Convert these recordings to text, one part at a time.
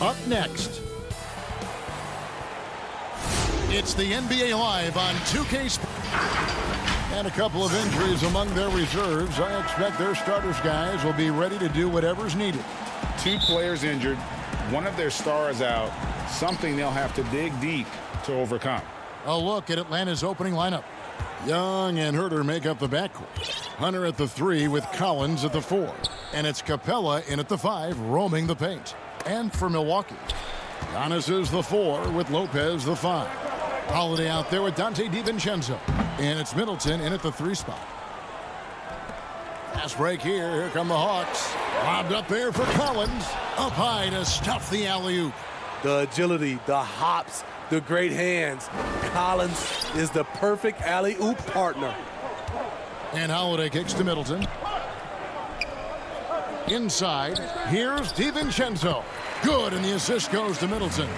up next. It's the NBA Live on 2K Sports. And a couple of injuries among their reserves. I expect their starters guys will be ready to do whatever's needed. 2 players injured, one of their stars out, something they'll have to dig deep to overcome. A look at Atlanta's opening lineup. Young and Herter make up the backcourt. Hunter at the 3 with Collins at the 4. And it's Capella in at the 5, roaming the paint. And for Milwaukee, Giannis is the 4 with Lopez the 5. Holiday out there with Dante DiVincenzo. And it's Middleton in at the 3 spot. Fast break here. Here come the Hawks. Lobbed up there for Collins. Up high to stuff the alley-oop. The agility, the hops, the great hands. Collins is the perfect alley-oop partner. And Holiday kicks to Middleton. Inside, here's DiVincenzo. Good, and the assist goes to Middleton.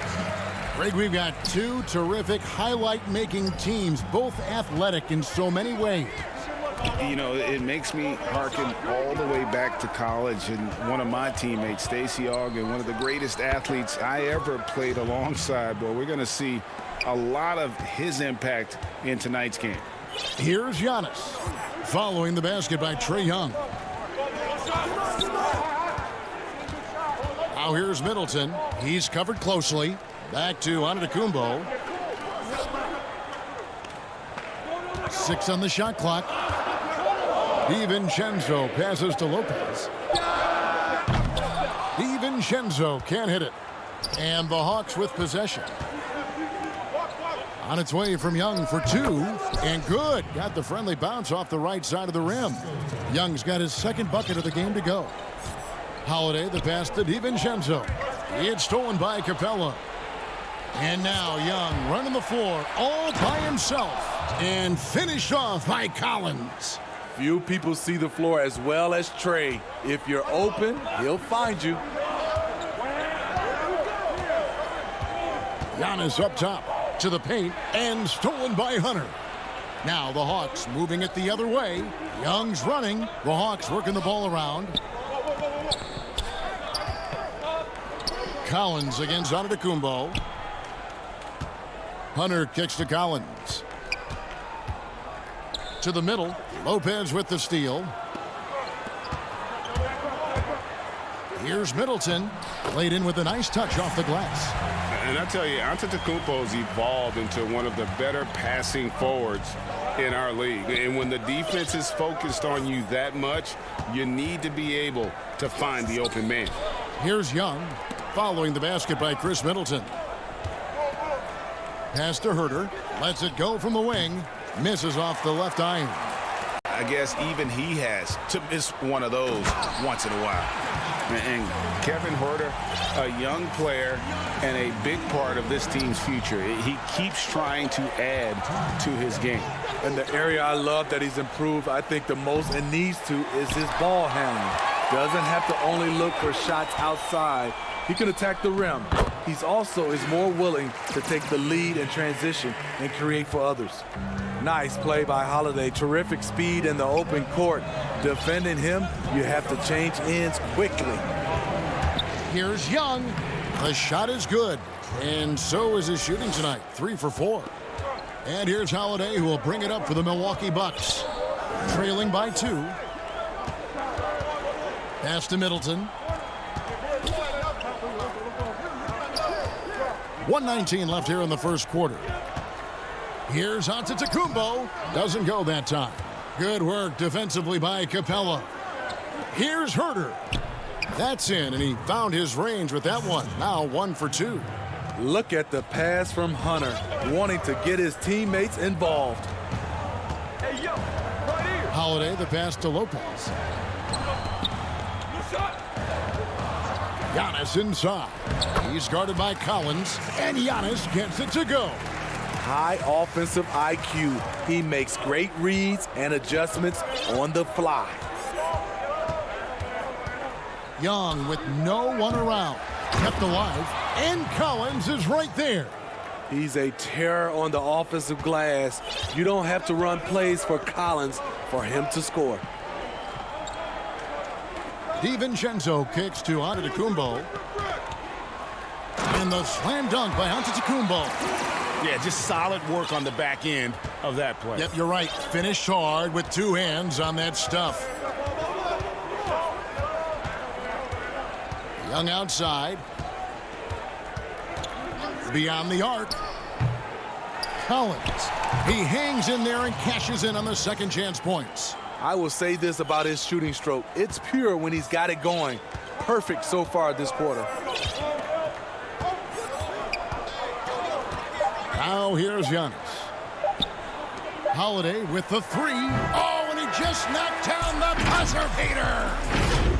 Greg, we've got 2 terrific highlight-making teams, both athletic in so many ways. You know, it makes me hearken all the way back to college, and one of my teammates, Stacey Ogden, one of the greatest athletes I ever played alongside. But we're going to see a lot of his impact in tonight's game. Here's Giannis, following the basket by Trae Young. Now here's Middleton. He's covered closely. Back to Antetokounmpo. 6 on the shot clock. DiVincenzo passes to Lopez. DiVincenzo can't hit it. And the Hawks with possession. On its way from Young for 2. And good. Got the friendly bounce off the right side of the rim. Young's got his 2nd bucket of the game to go. Holiday the pass to DiVincenzo. It's stolen by Capella. And now Young running the floor all by himself. And finished off by Collins. Few people see the floor as well as Trae. If you're open, he'll find you. Giannis up top to the paint and stolen by Hunter. Now the Hawks moving it the other way. Young's running. The Hawks working the ball around. Collins against Antetokounmpo. Hunter kicks to Collins. To the middle. Lopez with the steal. Here's Middleton. Laid in with a nice touch off the glass. And I tell you, Antetokounmpo's evolved into one of the better passing forwards in our league. And when the defense is focused on you that much, you need to be able to find the open man. Here's Young, following the basket by Chris Middleton. Pass to Herter. Lets it go from the wing. Misses off the left iron. I guess even he has to miss one of those once in a while. And Kevin Herter, a young player and a big part of this team's future. He keeps trying to add to his game. And the area I love that he's improved, I think the most and needs to, is his ball handling. Doesn't have to only look for shots outside. He can attack the rim. He's also is more willing to take the lead in transition and create for others. Nice play by Holiday. Terrific speed in the open court. Defending him, you have to change ends quickly. Here's Young. The shot is good. And so is his shooting tonight. 3 for 4. And here's Holiday, who will bring it up for the Milwaukee Bucks. Trailing by 2. Pass to Middleton. 1:19 left here in the first quarter. Here's Antetokounmpo. Doesn't go that time. Good work defensively by Capella. Here's Herter. That's in, and he found his range with that one. Now 1 for 2. Look at the pass from Hunter, wanting to get his teammates involved. Hey, yo, right here. Holiday, the pass to Lopez. Giannis inside. He's guarded by Collins, and Giannis gets it to go. High offensive IQ. He makes great reads and adjustments on the fly. Young with no one around. Kept alive, and Collins is right there. He's a terror on the offensive glass. You don't have to run plays for Collins for him to score. DiVincenzo kicks to Antetokounmpo. And the slam dunk by Antetokounmpo. Yeah, just solid work on the back end of that play. Yep, you're right. Finished hard with two hands on that stuff. Young outside. Beyond the arc. Collins. He hangs in there and cashes in on the second chance points. I will say this about his shooting stroke. It's pure when he's got it going. Perfect so far this quarter. Now here's Giannis. Holiday with the three. Oh, and he just knocked down the buzzer beater.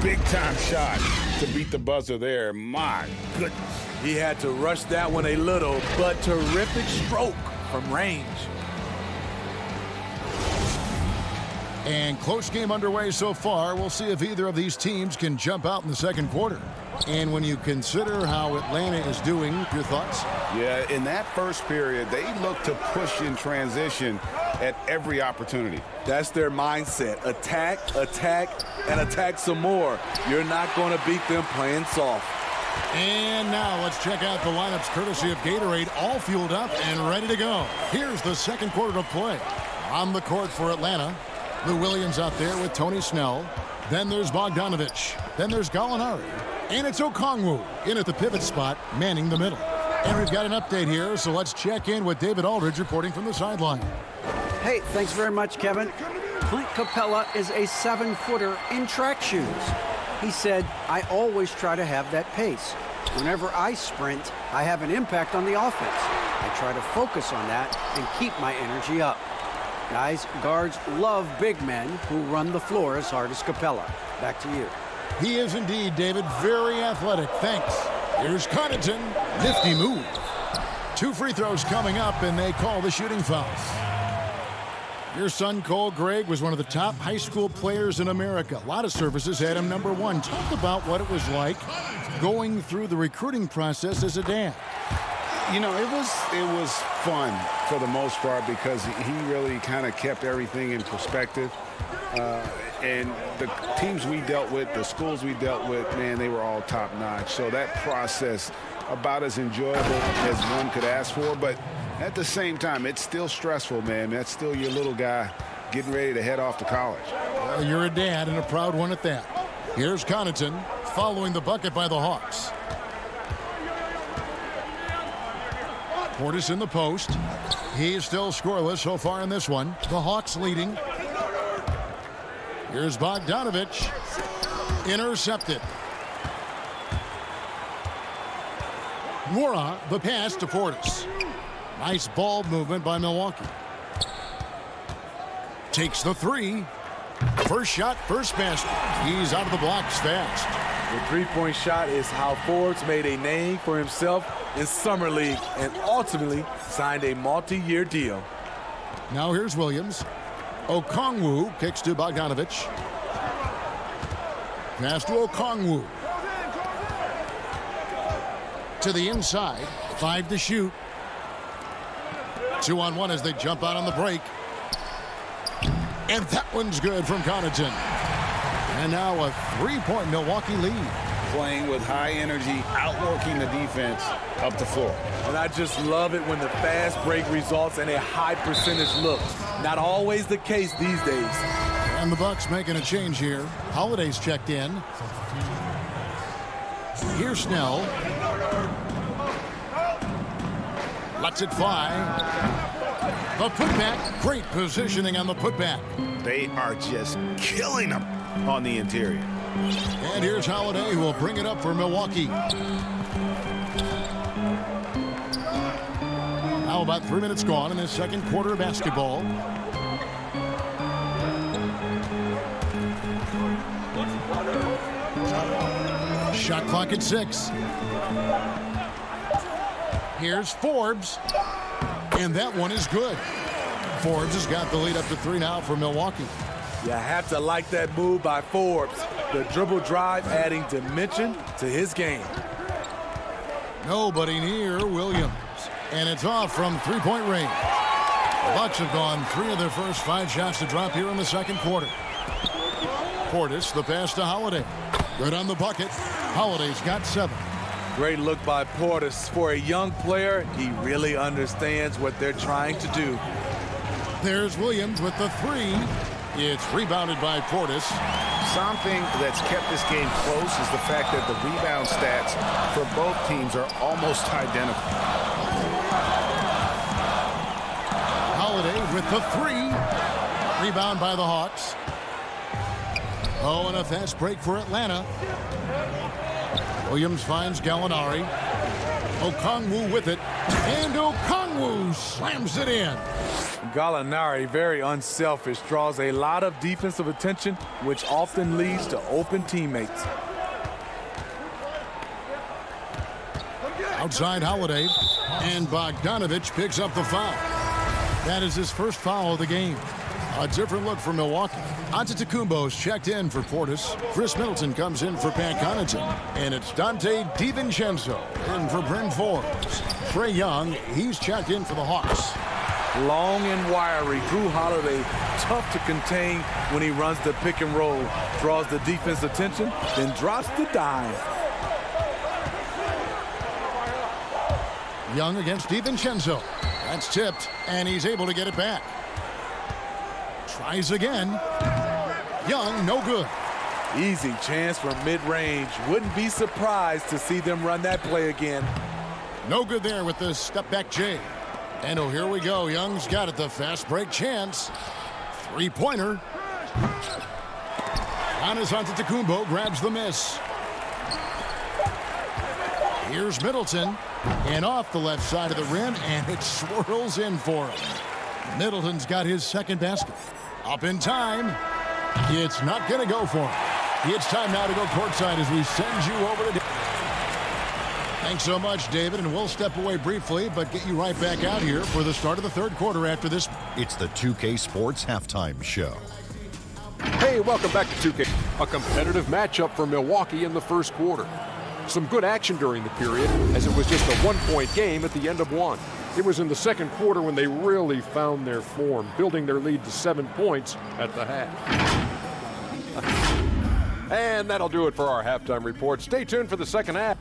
Big time shot to beat the buzzer there. My goodness. He had to rush that one a little, but terrific stroke from range. And close game underway so far. We'll see if either of these teams can jump out in the second quarter. And when you consider how Atlanta is doing, your thoughts? Yeah, in that first period, they look to push in transition at every opportunity. That's their mindset. Attack, attack, and attack some more. You're not going to beat them playing soft. And now let's check out the lineups courtesy of Gatorade, all fueled up and ready to go. Here's the second quarter of play. On the court for Atlanta, Lou Williams out there with Tony Snell. Then there's Bogdanovich. Then there's Gallinari. And it's Okongwu in at the pivot spot, manning the middle. And we've got an update here, so let's check in with David Aldridge reporting from the sideline. Hey, thanks very much, Kevin. Clint Capella is a 7-footer in track shoes. He said, I always try to have that pace. Whenever I sprint, I have an impact on the offense. I try to focus on that and keep my energy up. Guys, guards love big men who run the floor as hard as Capella. Back to you. He is indeed, David, very athletic. Thanks. Here's Connaughton. Nifty move. 2 free throws coming up, and they call the shooting foul. Your son, Cole Gregg, was one of the top high school players in America. A lot of services had him number 1. Talk about what it was like going through the recruiting process as a dad. You know, it was fun for the most part because he really kind of kept everything in perspective. And the teams we dealt with, the schools we dealt with, man, they were all top-notch. So that process, about as enjoyable as one could ask for. But at the same time, it's still stressful, man. That's still your little guy getting ready to head off to college. Well, you're a dad and a proud one at that. Here's Connaughton following the bucket by the Hawks. Portis in the post. He's still scoreless so far in this one. The Hawks leading. Here's Bogdanovich. Intercepted. Mora, the pass to Portis. Nice ball movement by Milwaukee. Takes the three. First shot, first basket. He's out of the blocks fast. The three-point shot is how Forbes made a name for himself in Summer League and ultimately signed a multi-year deal. Now here's Williams. Okongwu kicks to Bogdanovich. Pass to Okongwu. To the inside. 5 to shoot. 2-on-1 as they jump out on the break. And that one's good from Connaughton. And now a 3-point Milwaukee lead. Playing with high energy, outworking the defense up the floor. And I just love it when the fast break results in a high percentage look. Not always the case these days. And the Bucks making a change here. Holiday's checked in. Here's Snell. Lets it fly. The putback. Great positioning on the putback. They are just killing them on the interior. And here's Holiday, who will bring it up for Milwaukee. Now about 3 minutes gone in this second quarter of basketball. Shot clock at 6. Here's Forbes. And that one is good. Forbes has got the lead up to 3 now for Milwaukee. You have to like that move by Forbes. The dribble drive adding dimension to his game. Nobody near Williams. And it's off from 3-point range. The Bucks have gone 3 of their first 5 shots to drop here in the second quarter. Portis, the pass to Holiday. Good on the bucket. Holiday's got 7. Great look by Portis. For a young player, he really understands what they're trying to do. There's Williams with the three. It's rebounded by Portis. Something that's kept this game close is the fact that the rebound stats for both teams are almost identical. Holiday with the three. Rebound by the Hawks. Oh, and a fast break for Atlanta. Williams finds Gallinari. Okongwu with it. And Okongwu slams it in. Gallinari, very unselfish, draws a lot of defensive attention, which often leads to open teammates. Outside Holiday. And Bogdanovich picks up the foul. That is his first foul of the game. A different look for Milwaukee. Antetokounmpo's checked in for Portis. Chris Middleton comes in for Pat Connaughton. And it's Dante DiVincenzo in for Bryn Forbes. Trae Young, he's checked in for the Hawks. Long and wiry. Drew Holiday, tough to contain when he runs the pick and roll. Draws the defense attention, then drops the dime. Young against DiVincenzo. That's tipped, and he's able to get it back. Tries again. Young, no good. Easy chance from mid-range. Wouldn't be surprised to see them run that play again. No good there with the step-back J. And oh, here we go. Young's got it, the fast break chance. Three-pointer. Giannis Antetokounmpo grabs the miss. Here's Middleton. And off the left side of the rim, and it swirls in for him. Middleton's got his second basket. Up in time. It's not going to go for him. It's time now to go courtside as we send you over to... Thanks so much, David, and we'll step away briefly, but get you right back out here for the start of the third quarter after this. It's the 2K Sports Halftime Show. Hey, welcome back to 2K. A competitive matchup for Milwaukee in the first quarter. Some good action during the period, as it was just a one-point game at the end of one. It was in the second quarter when they really found their form, building their lead to 7 points at the half. And that'll do it for our halftime report. Stay tuned for the second half.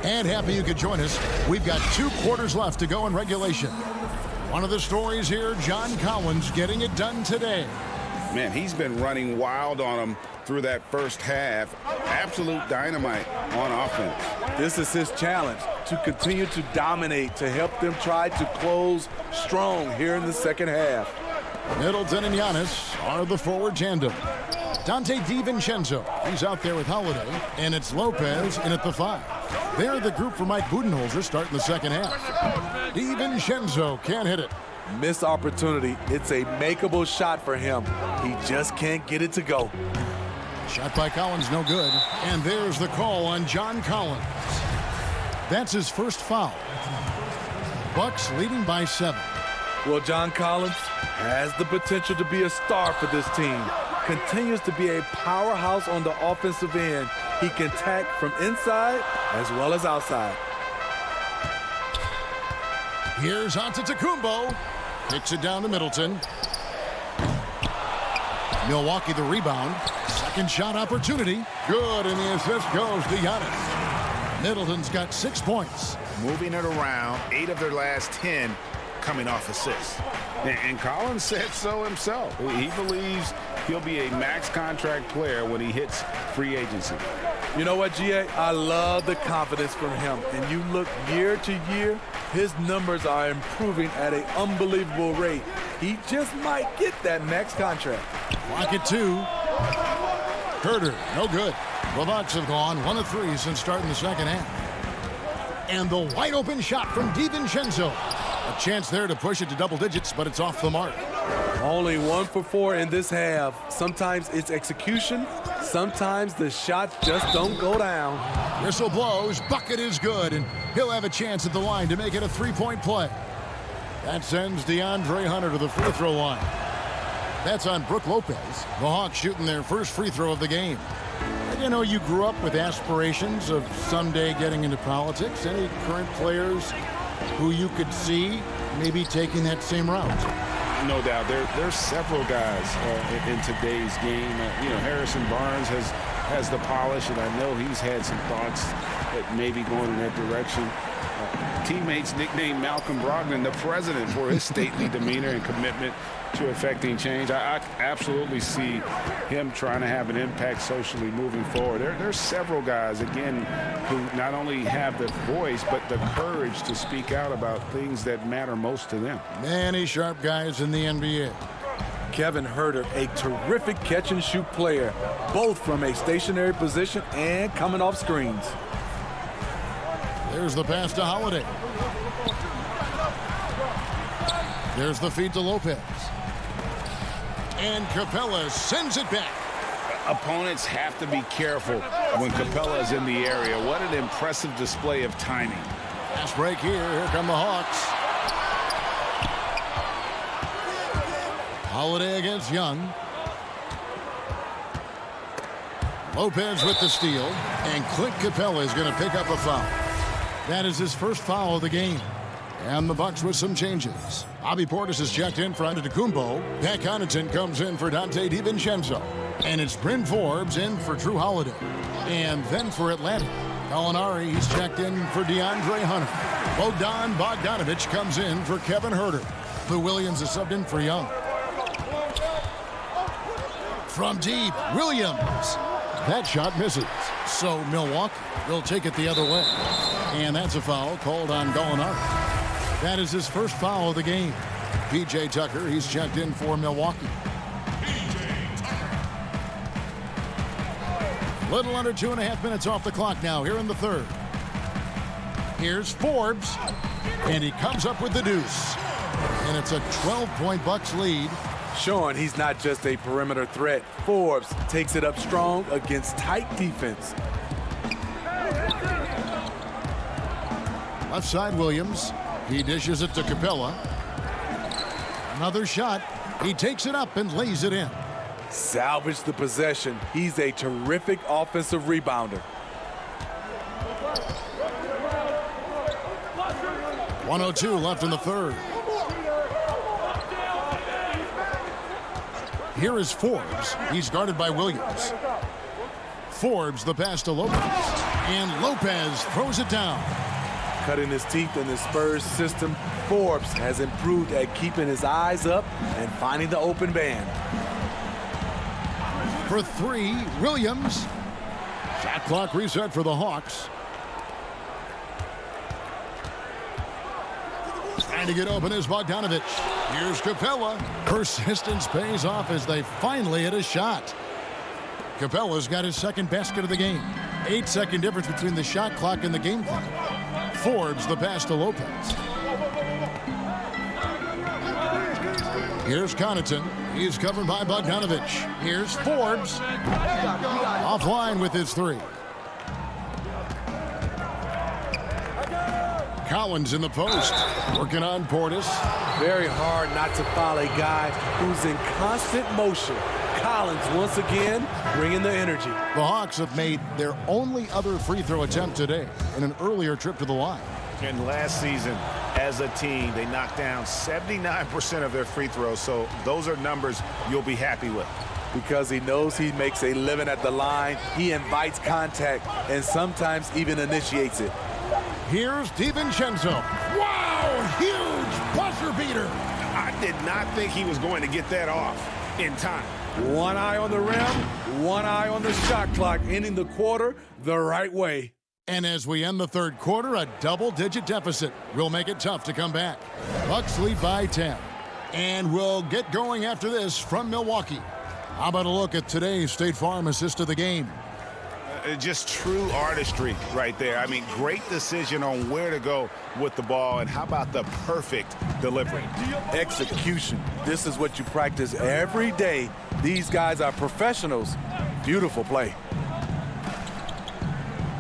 And happy you could join us. We've got 2 quarters left to go in regulation. One of the stories here, John Collins getting it done today. Man, he's been running wild on him through that first half. Absolute dynamite on offense. This is his challenge, to continue to dominate, to help them try to close strong here in the second half. Middleton and Giannis are the forward tandem. Dante DiVincenzo, he's out there with Holiday, and it's Lopez in at the 5. They're the group for Mike Budenholzer starting the second half. DiVincenzo can't hit it. Missed opportunity. It's a makeable shot for him. He just can't get it to go. Shot by Collins, no good. And there's the call on John Collins. That's his first foul. Bucks leading by 7. Well, John Collins has the potential to be a star for this team. Continues to be a powerhouse on the offensive end. He can attack from inside as well as outside. Here's Antetokounmpo. Kicks it down to Middleton. Milwaukee the rebound. Second shot opportunity. Good, and the assist goes to Giannis. Middleton's got 6 points. Moving it around, 8 of their last 10 coming off assists. And Collins said so himself. He believes he'll be a max contract player when he hits free agency. You know what, GA? I love the confidence from him. And you look year to year, his numbers are improving at an unbelievable rate. He just might get that max contract. Clock at 2. Herter, no good. The Bucks have gone 1 of 3 since starting the second half. And the wide open shot from DiVincenzo. A chance there to push it to double digits, but it's off the mark. Only 1 for 4 in this half. Sometimes it's execution. Sometimes the shots just don't go down. Whistle blows. Bucket is good, and he'll have a chance at the line to make it a 3-point play. That sends DeAndre Hunter to the free throw line. That's on Brook Lopez. The Hawks shooting their first free throw of the game. And you know, you grew up with aspirations of someday getting into politics. Any current players who you could see maybe taking that same route. No doubt. There's several guys in today's game. Harrison Barnes has the polish, and I know he's had some thoughts that maybe going in that direction. Teammates nicknamed Malcolm Brogdon the president for his stately demeanor and commitment to effecting change. I absolutely see him trying to have an impact socially moving forward. There's several guys, again, who not only have the voice, but the courage to speak out about things that matter most to them. Many sharp guys in the NBA. Kevin Huerter, a terrific catch-and-shoot player, both from a stationary position and coming off screens. There's the pass to Holiday. There's the feed to Lopez. And Capella sends it back. Opponents have to be careful when Capella is in the area. What an impressive display of timing. Fast break here. Here come the Hawks. Holiday against Young. Lopez with the steal. And Clint Capella is going to pick up a foul. That is his first foul of the game. And the Bucks with some changes. Bobby Portis is checked in for Antetokounmpo. Pat Connaughton comes in for Dante DiVincenzo. And it's Bryn Forbes in for Drew Holiday. And then for Atlanta, Gallinari, he's checked in for DeAndre Hunter. Bogdan Bogdanovic comes in for Kevin Huerter. Lou Williams is subbed in for Young. From deep, Williams. That shot misses. So Milwaukee will take it the other way. And that's a foul called on Gallinari. That is his first foul of the game. P.J. Tucker, he's checked in for Milwaukee. Little under 2.5 minutes off the clock now here in the third. Here's Forbes, and he comes up with the deuce. And it's a 12-point Bucks lead. Showing he's not just a perimeter threat. Forbes takes it up strong against tight defense. Left side, Williams. He dishes it to Capella. Another shot. He takes it up and lays it in. Salvage the possession. He's a terrific offensive rebounder. 1:02 left in the third. Here is Forbes. He's guarded by Williams. Forbes, the pass to Lopez. And Lopez throws it down. Cutting his teeth in the Spurs system, Forbes has improved at keeping his eyes up and finding the open man. For three, Williams. Shot clock reset for the Hawks. Trying to get open is Bogdanovic. Here's Capella. Persistence pays off as they finally hit a shot. Capella's got his second basket of the game. 8-second difference between the shot clock and the game clock. Forbes, the pass to Lopez. Here's Connaughton. He's covered by Bogdanovic. Here's Forbes. Offline with his three. Collins in the post. Working on Portis. Very hard not to foul a guy who's in constant motion. Collins once again bringing the energy. The Hawks have made their only other free throw attempt today in an earlier trip to the line. And last season, as a team, they knocked down 79% of their free throws. So those are numbers you'll be happy with. Because he knows he makes a living at the line, he invites contact and sometimes even initiates it. Here's DiVincenzo. Wow, huge buzzer beater. I did not think he was going to get that off in time. One eye on the rim, one eye on the shot clock, ending the quarter the right way. And as we end the third quarter, a double-digit deficit will make it tough to come back. Bucks lead by 10. And we'll get going after this from Milwaukee. How about a look at today's State Farm assist of the game? Just true artistry right there. I mean, great decision on where to go with the ball, and how about the perfect delivery? Execution. This is what you practice every day. These guys are professionals. Beautiful play.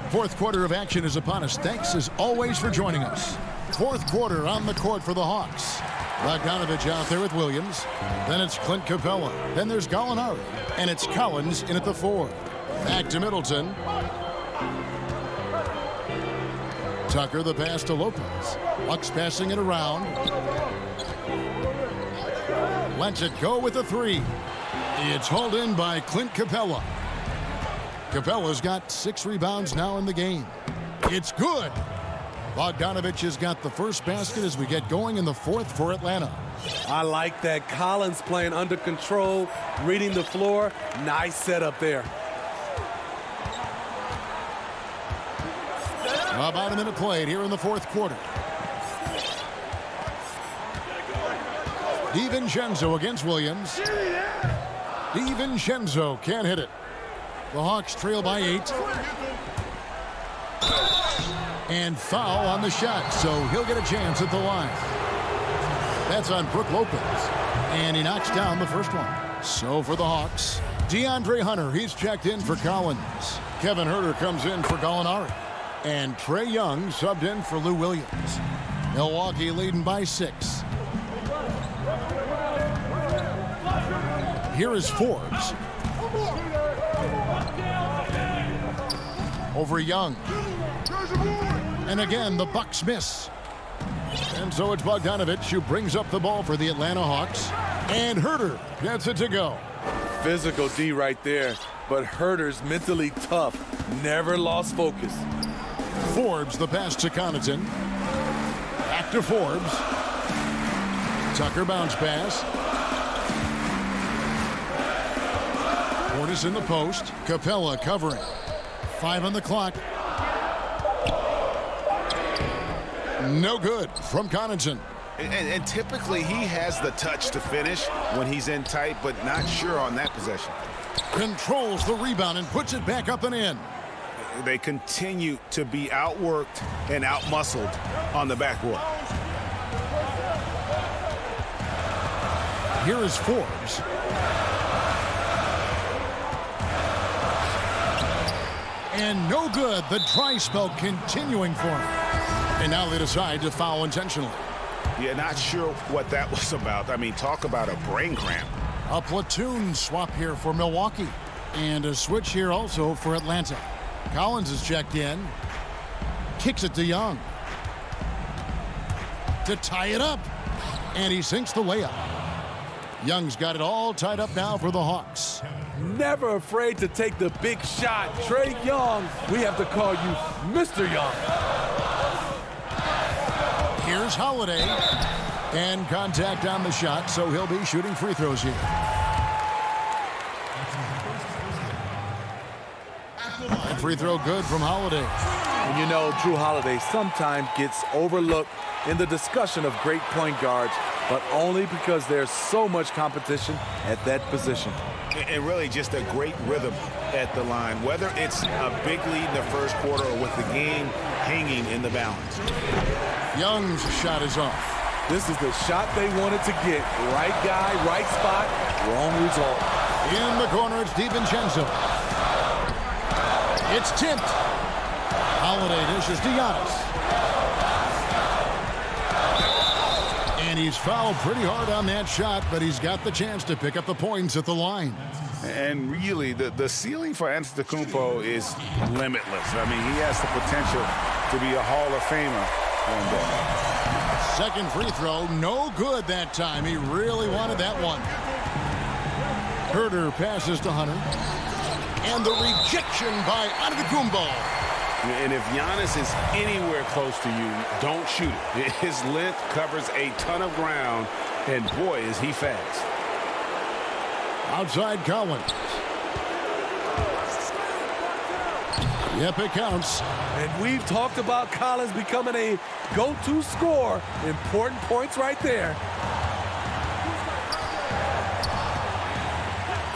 Fourth quarter of action is upon us. Thanks as always for joining us. Fourth quarter on the court for the Hawks. Bogdanovic out there with Williams. Then it's Clint Capella. Then there's Gallinari. And it's Collins in at the 4. Back to Middleton. Tucker the pass to Lopez. Bucks passing it around. Lets it go with a three. It's hauled in by Clint Capella. Capella's got 6 rebounds now in the game. It's good. Bogdanovich has got the first basket as we get going in the fourth for Atlanta. I like that. Collins playing under control, reading the floor. Nice setup there. About a minute played here in the fourth quarter. DiVincenzo against Williams. DiVincenzo can't hit it. The Hawks trail by 8. And foul on the shot, so he'll get a chance at the line. That's on Brook Lopez. And he knocks down the first one. So for the Hawks, DeAndre Hunter, he's checked in for Collins. Kevin Huerter comes in for Gallinari. And Trae Young subbed in for Lou Williams. Milwaukee leading by 6. Here is Forbes. Over Young. And again, the Bucks miss. And so it's Bogdanovich who brings up the ball for the Atlanta Hawks. And Huerter gets it to go. Physical D right there, but Huerter's mentally tough. Never lost focus. Forbes the pass to Connaughton. Back to Forbes. Tucker bounce pass. Portis in the post. Capella covering. 5 on the clock. No good from Connaughton. And typically he has the touch to finish when he's in tight, but not sure on that possession. Controls the rebound and puts it back up and in. They continue to be outworked and outmuscled on the backboard. Here is Forbes. And no good. The dry spell continuing for him. And now they decide to foul intentionally. Yeah, not sure what that was about. I mean, talk about a brain cramp. A platoon swap here for Milwaukee. And a switch here also for Atlanta. Collins is checked in. Kicks it to Young. To tie it up. And he sinks the layup. Young's got it all tied up now for the Hawks. Never afraid to take the big shot. Trae Young, we have to call you Mr. Young. Here's Holiday. And contact on the shot, so he'll be shooting free throws here. And free throw good from Holiday. And you know, Drew Holiday sometimes gets overlooked in the discussion of great point guards, but only because there's so much competition at that position. And really just a great rhythm at the line, whether it's a big lead in the first quarter or with the game hanging in the balance. Young's shot is off. This is the shot they wanted to get. Right guy, right spot, wrong result. In the corner, it's DiVincenzo. It's tipped. Holiday dishes to Giannis. And he's fouled pretty hard on that shot, but he's got the chance to pick up the points at the line. And really, the ceiling for Antetokounmpo is limitless. I mean, he has the potential to be a Hall of Famer one day. Second free throw, no good that time. He really wanted that one. Huerter passes to Hunter. And the rejection by Antetokounmpo. And if Giannis is anywhere close to you, don't shoot it. His length covers a ton of ground, and boy, is he fast. Outside Collins. Yep, it counts. And we've talked about Collins becoming a go-to scorer. Important points right there.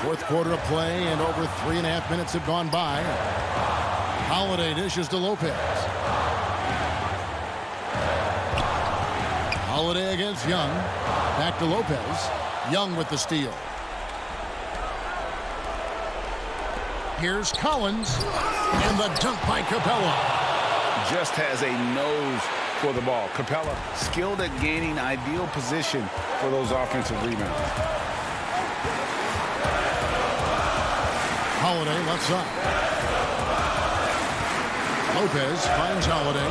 Fourth quarter of play, and over 3.5 minutes have gone by. Holiday dishes to Lopez. Holiday against Young. Back to Lopez. Young with the steal. Here's Collins. And the dunk by Capella. Just has a nose for the ball. Capella skilled at gaining ideal position for those offensive rebounds. Holiday left side. Lopez finds Holiday.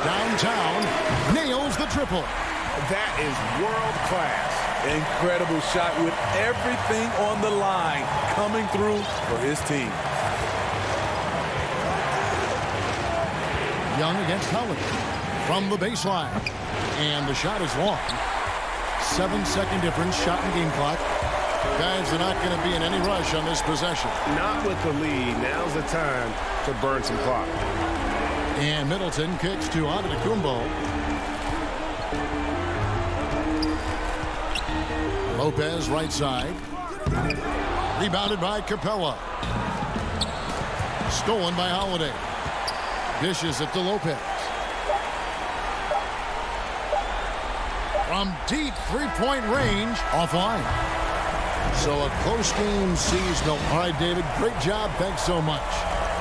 downtown, nails the triple. That is world class. Incredible shot with everything on the line coming through for his team. Young against Holiday from the baseline. And the shot is long. 7-second difference, shot and game clock. Guys are not going to be in any rush on this possession. Not with the lead. Now's the time to burn some clock. And Middleton kicks to Antetokounmpo. Lopez right side. Rebounded by Capella. Stolen by Holiday. Dishes it to Lopez. From deep three-point range, offline. So a close game sees no. All right, David, great job. Thanks so much.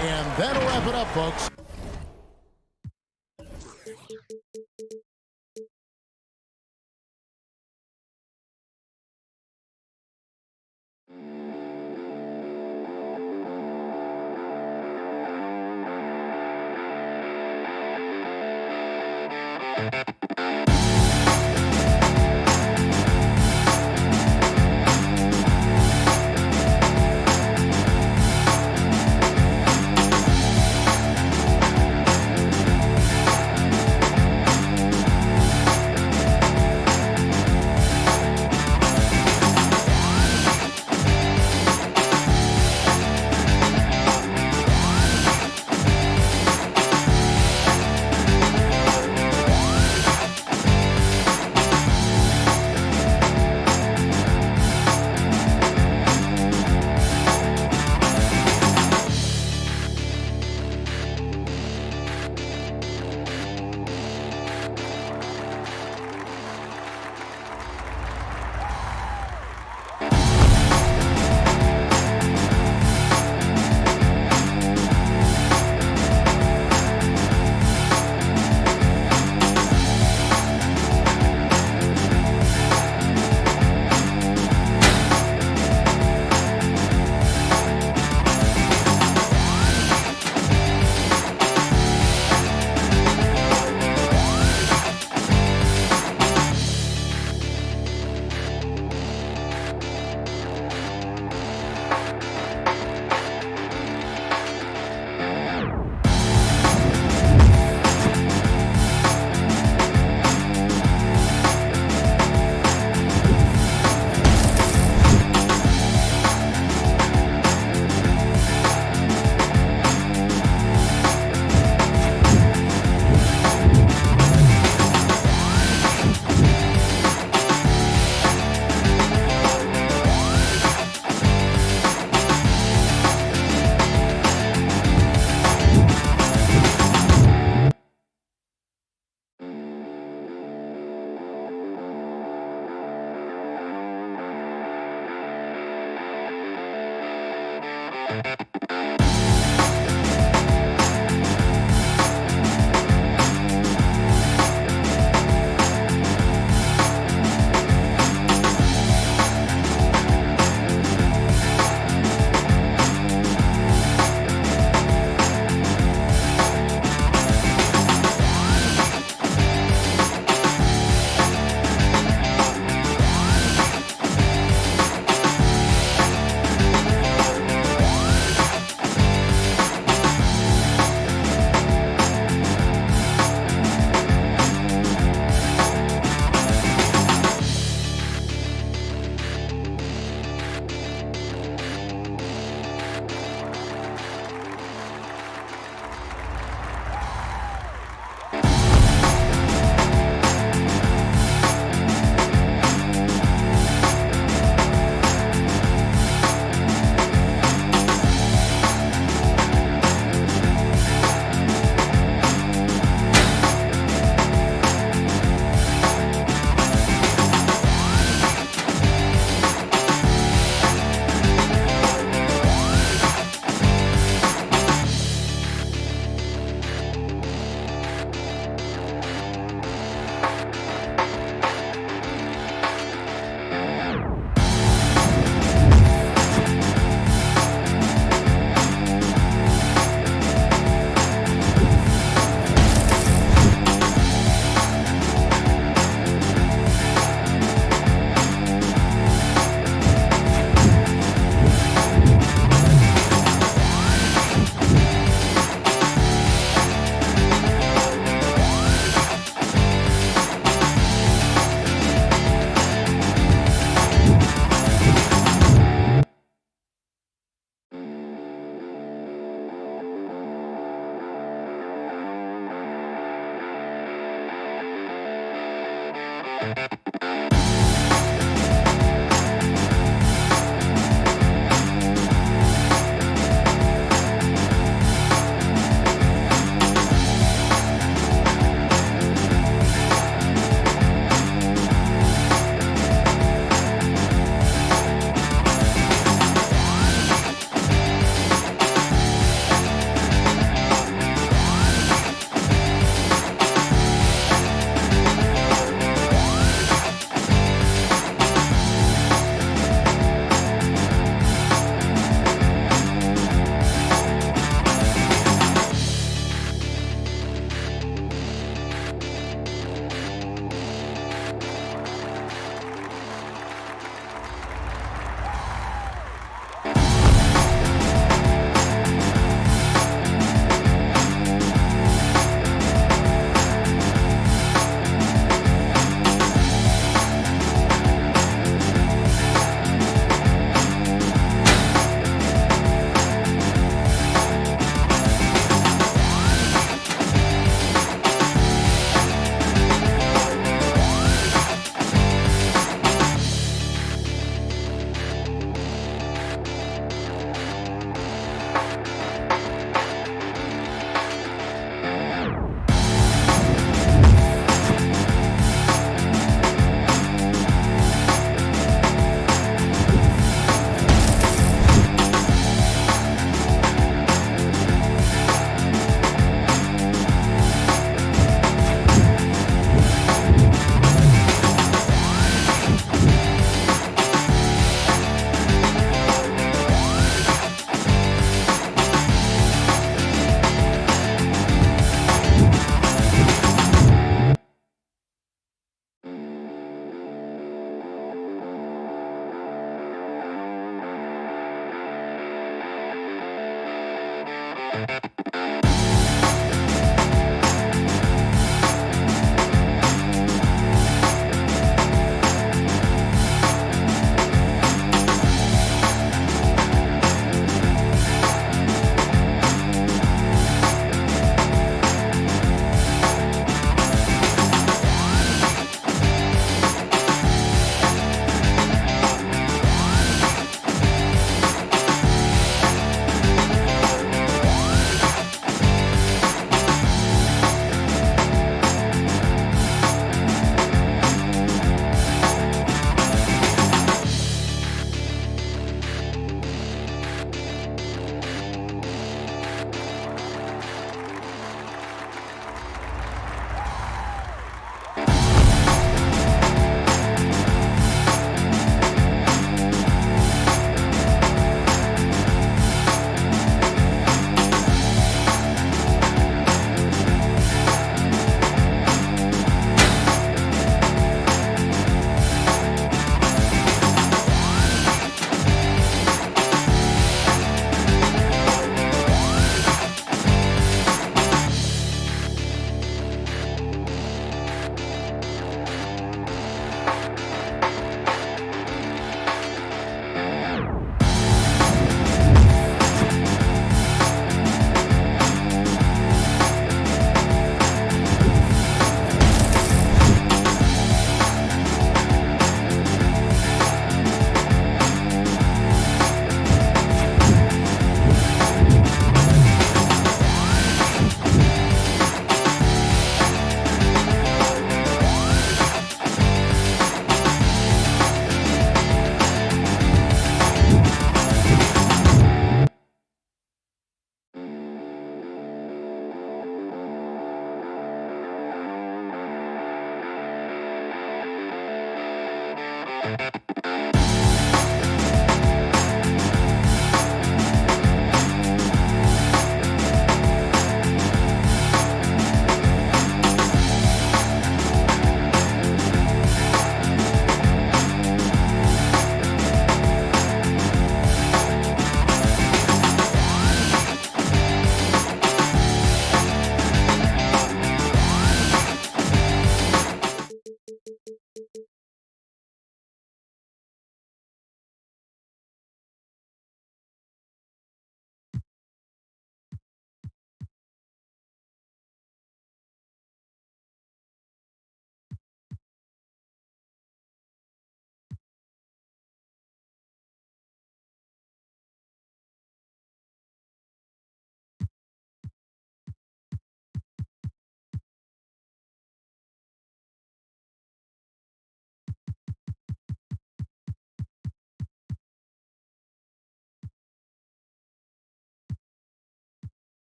And that'll wrap it up, folks.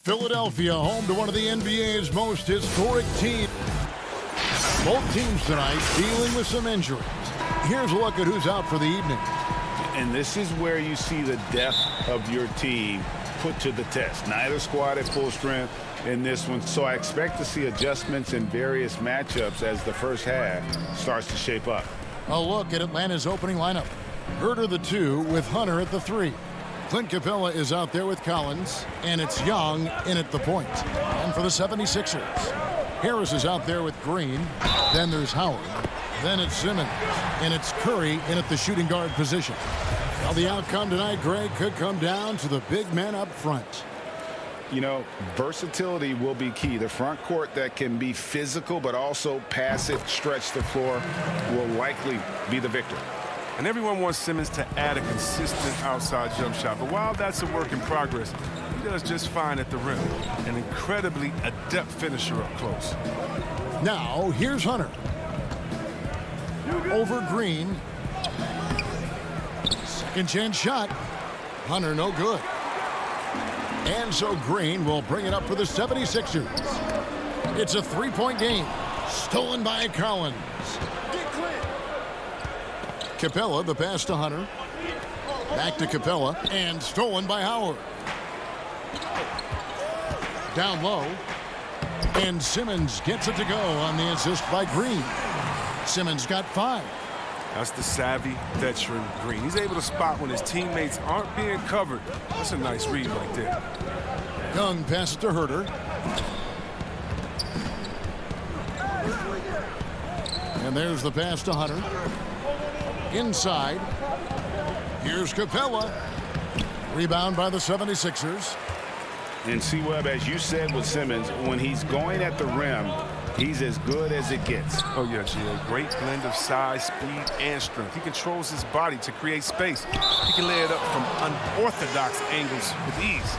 Philadelphia home to one of the NBA's most historic teams. Both teams tonight dealing with some injuries. Here's a look at who's out for the evening. And this is where you see the depth of your team put to the test. Neither squad at full strength in this one, so I expect to see adjustments in various matchups as the first half starts to shape up. A look at Atlanta's opening lineup. Herter the 2 with Hunter at the 3. Clint Capella is out there with Collins, and it's Young in at the point. And for the 76ers, Harris is out there with Green. Then there's Howard. Then it's Simmons, and it's Curry in at the shooting guard position. Well, the outcome tonight, Greg, could come down to the big men up front. You know, versatility will be key. The front court that can be physical but also pass it, stretch the floor will likely be the victor. And everyone wants Simmons to add a consistent outside jump shot. But while that's a work in progress, he does just fine at the rim. An incredibly adept finisher up close. Now, here's Hunter. Over Green. Second chance shot. Hunter no good. And so Green will bring it up for the 76ers. It's a three-point game. Stolen by Collins. Capella, the pass to Hunter. Back to Capella, and stolen by Howard. Down low. And Simmons gets it to go on the assist by Green. Simmons got 5. That's the savvy veteran Green. He's able to spot when his teammates aren't being covered. That's a nice read right there. Young passes to Herter. And there's the pass to Hunter. Inside. Here's Capella. Rebound by the 76ers. And C-Webb, as you said with Simmons, when he's going at the rim, he's as good as it gets. Oh, yeah, Gia. Great blend of size, speed, and strength. He controls his body to create space. He can lay it up from unorthodox angles with ease.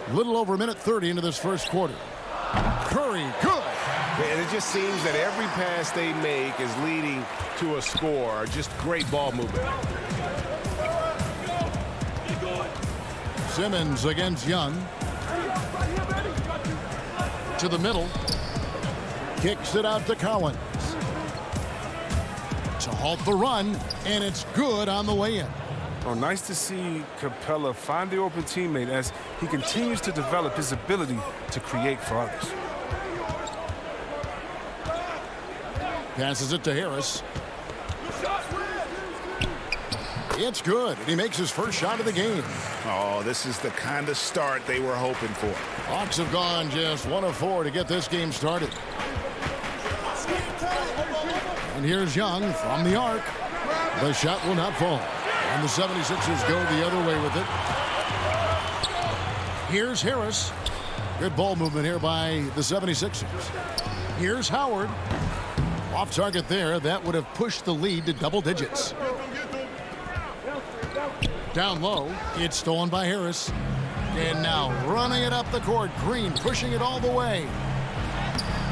A little over a minute 30 into this first quarter. Curry, good. And it just seems that every pass they make is leading to a score. Just great ball movement. Simmons against Young. To the middle. Kicks it out to Collins. To halt the run, and it's good on the way in. Oh, nice to see Capella find the open teammate as he continues to develop his ability to create for others. Passes it to Harris. It's good. He makes his first shot of the game. Oh, this is the kind of start they were hoping for. Hawks have gone just 1 of 4 to get this game started. And here's Young from the arc. The shot will not fall. And the 76ers go the other way with it. Here's Harris. Good ball movement here by the 76ers. Here's Howard. Off target there. That would have pushed the lead to double digits. Down low. It's stolen by Harris. And now running it up the court. Green pushing it all the way.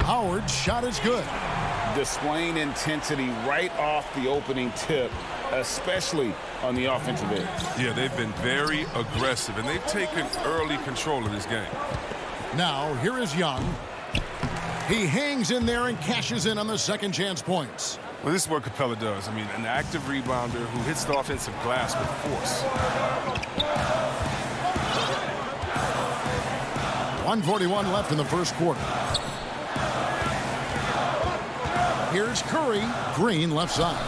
Howard's shot is good. Displaying intensity right off the opening tip, especially on the offensive end. Yeah, they've been very aggressive, and they've taken early control of this game. Now, here is Young. He hangs in there and cashes in on the second chance points. Well, this is what Capella does. I mean, an active rebounder who hits the offensive glass with force. 1:41 left in the first quarter. Here's Curry. Green left side.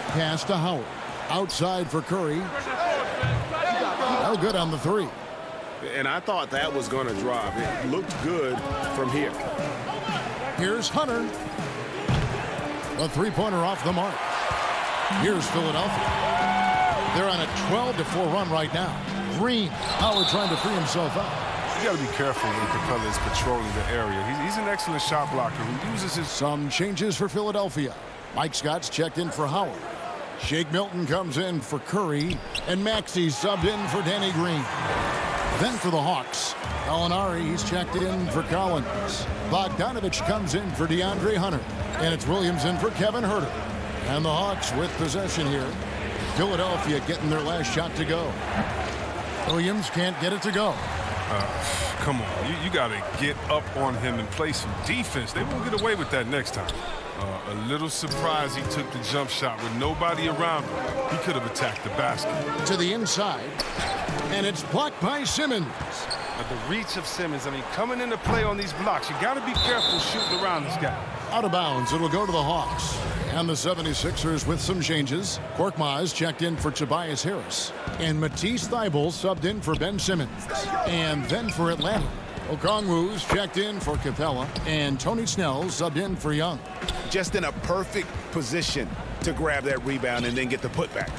Pass to Howard. Outside for Curry. No good on the 3. And I thought that was going to drop. It looked good from here. Here's Hunter. A three-pointer off the mark. Here's Philadelphia. They're on a 12-4 run right now. Green. Howard trying to free himself up. You got to be careful when Capella is patrolling the area. He's an excellent shot blocker who uses his... Some changes for Philadelphia. Mike Scott's checked in for Howard. Shake Milton comes in for Curry. And Maxey subbed in for Danny Green. Then for the Hawks, Gallinari, he's checked in for Collins. Bogdanovich comes in for DeAndre Hunter. And it's Williams in for Kevin Herter. And the Hawks with possession here. Philadelphia getting their last shot to go. Williams can't get it to go. Come on, you got to get up on him and play some defense. They won't get away with that next time. A little surprised he took the jump shot with nobody around him. He could have attacked the basket. To the inside, and it's blocked by Simmons. The reach of Simmons, I mean, coming into play on these blocks, you got to be careful shooting around this guy. Out of bounds, it'll go to the Hawks. And the 76ers with some changes. Korkmaz checked in for Tobias Harris. And Matisse Thybulle subbed in for Ben Simmons. And then for Atlanta, Okongwu's checked in for Capella. And Tony Snell subbed in for Young. Just in a perfect position to grab that rebound and then get the putback.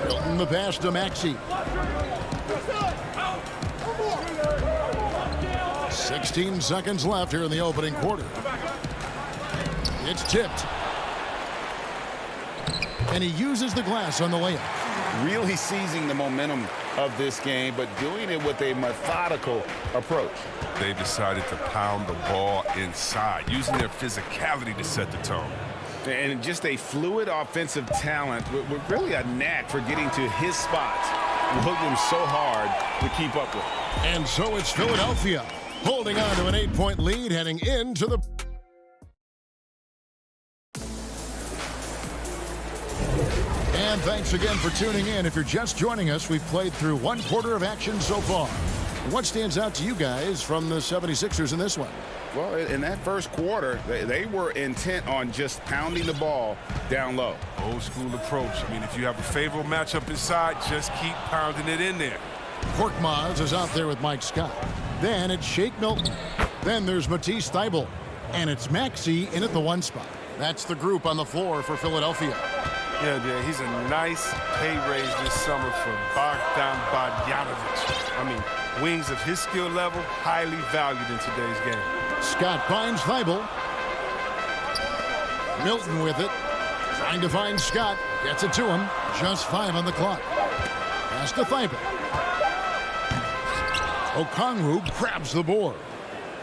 Milton the pass to Maxey. 16 seconds left here in the opening quarter. It's tipped. And he uses the glass on the layup. Really seizing the momentum of this game, but doing it with a methodical approach. They decided to pound the ball inside, using their physicality to set the tone. And just a fluid offensive talent with really a knack for getting to his spots. Williams so hard to keep up with. And so it's Philadelphia holding on to an 8-point lead heading into the... And thanks again for tuning in. If you're just joining us, we've played through one quarter of action so far. What stands out to you guys from the 76ers in this one? Well, in that first quarter, they were intent on just pounding the ball down low. Old school approach. I mean, if you have a favorable matchup inside, just keep pounding it in there. Korkmaz is out there with Mike Scott. Then it's Shake Milton. Then there's Matisse Thybulle. And it's Maxey in at the one spot. That's the group on the floor for Philadelphia. Yeah, he's a nice pay raise this summer for Bogdan Bogdanovic. I mean, wings of his skill level, highly valued in today's game. Scott finds Thybulle. Milton with it. Trying to find Scott. Gets it to him. Just 5 on the clock. Pass to Thybulle. Okongwu grabs the board.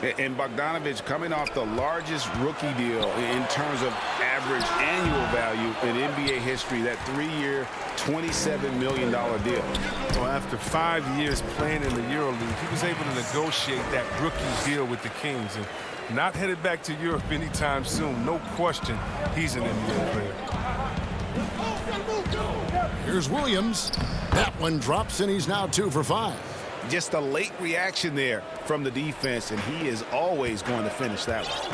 And Bogdanovic coming off the largest rookie deal in terms of average annual value in NBA history, that 3-year, $27 million deal. Well, after 5 years playing in the EuroLeague, he was able to negotiate that rookie deal with the Kings and not headed back to Europe anytime soon. No question, he's an NBA player. Here's Williams. That one drops, and he's now 2 for 5. Just a late reaction there from the defense, and he is always going to finish that one.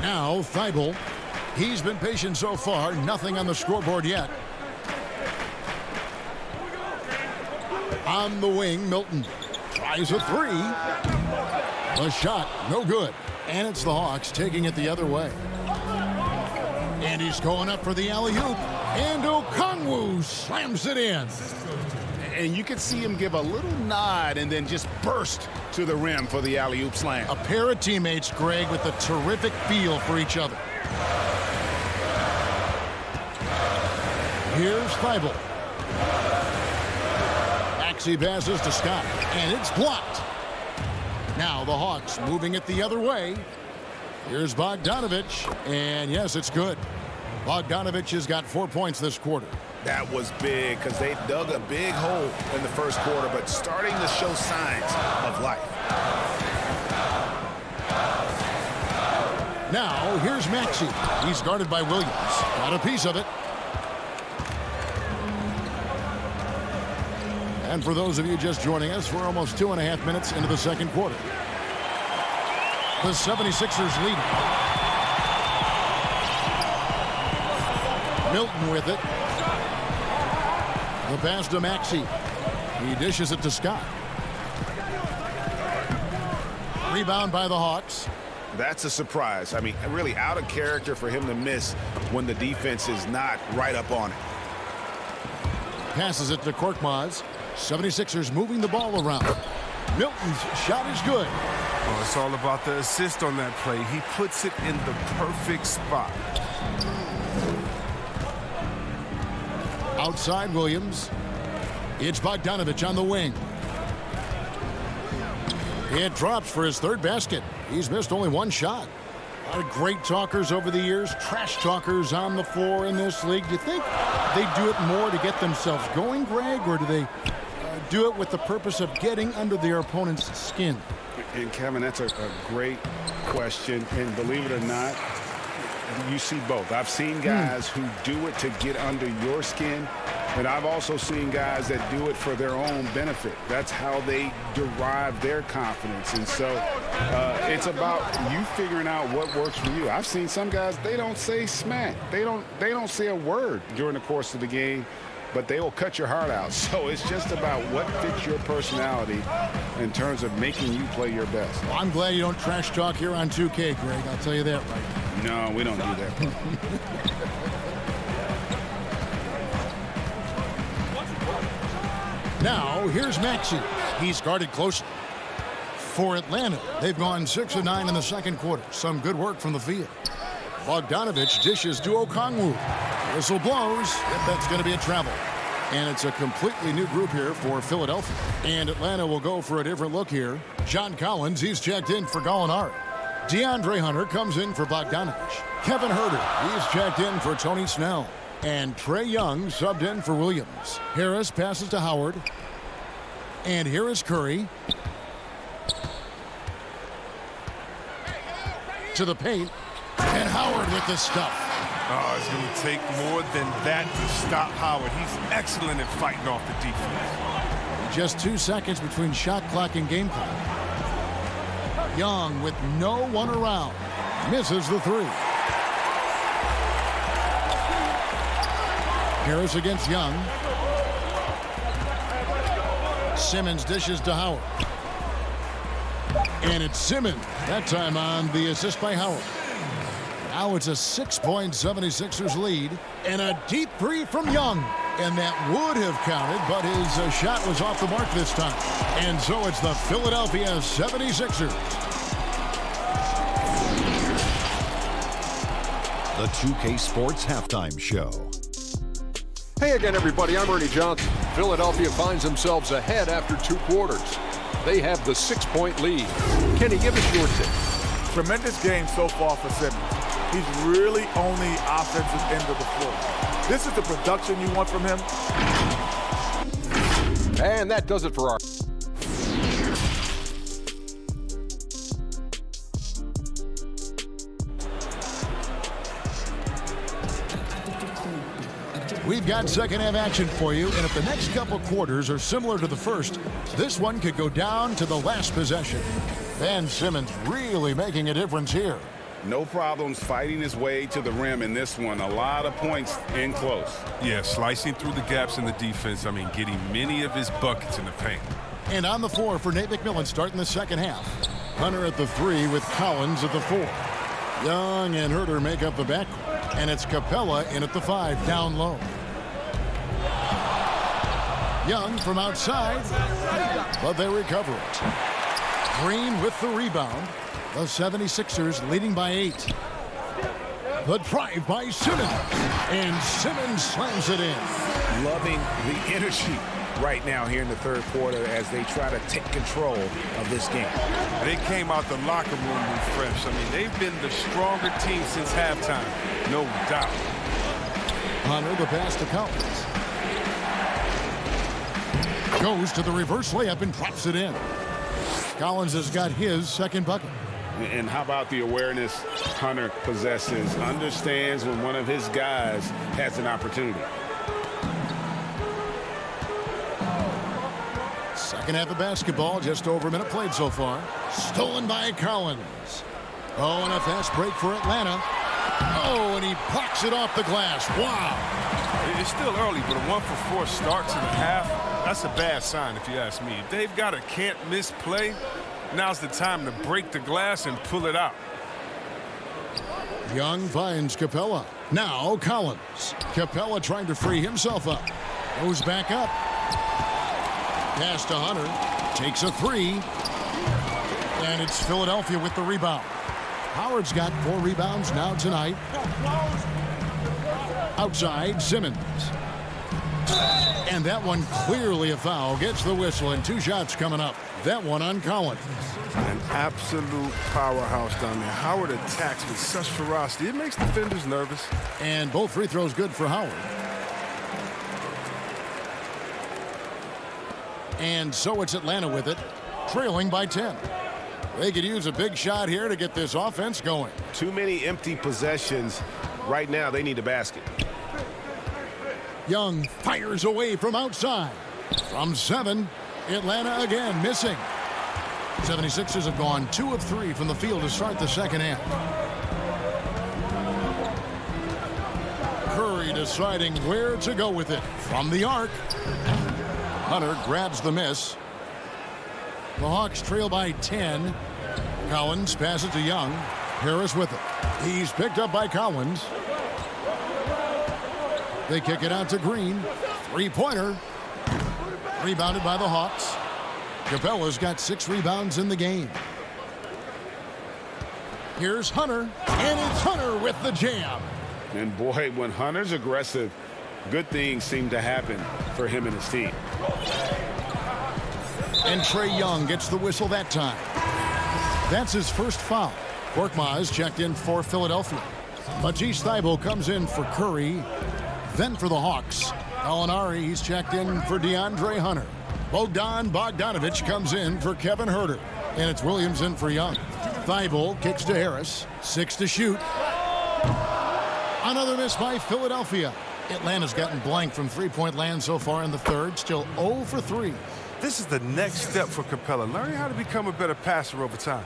Now Thybulle. He's been patient so far. Nothing on the scoreboard yet. On the wing, Milton tries a 3. A shot, no good. And it's the Hawks taking it the other way. And he's going up for the alley-oop. And Okongwu slams it in. And you could see him give a little nod and then just burst to the rim for the alley-oop slam. A pair of teammates, Greg, with a terrific feel for each other. Here's Thybulle. Maxey passes to Scott, and it's blocked. Now the Hawks moving it the other way. Here's Bogdanovic, and yes, it's good. Bogdanovic has got 4 points this quarter. That was big because they dug a big hole in the first quarter, but starting to show signs of life. Now, here's Maxey. He's guarded by Williams. Got a piece of it. And for those of you just joining us, we're almost 2.5 minutes into the second quarter. The 76ers lead. Milton with it. The pass to Maxey. He dishes it to Scott. Rebound by the Hawks. That's a surprise. I mean, really out of character for him to miss when the defense is not right up on it. Passes it to Korkmaz. 76ers moving the ball around. Milton's shot is good. Well, it's all about the assist on that play. He puts it in the perfect spot. Outside Williams. It's Bogdanovic on the wing. It drops for his third basket. He's missed only 1 shot. Great talkers over the years, trash talkers on the floor in this league. Do you think they do it more to get themselves going, Greg, or do they do it with the purpose of getting under their opponent's skin? And Kevin, that's a great question. And believe it or not, you see both. I've seen guys who do it to get under your skin, and I've also seen guys that do it for their own benefit. That's how they derive their confidence. And so it's about you figuring out what works for you. I've seen some guys, they don't say smack. They don't say a word during the course of the game, but they will cut your heart out. So it's just about what fits your personality in terms of making you play your best. Well, I'm glad you don't trash talk here on 2K, Greg. I'll tell you that right now. No, we don't do that. Now, here's Maxey. He's guarded closely. For Atlanta, they've gone 6 of 9 in the second quarter. Some good work from the field. Bogdanovich dishes to Okongwu. Whistle blows. Yep, that's going to be a travel. And it's a completely new group here for Philadelphia. And Atlanta will go for a different look here. John Collins, he's checked in for Gallinari. DeAndre Hunter comes in for Bogdanovich. Kevin Huerter, he's checked in for Tony Snell. And Trae Young subbed in for Williams. Harris passes to Howard. And here is Curry. To the paint. And Howard with the stuff. Oh, it's going to take more than that to stop Howard. He's excellent at fighting off the defense. Just 2 seconds between shot clock and game clock. Young with no one around. Misses the three. Harris against Young. Simmons dishes to Howard. And it's Simmons. That time on the assist by Howard. Now it's a 6-point 76ers lead. And a deep three from Young. And that would have counted, but his shot was off the mark this time. And so it's the Philadelphia 76ers. The 2K Sports Halftime Show. Hey again, everybody. I'm Ernie Johnson. Philadelphia finds themselves ahead after 2 quarters. They have the 6-point lead. Kenny, give us your take. Tremendous game so far for Simmons. He's really on the offensive end of the floor. This is the production you want from him. And that does it for our... We've got second half action for you, and if the next couple quarters are similar to the first, this one could go down to the last possession. Ben Simmons really making a difference here. No problems fighting his way to the rim in this one. A lot of points in close. Yeah, slicing through the gaps in the defense. I mean, getting many of his buckets in the paint. And on the floor for Nate McMillan starting the second half. Hunter at the 3 with Collins at the 4. Young and Huerter make up the backcourt. And it's Capella in at the 5 down low. Young from outside, but they recover it. Green with the rebound. The 76ers leading by 8. The drive by Simmons. And Simmons slams it in. Loving the energy right now here in the third quarter as they try to take control of this game. They came out the locker room refreshed. I mean, they've been the stronger team since halftime, no doubt. Hunter, the pass to Collins. Goes to the reverse layup and drops it in. Collins has got his second bucket. And how about the awareness Hunter possesses? Understands when one of his guys has an opportunity. Second half of basketball, just over a minute played so far. Stolen by Collins. Oh, and a fast break for Atlanta. Oh, and he blocks it off the glass. Wow. It's still early, but a 1-for-4 start to the half, that's a bad sign if you ask me. If they've got a can't-miss play, now's the time to break the glass and pull it out. Young finds Capella. Now Collins. Capella trying to free himself up. Goes back up. Pass to Hunter. Takes a 3. And it's Philadelphia with the rebound. Howard's got 4 rebounds now tonight. Outside, Simmons. And that one clearly a foul. Gets the whistle, and 2 shots coming up. That one on Collins. An absolute powerhouse down there. Howard attacks with such ferocity. It makes defenders nervous. And both free throws good for Howard. And so it's Atlanta with it, trailing by 10. They could use a big shot here to get this offense going. Too many empty possessions. Right now, they need a basket. Young fires away from outside. From 7, Atlanta again missing. 76ers have gone 2 of 3 from the field to start the second half. Curry deciding where to go with it. From the arc. Hunter grabs the miss. The Hawks trail by 10. Collins passes to Young. Harris with it. He's picked up by Collins. They kick it out to Green. 3-pointer. Rebounded by the Hawks. Capella's got 6 rebounds in the game. Here's Hunter. And it's Hunter with the jam. And boy, when Hunter's aggressive, good things seem to happen for him and his team. And Trae Young gets the whistle that time. That's his first foul. Korkmaz checked in for Philadelphia. Matisse Thybulle comes in for Curry. Then for the Hawks, Gallinari, he's checked in for DeAndre Hunter. Bogdan Bogdanovic comes in for Kevin Huerter. And it's Williams in for Young. Thybulle kicks to Harris. 6 to shoot. Another miss by Philadelphia. Atlanta's gotten blank from three-point land so far in the third. Still 0 for 3. This is the next step for Capella, learning how to become a better passer over time.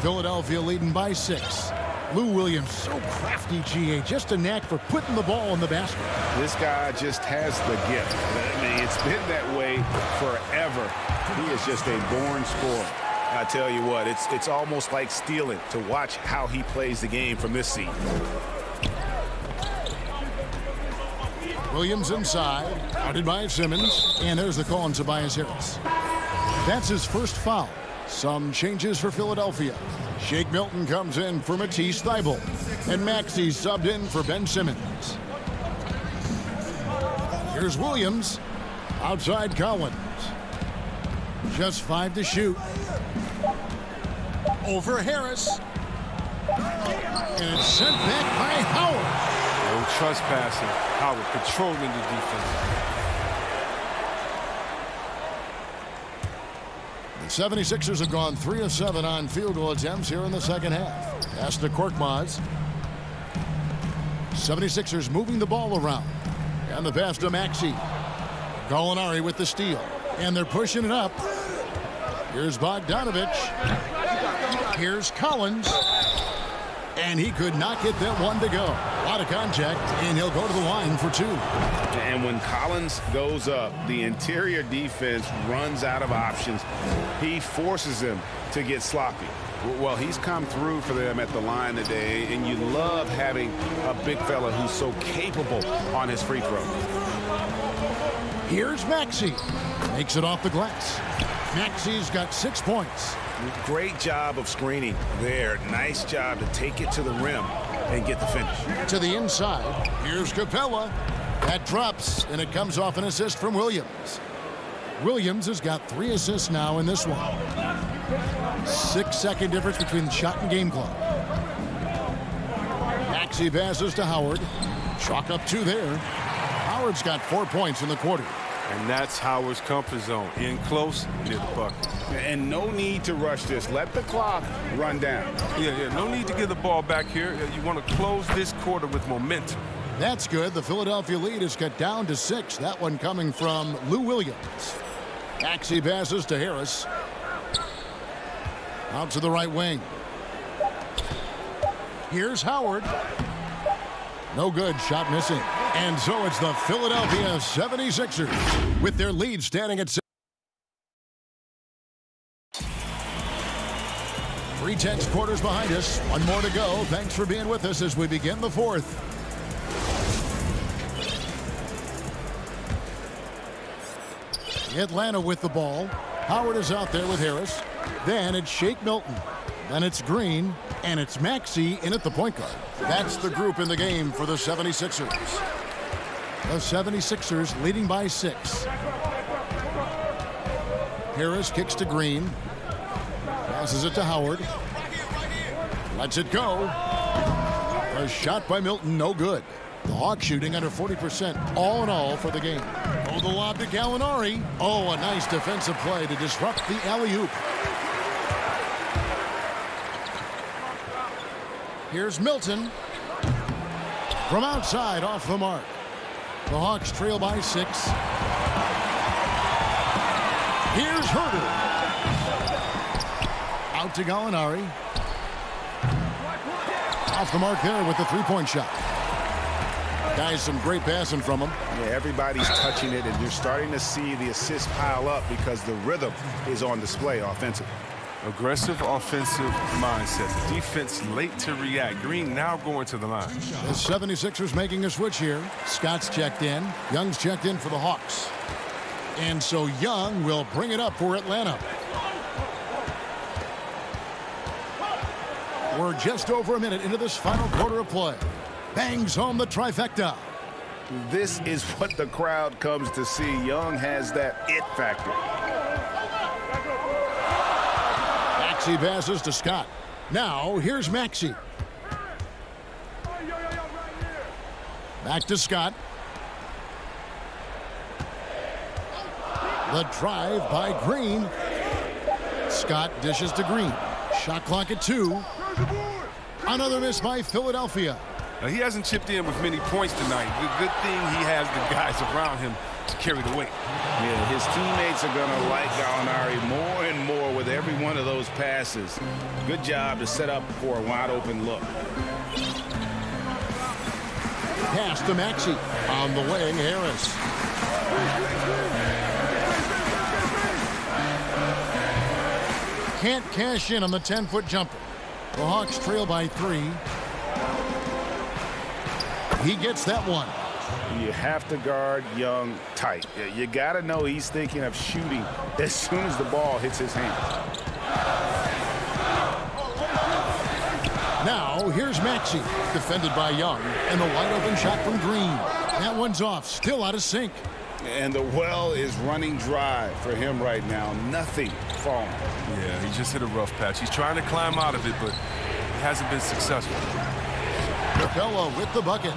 Philadelphia leading by 6. Lou Williams, so crafty, GA. Just a knack for putting the ball in the basket. This guy just has the gift. I mean, it's been that way forever. He is just a born scorer. I tell you what, it's almost like stealing to watch how he plays the game from this seat. Williams inside, guarded by Simmons, and there's the call on Tobias Harris. That's his first foul. Some changes for Philadelphia. Shake Milton comes in for Matisse Thybulle, and Maxey subbed in for Ben Simmons. Here's Williams, outside Collins. Just 5 to shoot. Over Harris. And it's sent back by Howard. No trespassing. Howard controlling the defense. The 76ers have gone 3 of 7 on field goal attempts here in the second half. Pass to Korkmaz. 76ers moving the ball around. And the pass to Maxey. Gallinari with the steal. And they're pushing it up. Here's Bogdanovic. Here's Collins. And he could not get that one to go. A lot of contact, and he'll go to the line for 2. And when Collins goes up, the interior defense runs out of options. He forces them to get sloppy. Well, he's come through for them at the line today, and you love having a big fella who's so capable on his free throw. Here's Maxey. Makes it off the glass. Maxey's got 6 points. Great job of screening there. Nice job to take it to the rim and get the finish. To the inside. Here's Capella. That drops, and it comes off an assist from Williams. Williams has got 3 assists now in this one. 6-second difference between the shot and game clock. Maxey passes to Howard. Chalk up 2 there. Howard's got 4 points in the quarter. And that's Howard's comfort zone. In close, near the bucket. And no need to rush this. Let the clock run down. Yeah, no need to get the ball back here. You want to close this quarter with momentum. That's good. The Philadelphia lead is cut down to 6. That one coming from Lou Williams. Maxey passes to Harris. Out to the right wing. Here's Howard. No good. Shot missing. And so it's the Philadelphia 76ers with their lead standing at 6. 3/10 quarters behind us. 1 more to go. Thanks for being with us as we begin the 4th. Atlanta with the ball. Howard is out there with Harris. Then it's Shake Milton. Then it's Green. And it's Maxey in at the point guard. That's the group in the game for the 76ers. The 76ers leading by 6. Harris kicks to Green. Passes it to Howard. Lets it go. A shot by Milton, no good. The Hawks shooting under 40% all in all for the game. Oh, the lob to Gallinari. Oh, a nice defensive play to disrupt the alley-oop. Here's Milton. From outside, off the mark. The Hawks trail by 6. Here's Herter. Out to Gallinari. Off the mark there with the three-point shot. Guys, some great passing from him. Yeah, everybody's touching it, and you're starting to see the assists pile up because the rhythm is on display offensively. Aggressive offensive mindset. The defense late to react. Green now going to the line. The 76ers making a switch here. Scott's checked in. Young's checked in for the Hawks. And so Young will bring it up for Atlanta. We're just over a minute into this final quarter of play. Bangs home the trifecta. This is what the crowd comes to see. Young has that it factor. Maxey passes to Scott. Now here's Maxey. Back to Scott. The drive by Green. Scott dishes to Green. Shot clock at 2. Another miss by Philadelphia. He hasn't chipped in with many points tonight. Good thing he has the guys around him to carry the weight. Yeah, his teammates are going to like Gallinari more and more with every one of those passes. Good job to set up for a wide-open look. Pass to Maxey. On the wing, Harris. Can't cash in on the 10-foot jumper. The Hawks trail by 3. He gets that one. You have to guard Young tight. You got to know he's thinking of shooting as soon as the ball hits his hand. Now, here's Maxey, defended by Young, and the wide-open shot from Green. That one's off, still out of sync. And the well is running dry for him right now. Nothing falling. Yeah, he just hit a rough patch. He's trying to climb out of it, but he hasn't been successful. Capella with the bucket.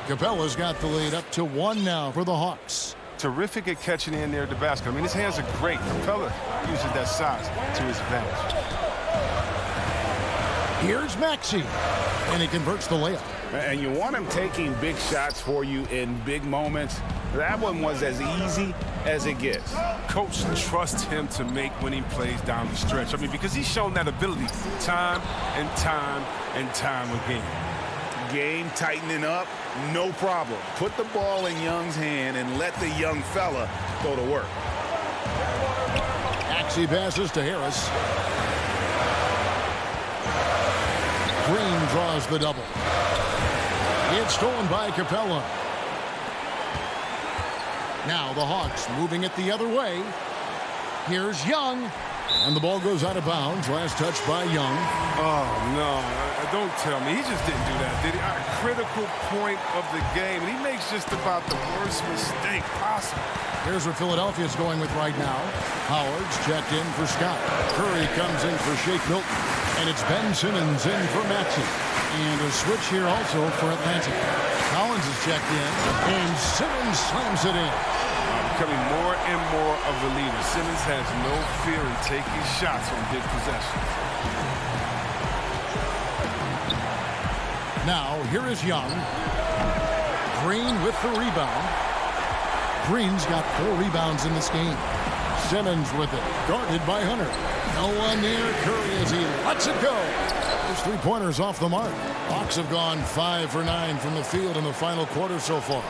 Capella's got the lead up to 1 now for the Hawks. Terrific at catching in there at the basket. I mean, his hands are great. Capella uses that size to his advantage. Here's Maxey, and he converts the layup. And you want him taking big shots for you in big moments. That one was as easy as it gets. Coach trusts him to make winning plays down the stretch. I mean, because he's shown that ability time and time and time again. Game tightening up, no problem. Put the ball in Young's hand and let the young fella go to work. Maxey passes to Harris. Green draws the double. It's stolen by Capella. Now the Hawks moving it the other way. Here's Young. And the ball goes out of bounds. Last touch by Young. Oh, no. Don't tell me. He just didn't do that, did he? A critical point of the game. And he makes just about the worst mistake possible. Here's where Philadelphia's going with right now. Howard's checked in for Scott. Curry comes in for Shake Milton. And it's Ben Simmons in for Maxey. And a switch here also for Atlanta. Collins is checked in. And Simmons slams it in. Becoming more and more of the leader. Simmons has no fear in taking shots on big possessions. Now, here is Young. Green with the rebound. Green's got 4 rebounds in this game. Simmons with it, guarded by Hunter. No one near Curry as he lets it go. Those 3-pointers off the mark. Hawks have gone 5 for 9 from the field in the final quarter so far.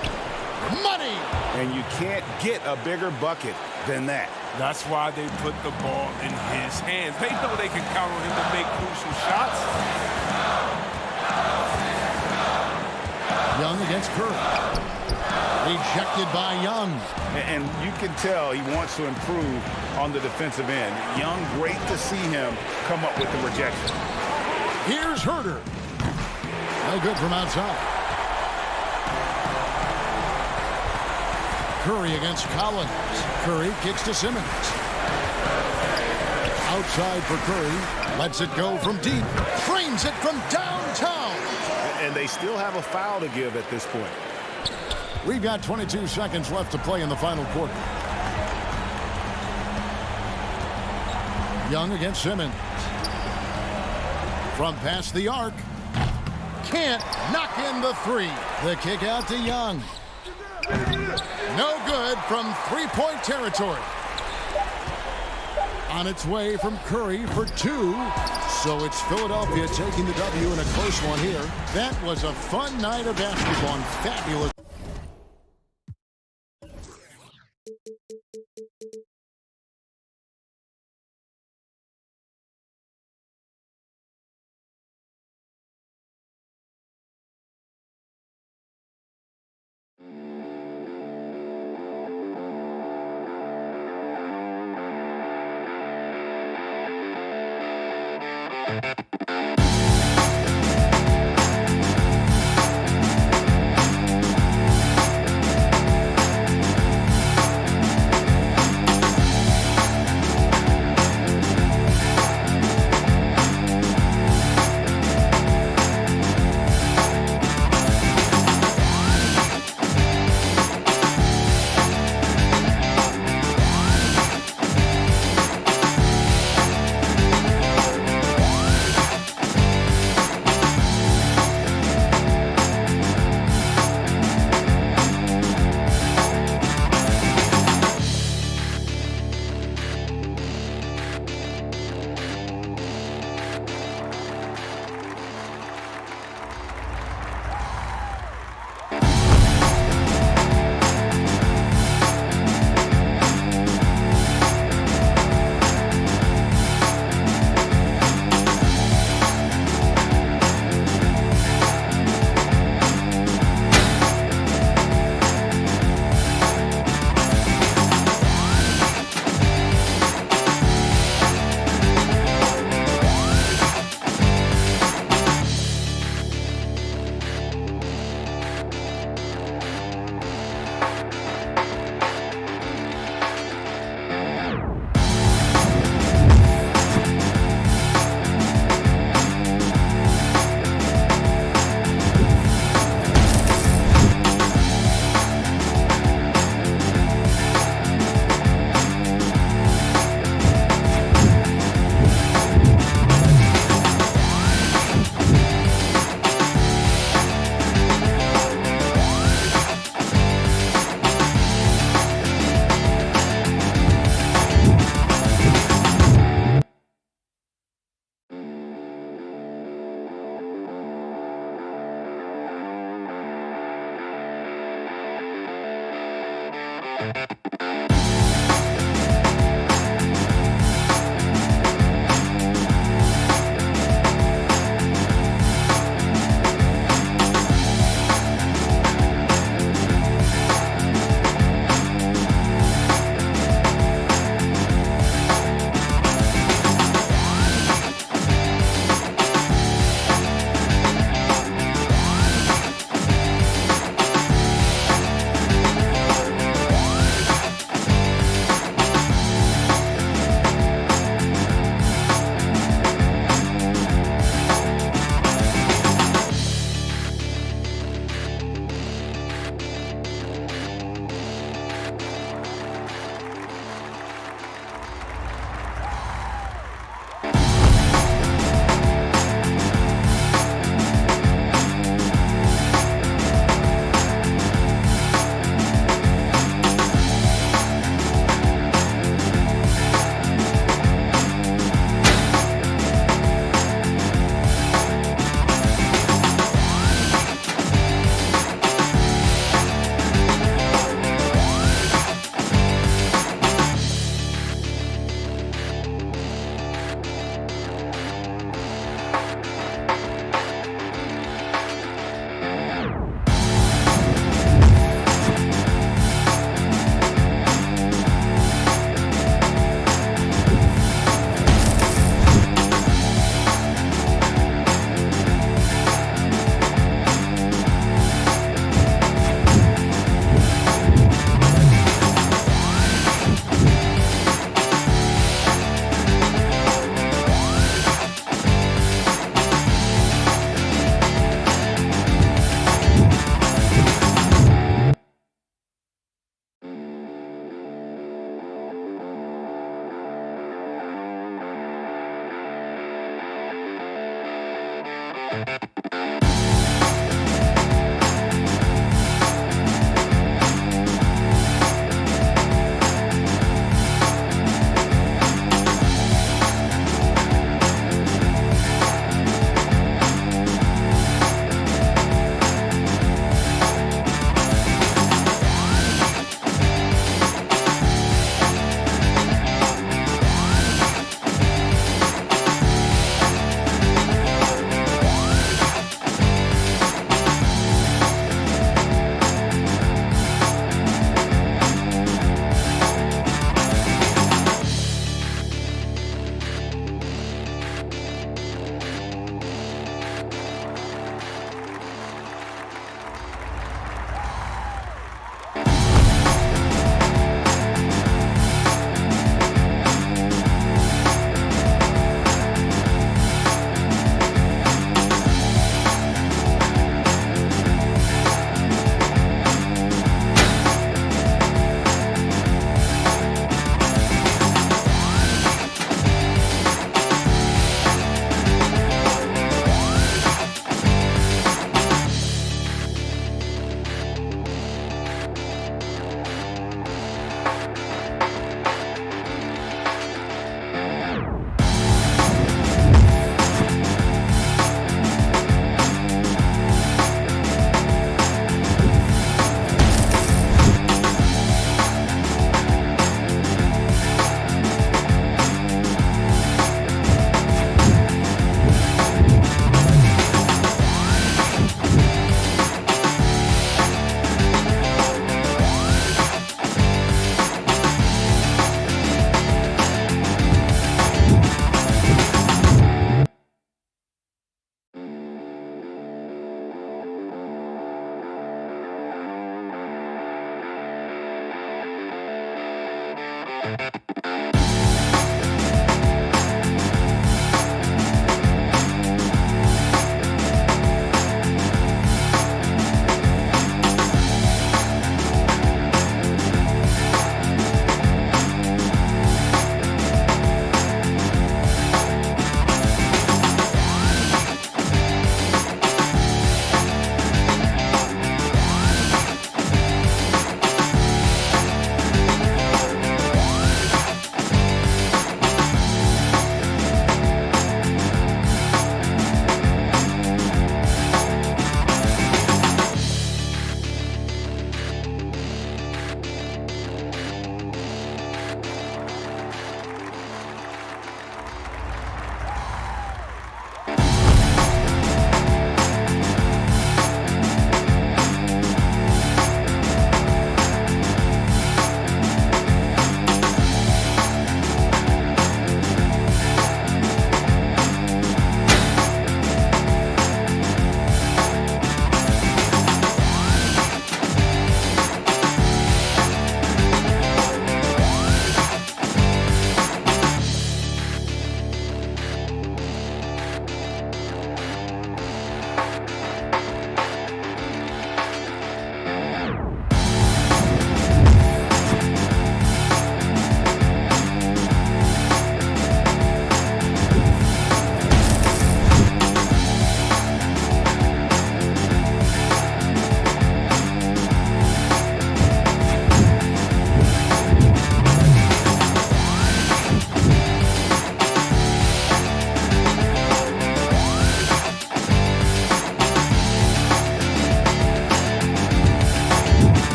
Money! And you can't get a bigger bucket than that. That's why they put the ball in his hands. They know they can count on him to make crucial shots. Young against Curry. Rejected by Young. And you can tell he wants to improve on the defensive end. Young, great to see him come up with the rejection. Here's Herter. No good from outside. Curry against Collins. Curry kicks to Simmons. Outside for Curry. Lets it go from deep. Frames it from downtown. And they still have a foul to give at this point. We've got 22 seconds left to play in the final quarter. Young against Simmons. From past the arc. Can't knock in the three. The kick out to Young. No good from three-point territory. On its way from Curry for two. So it's Philadelphia taking the W in a close one here. That was a fun night of basketball and fabulous.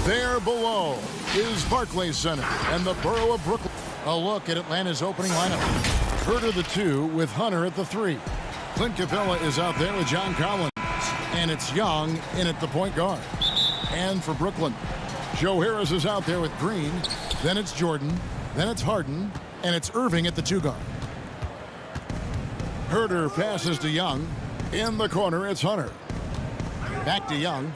There below is Barclays Center and the borough of Brooklyn. A look at Atlanta's opening lineup. Herder the 2 with Hunter at the 3. Clint Capella is out there with John Collins. And it's Young in at the point guard. And for Brooklyn, Joe Harris is out there with Green. Then it's Jordan. Then it's Harden. And it's Irving at the 2 guard. Herder passes to Young. In the corner, it's Hunter. Back to Young.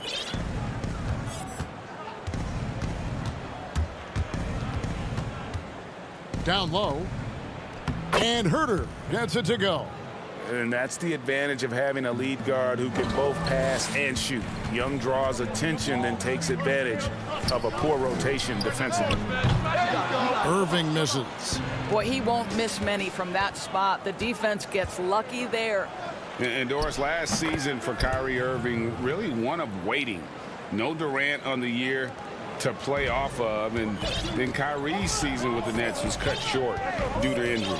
Down low. And Herder gets it to go. And that's the advantage of having a lead guard who can both pass and shoot. Young draws attention, then takes advantage of a poor rotation defensively. Irving misses. Boy, he won't miss many from that spot. The defense gets lucky there. And Doris, last season for Kyrie Irving, really one of waiting. No Durant on the year to play off of, and then Kyrie's season with the Nets was cut short due to injury.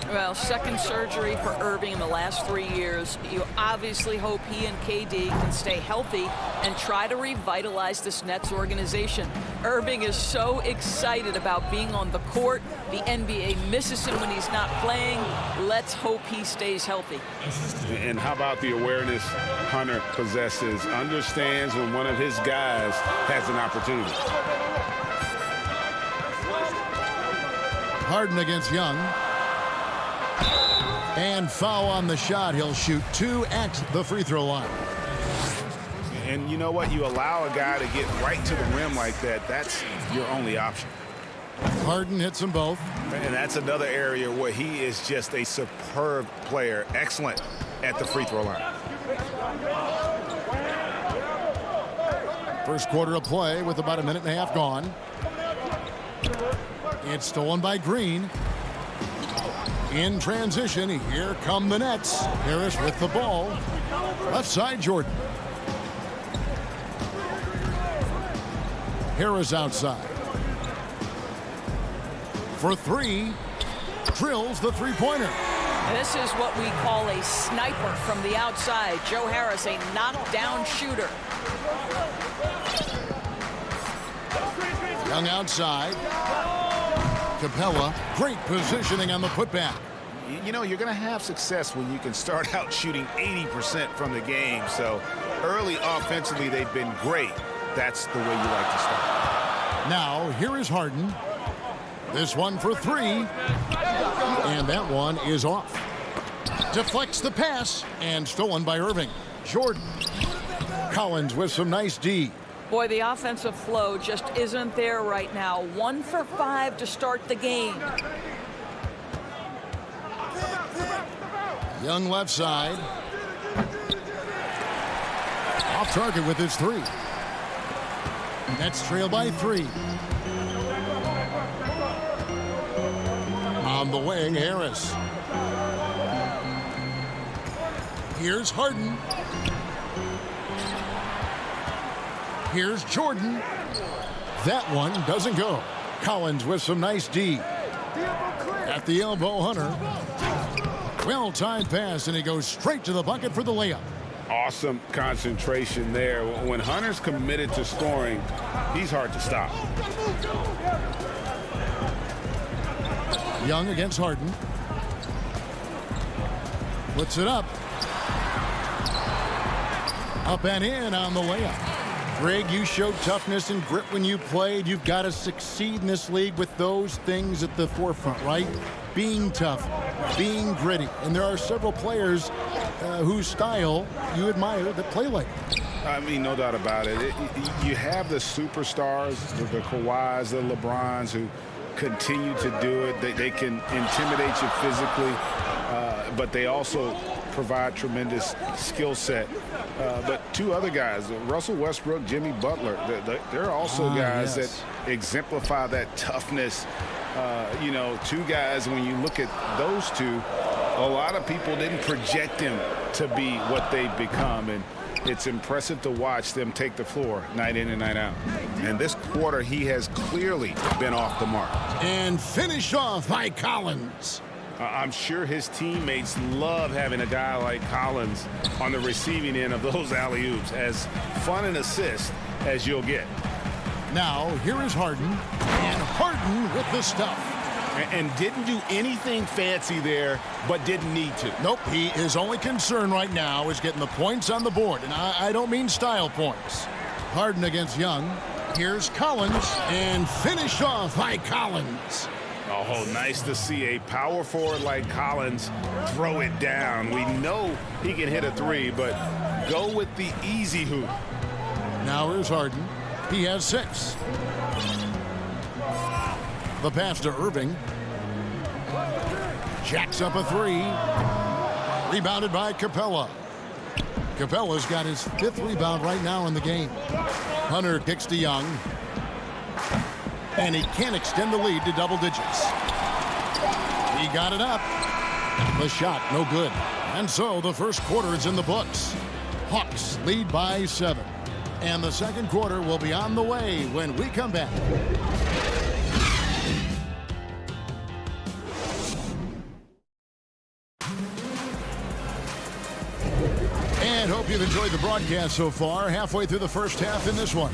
Well, second surgery for Irving in the last 3 years. You obviously hope he and KD can stay healthy and try to revitalize this Nets organization. Irving is so excited about being on the court. The NBA misses him when he's not playing. Let's hope he stays healthy. And how about the awareness Hunter possesses, understands when one of his guys has an opportunity. Harden against Young. And foul on the shot. He'll shoot 2 at the free throw line. And you know what? You allow a guy to get right to the rim like that. That's your only option. Harden hits them both. And that's another area where he is just a superb player. Excellent at the free throw line. First quarter of play with about a minute and a half gone. It's stolen by Green. In transition, here come the Nets. Harris with the ball. Left side, Jordan. Harris outside. For 3. Drills the three-pointer. This is what we call a sniper from the outside. Joe Harris, a knockdown shooter. Young outside. Capella, great positioning on the putback. You know, you're going to have success when you can start out shooting 80% from the game. So early offensively, they've been great. That's the way you like to start. Now, here is Harden. This one for 3. And that one is off. Deflects the pass and stolen by Irving. Jordan. Collins with some nice D. Boy, the offensive flow just isn't there right now. 1 for 5 to start the game. Young left side. Off target with his 3. Nets trail by 3. On the wing, Harris. Here's Harden. Here's Jordan. That one doesn't go. Collins with some nice D. At the elbow, Hunter. Well-timed pass, and he goes straight to the bucket for the layup. Awesome concentration there. When Hunter's committed to scoring, he's hard to stop. Young against Harden. Puts it up. Up and in on the layup. Greg, you showed toughness and grit when you played. You've got to succeed in this league with those things at the forefront, right? Being tough, being gritty. And there are several players whose style you admire that play like that. I mean, no doubt about it. You have the superstars, the Kawhis, the LeBrons, who continue to do it. They can intimidate you physically, but they also provide tremendous skill set. But 2 other guys, Russell Westbrook, Jimmy Butler, they're also guys that exemplify that toughness. You know, 2 guys, when you look at those 2, a lot of people didn't project them to be what they've become. And it's impressive to watch them take the floor night in and night out. And this quarter, he has clearly been off the mark. And finished off by Collins. I'm sure his teammates love having a guy like Collins on the receiving end of those alley-oops. As fun an assist as you'll get. Now, here is Harden. And Harden with the stuff. And didn't do anything fancy there, but didn't need to. Nope, his only concern right now is getting the points on the board. And I don't mean style points. Harden against Young. Here's Collins. And finished off by Collins. Oh, nice to see a power forward like Collins throw it down. We know he can hit a three, but go with the easy hoop. Now here's Harden. He has 6. The pass to Irving. Jacks up a 3. Rebounded by Capella. Capella's got his 5th rebound right now in the game. Hunter kicks to Young. And he can't extend the lead to double digits. He got it up. The shot, no good. And so the first quarter is in the books. Hawks lead by 7. And the second quarter will be on the way when we come back. And hope you've enjoyed the broadcast so far. Halfway through the first half in this one.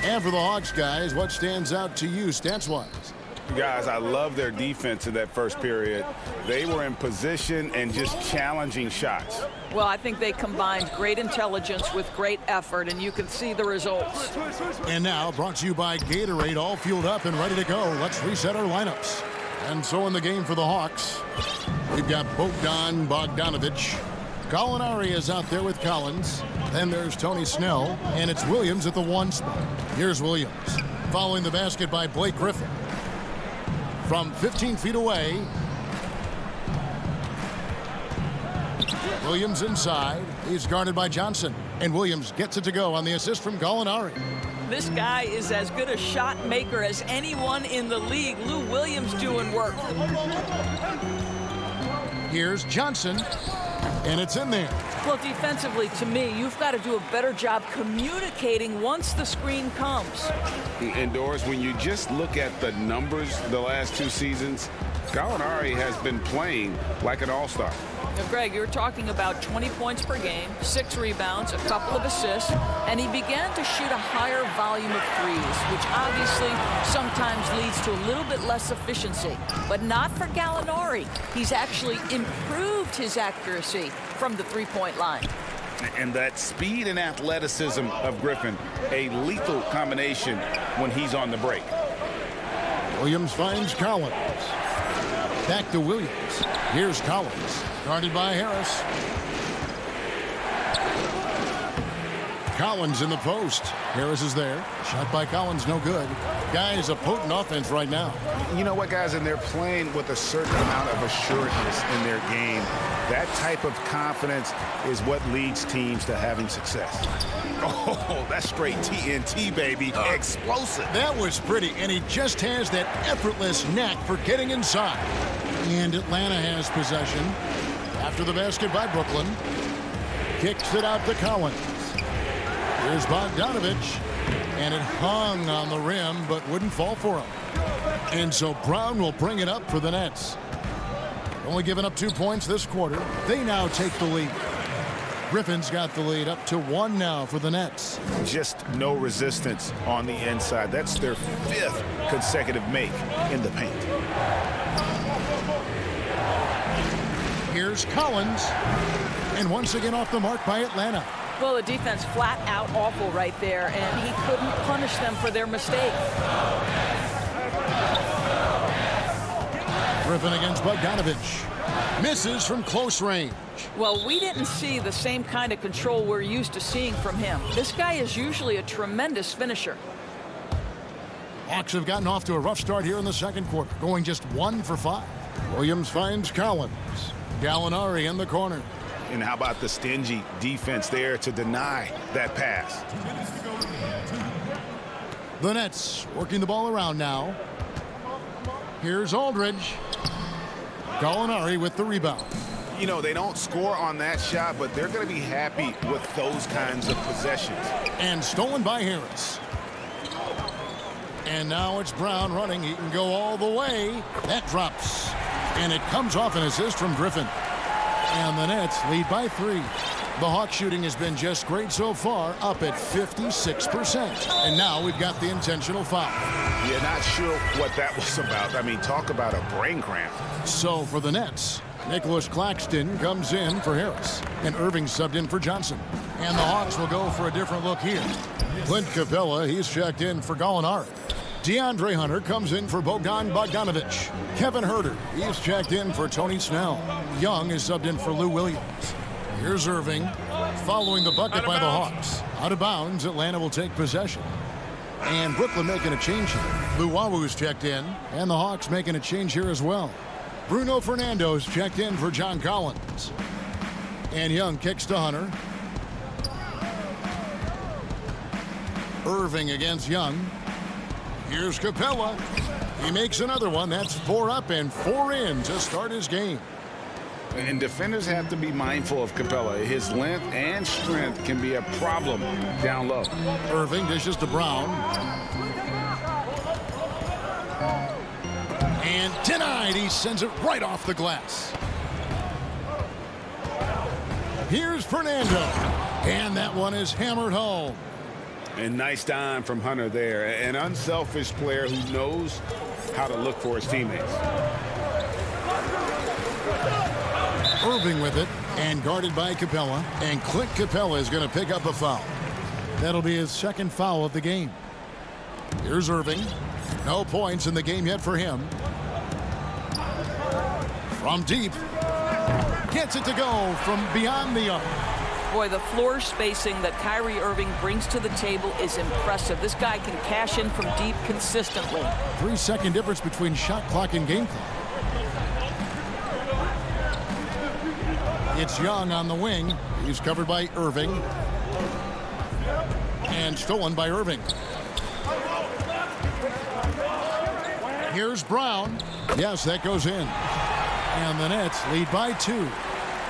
And for the Hawks, guys, what stands out to you stats-wise? Guys, I love their defense in that first period. They were in position and just challenging shots. Well, I think they combined great intelligence with great effort, and you can see the results. And now, brought to you by Gatorade, all fueled up and ready to go. Let's reset our lineups. And so in the game for the Hawks, we've got Bogdanovich. Gallinari is out there with Collins. Then there's Tony Snell, and it's Williams at the 1 spot. Here's Williams, following the basket by Blake Griffin. From 15 feet away, Williams inside. He's guarded by Johnson, and Williams gets it to go on the assist from Gallinari. This guy is as good a shot maker as anyone in the league. Lou Williams doing work. Here's Johnson. And it's in there. Well, defensively, to me, you've got to do a better job communicating once the screen comes. Indoors, when you just look at the numbers the last 2 seasons, Gallinari has been playing like an all-star. Now, Greg, you're talking about 20 points per game, 6 rebounds, a couple of assists, and he began to shoot a higher volume of threes, which obviously sometimes leads to a little bit less efficiency. But not for Gallinari. He's actually improved his accuracy from the three-point line. And that speed and athleticism of Griffin, a lethal combination when he's on the break. Williams finds Collins. Back to Williams. Here's Collins. Guarded by Harris. Collins in the post. Harris is there. Shot by Collins, no good. Guys, a potent offense right now. You know what, guys? And they're playing with a certain amount of assuredness in their game. That type of confidence is what leads teams to having success. Oh, that's straight TNT, baby. Explosive. That was pretty, and he just has that effortless knack for getting inside. And Atlanta has possession. After the basket by Brooklyn. Kicks it out to Collins. Here's Bogdanovich. And it hung on the rim, but wouldn't fall for him. And so Brown will bring it up for the Nets. Only giving up 2 points this quarter. They now take the lead. Griffin's got the lead up to 1 now for the Nets. Just no resistance on the inside. That's their 5th consecutive make in the paint. Here's Collins. And once again off the mark by Atlanta. Well, the defense flat out awful right there, and he couldn't punish them for their mistake. Griffin against Bogdanovich. Misses from close range. Well, we didn't see the same kind of control we're used to seeing from him. This guy is usually a tremendous finisher. Hawks have gotten off to a rough start here in the second quarter, going just 1 for 5. Williams finds Collins. Gallinari in the corner. And how about the stingy defense there to deny that pass? The Nets working the ball around now. Here's Aldridge. Gallinari with the rebound. You know, they don't score on that shot, but they're going to be happy with those kinds of possessions. And stolen by Harris. And now it's Brown running. He can go all the way. That drops. And it comes off an assist from Griffin. And the Nets lead by 3. The Hawks shooting has been just great so far, up at 56%. And now we've got the intentional foul. You're not sure what that was about. I mean, talk about a brain cramp. So for the Nets, Nicholas Claxton comes in for Harris, and Irving subbed in for Johnson. And the Hawks will go for a different look here. Clint Capella, he's checked in for Gallinari. DeAndre Hunter comes in for Bogdan Bogdanovic. Kevin Huerter, he's checked in for Tony Snell. Young is subbed in for Lou Williams. Here's Irving, following the bucket by the Hawks. Out of bounds, Atlanta will take possession. And Brooklyn making a change here. Luwawu is checked in, and the Hawks making a change here as well. Bruno Fernando's checked in for John Collins. And Young kicks to Hunter. Irving against Young. Here's Capella. He makes another one. That's 4 up and 4 in to start his game. And defenders have to be mindful of Capella. His length and strength can be a problem down low. Irving dishes to Brown. And denied. He sends it right off the glass. Here's Fernando. And that one is hammered home. And nice dime from Hunter there. An unselfish player who knows how to look for his teammates. Irving with it, and guarded by Capella. And Clint Capella is going to pick up a foul. That'll be his second foul of the game. Here's Irving. No points in the game yet for him. From deep. Gets it to go from beyond the arc. Boy, the floor spacing that Kyrie Irving brings to the table is impressive. This guy can cash in from deep consistently. 3-second difference between shot clock and game clock. It's Young on the wing. He's covered by Irving. And stolen by Irving. Here's Brown. Yes, that goes in. And the Nets lead by 2.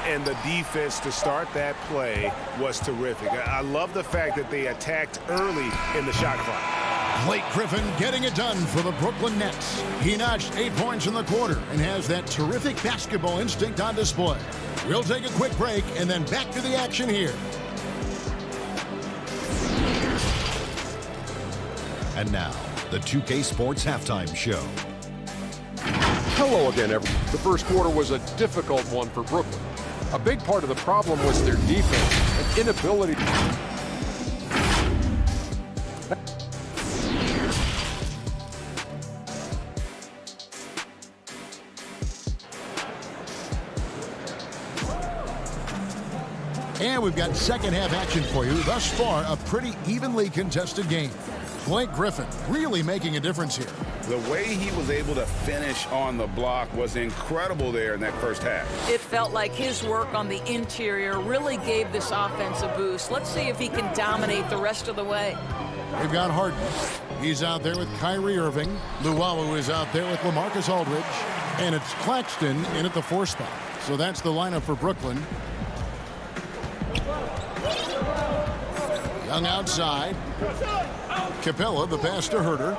And the defense to start that play was terrific. I love the fact that they attacked early in the shot clock. Blake Griffin getting it done for the Brooklyn Nets. He notched 8 points in the quarter and has that terrific basketball instinct on display. We'll take a quick break and then back to the action here. And now, the 2K Sports Halftime Show. Hello again, everyone. The first quarter was a difficult one for Brooklyn. A big part of the problem was their defense and inability. And we've got second half action for you. Thus far, a pretty evenly contested game. Blake Griffin really making a difference here. The way he was able to finish on the block was incredible there in that first half. It felt like his work on the interior really gave this offense a boost. Let's see if he can dominate the rest of the way. We've got Harden. He's out there with Kyrie Irving. Luwawu is out there with LaMarcus Aldridge. And it's Claxton in at the 4 spot. So that's the lineup for Brooklyn. Young outside. Capella, the pass to Huerter.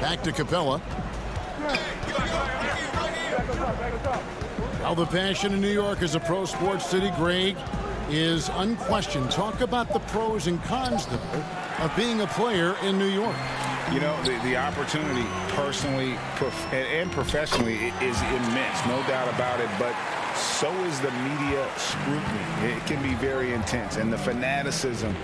Back to Capella. Now the passion in New York as a pro sports city, Greg, is unquestioned. Talk about the pros and cons, though, of being a player in New York. You know, the opportunity personally and professionally is immense, no doubt about it, but so is the media scrutiny. It can be very intense, and the fanaticism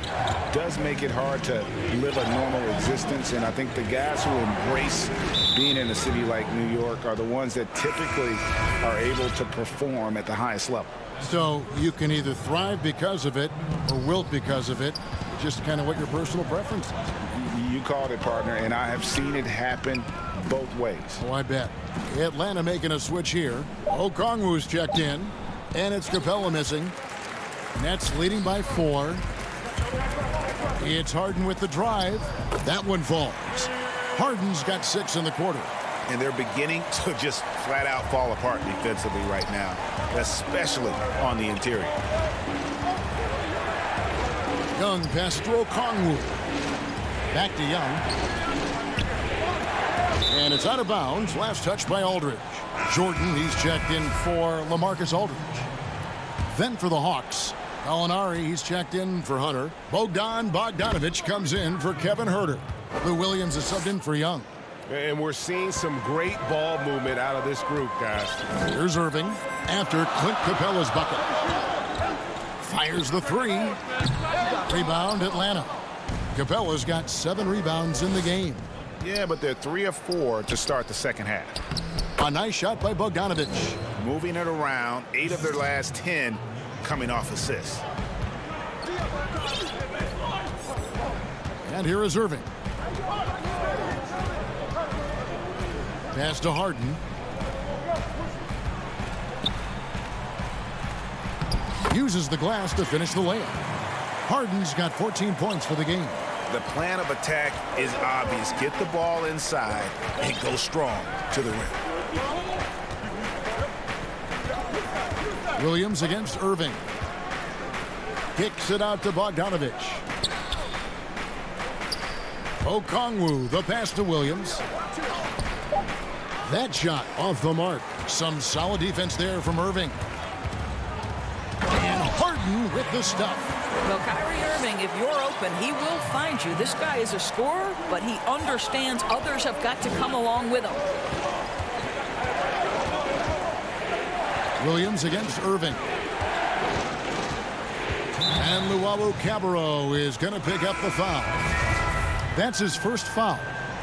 does make it hard to live a normal existence, and I think the guys who embrace being in a city like New York are the ones that typically are able to perform at the highest level. So you can either thrive because of it or wilt because of it, just kind of what your personal preference is. You called it, partner, and I have seen it happen both ways. Oh, I bet. Atlanta making a switch here. Okongwu's checked in, and it's Capella missing. Nets leading by 4. It's Harden with the drive. That one falls. Harden's got 6 in the quarter. And they're beginning to just flat out fall apart defensively right now, especially on the interior. Young pass to Okongwu. Back to Young. And it's out of bounds. Last touch by Aldridge. Jordan, he's checked in for LaMarcus Aldridge. Then for the Hawks, Gallinari, he's checked in for Hunter. Bogdanovich comes in for Kevin Huerter. Lou Williams is subbed in for Young. And we're seeing some great ball movement out of this group, guys. Here's Irving after Clint Capella's bucket. Fires the three. Rebound, Atlanta. Capella's got 7 rebounds in the game. Yeah, but they're 3 of 4 to start the second half. A nice shot by Bogdanovich. Moving it around, 8 of their last 10 coming off assists. And here is Irving. Pass to Harden. Uses the glass to finish the layup. Harden's got 14 points for the game. The plan of attack is obvious. Get the ball inside and go strong to the rim. Williams against Irving. Kicks it out to Bogdanovich. Okongwu, the pass to Williams. That shot off the mark. Some solid defense there from Irving. And Harden with the stuff. Well, Kyrie Irving, if you're open, he will find you. This guy is a scorer, but he understands others have got to come along with him. Williams against Irving. And Luwawu-Cabarrot is going to pick up the foul. That's his first foul.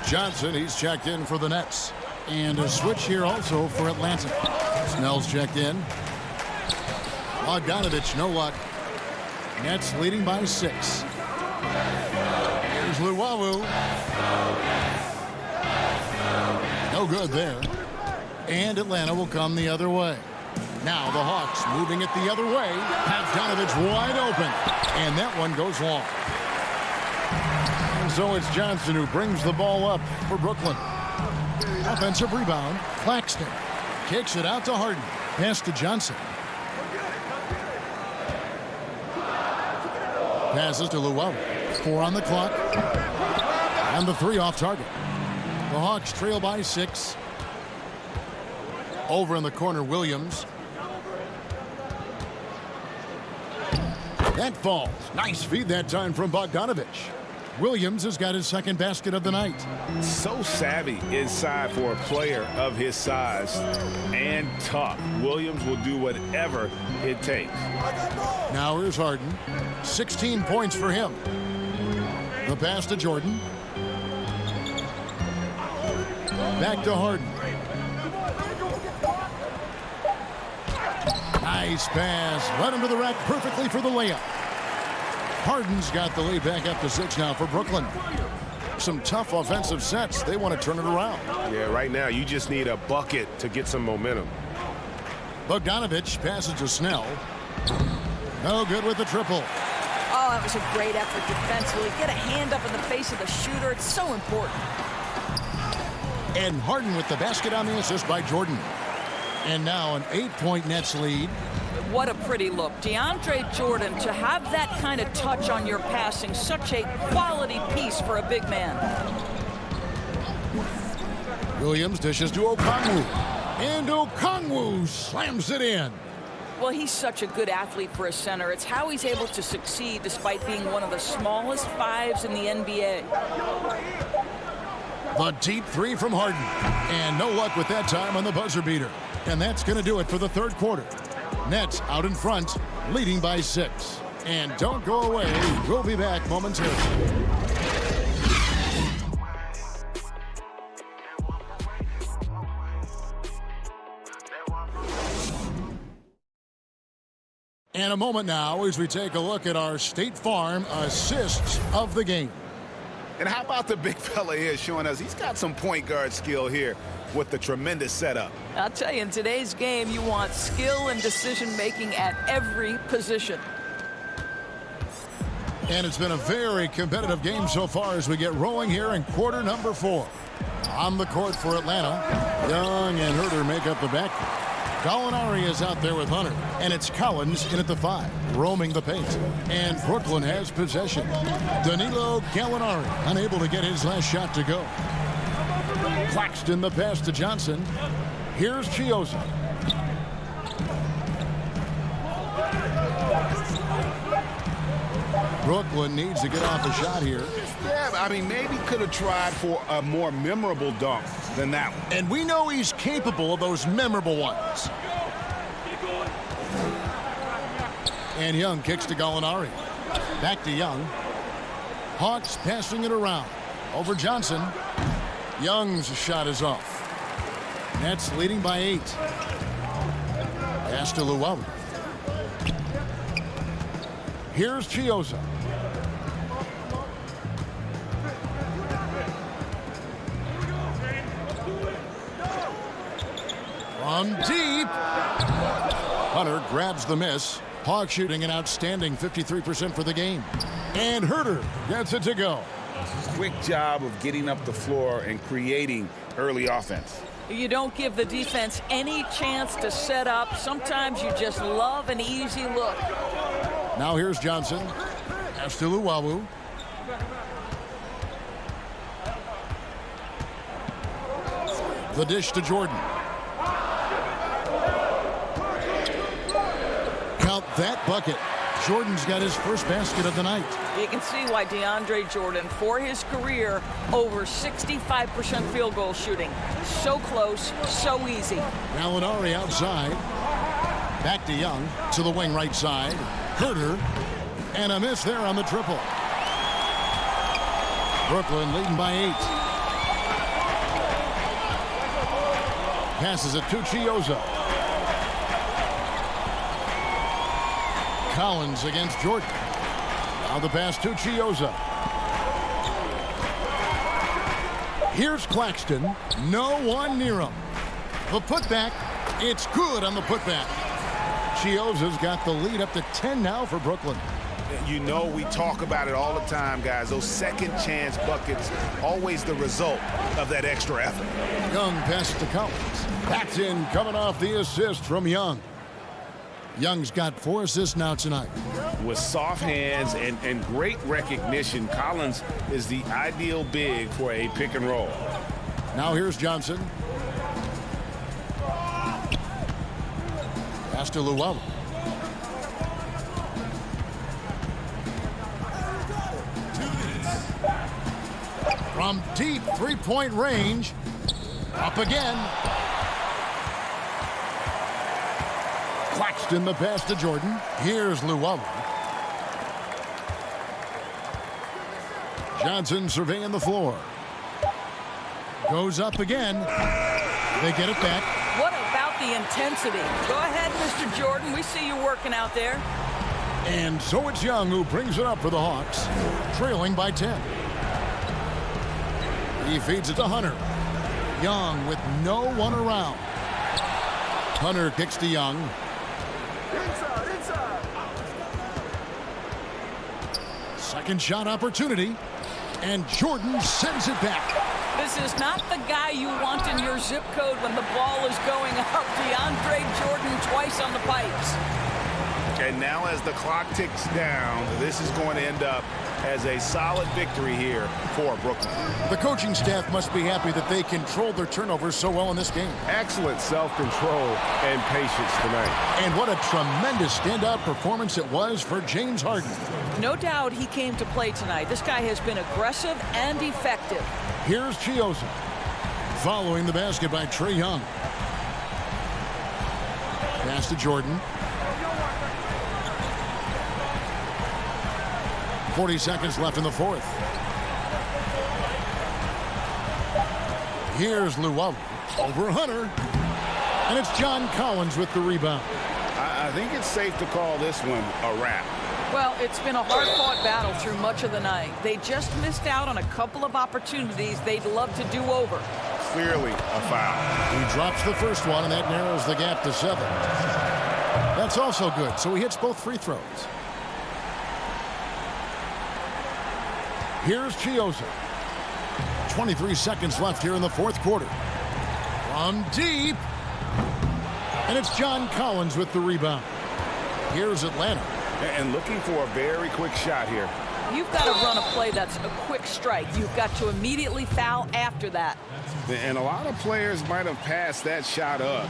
Johnson, he's checked in for the Nets. And a switch here also for Atlanta. Snell's checked in. Bogdanovich, no luck. Nets leading by 6. Here's Luwawu. No good there. And Atlanta will come the other way. Now the Hawks moving it the other way. Bogdanovich wide open. And that one goes long. And so it's Johnson who brings the ball up for Brooklyn. Offensive rebound. Claxton kicks it out to Harden. Pass to Johnson. Passes to Luwawu. 4 on the clock. And the 3 off target. The Hawks trail by 6. Over in the corner, Williams. That falls. Nice feed that time from Bogdanovich. Williams has got his second basket of the night. So savvy inside for a player of his size and tough. Williams will do whatever it takes. Now here's Harden. 16 points for him. The pass to Jordan. Back to Harden. Nice pass. Led him to the rack perfectly for the layup. Harden's got the lead back up to 6 now for Brooklyn. Some tough offensive sets. They want to turn it around. Yeah, right now you just need a bucket to get some momentum. Bogdanovich passes to Snell. No good with the triple. Oh, that was a great effort defensively. Get a hand up in the face of the shooter. It's so important. And Harden with the basket on the assist by Jordan. And now an 8-point Nets lead. What a pretty look. DeAndre Jordan, to have that kind of touch on your passing, such a quality piece for a big man. Williams dishes to Okongwu. And Okongwu slams it in. Well, he's such a good athlete for a center. It's how he's able to succeed despite being one of the smallest 5s in the NBA. The deep 3 from Harden. And no luck with that time on the buzzer beater. And that's going to do it for the third quarter. Nets out in front, leading by 6. And don't go away. We'll be back momentarily. And a moment now as we take a look at our State Farm assists of the game. And how about the big fella here showing us he's got some point guard skill here with the tremendous setup. I'll tell you, in today's game, you want skill and decision-making at every position. And it's been a very competitive game so far as we get rolling here in quarter number 4. On the court for Atlanta, Young and Huerter make up the backcourt. Gallinari is out there with Hunter, and it's Collins in at the 5, roaming the paint. And Brooklyn has possession. Danilo Gallinari unable to get his last shot to go. Claxton the pass to Johnson. Here's Chioza. Brooklyn needs to get off a shot here. Yeah, I mean, maybe could have tried for a more memorable dunk than that one. And we know he's capable of those memorable ones. And Young kicks to Gallinari. Back to Young. Hawks passing it around. Over Johnson. Young's shot is off. Nets leading by 8. Pass to Luwawu. Here's Chiozza. From deep. Hunter grabs the miss. Hawks shooting an outstanding 53% for the game. And Herter gets it to go. Quick job of getting up the floor and creating early offense. You don't give the defense any chance to set up. Sometimes you just love an easy look. Now here's Johnson. Pass to Luwawu. The dish to Jordan. Count that bucket. Jordan's got his first basket of the night. You can see why DeAndre Jordan, for his career, over 65% field goal shooting. So close, so easy. Gallinari outside. Back to Young. To the wing right side. Herter. And a miss there on the triple. Brooklyn leading by 8. Passes it to Chiozza. Collins against Jordan. Now the pass to Chiozza. Here's Claxton. No one near him. The putback. It's good on the putback. Chiozza's got the lead up to 10 now for Brooklyn. You know, we talk about it all the time, guys. Those second chance buckets, always the result of that extra effort. Young passes to Collins. That's in, coming off the assist from Young. Young's got 4 assists now tonight. With soft hands and great recognition, Collins is the ideal big for a pick and roll. Now here's Johnson. Pass to Luwawu. From deep three-point range. Up again. Claxton the pass to Jordan. Here's Luwawu. Johnson surveying the floor. Goes up again. They get it back. What about the intensity? Go ahead, Mr. Jordan. We see you working out there. And so it's Young who brings it up for the Hawks, trailing by 10. He feeds it to Hunter. Young with no one around. Hunter kicks to Young. Inside. Second shot opportunity. And Jordan sends it back. This is not the guy you want in your zip code when the ball is going up. DeAndre Jordan twice on the pipes. And now as the clock ticks down, this is going to end up as a solid victory here for Brooklyn. The coaching staff must be happy that they controlled their turnovers so well in this game. Excellent self-control and patience tonight. And what a tremendous standout performance it was for James Harden. No doubt he came to play tonight. This guy has been aggressive and effective. Here's Chiozza. Following the basket by Trae Young. Pass to Jordan. 40 seconds left in the fourth. Here's Luwawu over Hunter. And it's John Collins with the rebound. I think it's safe to call this one a wrap. Well, it's been a hard-fought battle through much of the night. They just missed out on a couple of opportunities they'd love to do over. Clearly a foul. He drops the first one, and that narrows the gap to 7. That's also good, so he hits both free throws. Here's Chiozza. 23 seconds left here in the fourth quarter. From deep. And it's John Collins with the rebound. Here's Atlanta. And looking for a very quick shot here. You've got to run a play that's a quick strike. You've got to immediately foul after that. And a lot of players might have passed that shot up.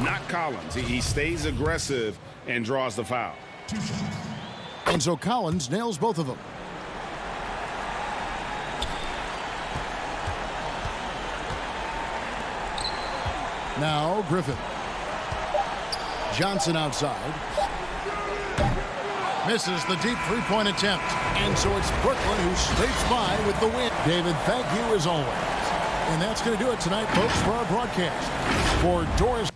Not Collins. He stays aggressive and draws the foul. And so Collins nails both of them. Now Griffin. Johnson outside. Misses the deep three-point attempt. And so it's Brooklyn who scrapes by with the win. David, thank you as always. And that's going to do it tonight, folks, for our broadcast. For Doris.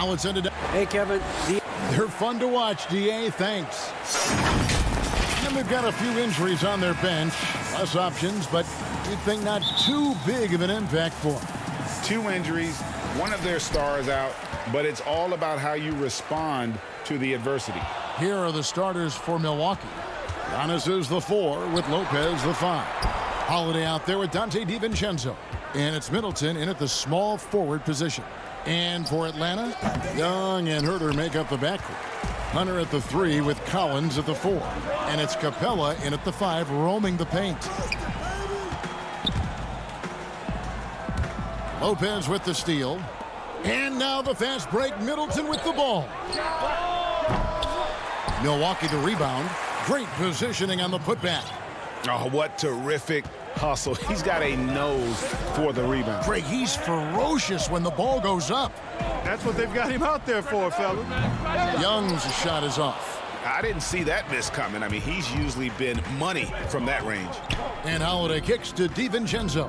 Now it's ended. Hey, Kevin. They're fun to watch, DA. Thanks. And they've got a few injuries on their bench. Less options, but you'd think not too big of an impact for them. 2 injuries, one of their stars out, but it's all about how you respond to the adversity. Here are the starters for Milwaukee. Giannis is the 4 with Lopez the 5. Holiday out there with Dante DiVincenzo. And it's Middleton in at the small forward position. And for Atlanta, Young and Herter make up the backcourt. Hunter at the 3 with Collins at the 4. And it's Capella in at the 5 roaming the paint. Lopez with the steal. And now the fast break. Middleton with the ball. Milwaukee to rebound. Great positioning on the putback. Oh, what terrific hustle. He's got a nose for the rebound. Craig, he's ferocious when the ball goes up. That's what they've got him out there for, fella. Young's shot is off. I didn't see that miss coming. I mean, he's usually been money from that range. And Holiday kicks to DiVincenzo.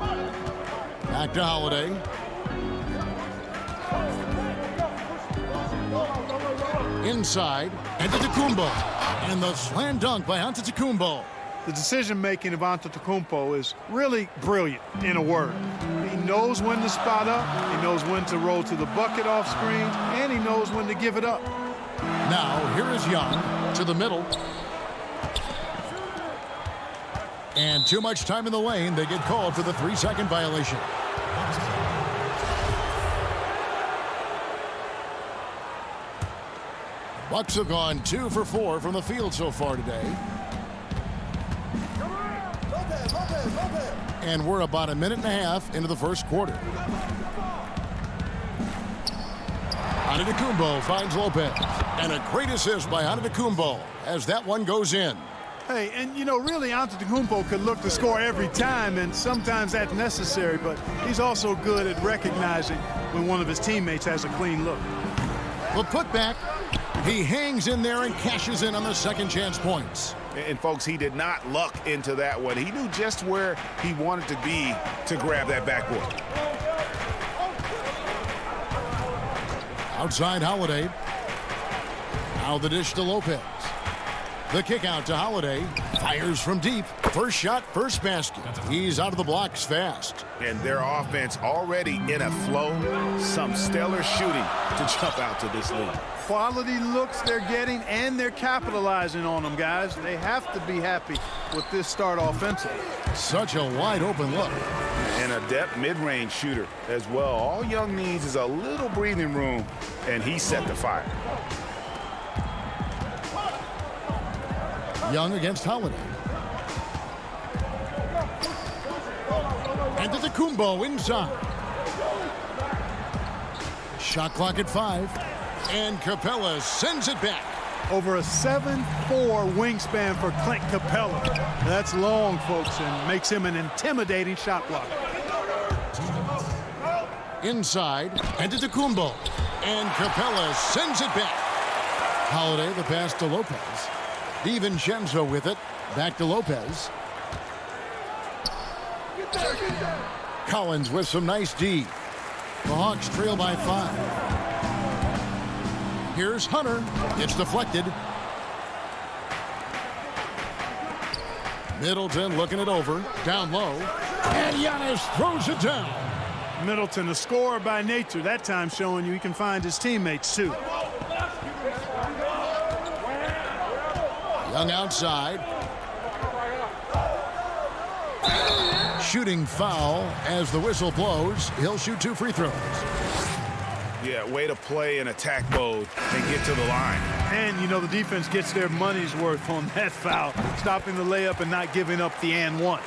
Back to Holiday. Inside, Antetokounmpo. And the slam dunk by Antetokounmpo. The decision-making of Antetokounmpo is really brilliant, in a word. He knows when to spot up, he knows when to roll to the bucket off screen, and he knows when to give it up. Now, here is Young to the middle. And too much time in the lane. They get called for the 3-second violation. Bucks have gone 2 for 4 from the field so far today. And we're about a minute and a half into the first quarter. Antetokounmpo finds Lopez. And a great assist by Antetokounmpo as that one goes in. Hey, and you know, really Antetokounmpo could look to score every time, and sometimes that's necessary, but he's also good at recognizing when one of his teammates has a clean look. The putback, he hangs in there and cashes in on the second chance points. And folks, he did not luck into that one. He knew just where he wanted to be to grab that backboard. Outside Holiday. Now the dish to Lopez. The kick out to Holiday. Fires from deep. First shot, first basket. He's out of the blocks fast. And their offense already in a flow. Some stellar shooting to jump out to this lead. Quality looks they're getting, and they're capitalizing on them, guys. They have to be happy with this start offensively. Such a wide open look. And a depth mid-range shooter as well. All Young needs is a little breathing room, and he set the fire. Young against Holiday. Antetokounmpo inside. Shot clock at 5. And Capella sends it back. Over a 7'4" wingspan for Clint Capella. That's long, folks, and makes him an intimidating shot blocker. Inside, Antetokounmpo. And Capella sends it back. Holiday, the pass to Lopez. DiVincenzo with it. Back to Lopez. Collins with some nice D. The Hawks trail by 5. Here's Hunter. It's deflected. Middleton looking it over. Down low. And Giannis throws it down. Middleton, a scorer by nature, that time showing you he can find his teammates too. Young outside. Shooting foul as the whistle blows. He'll shoot 2 free throws. Yeah, way to play in attack mode and get to the line. And, you know, the defense gets their money's worth on that foul, stopping the layup and not giving up the and one.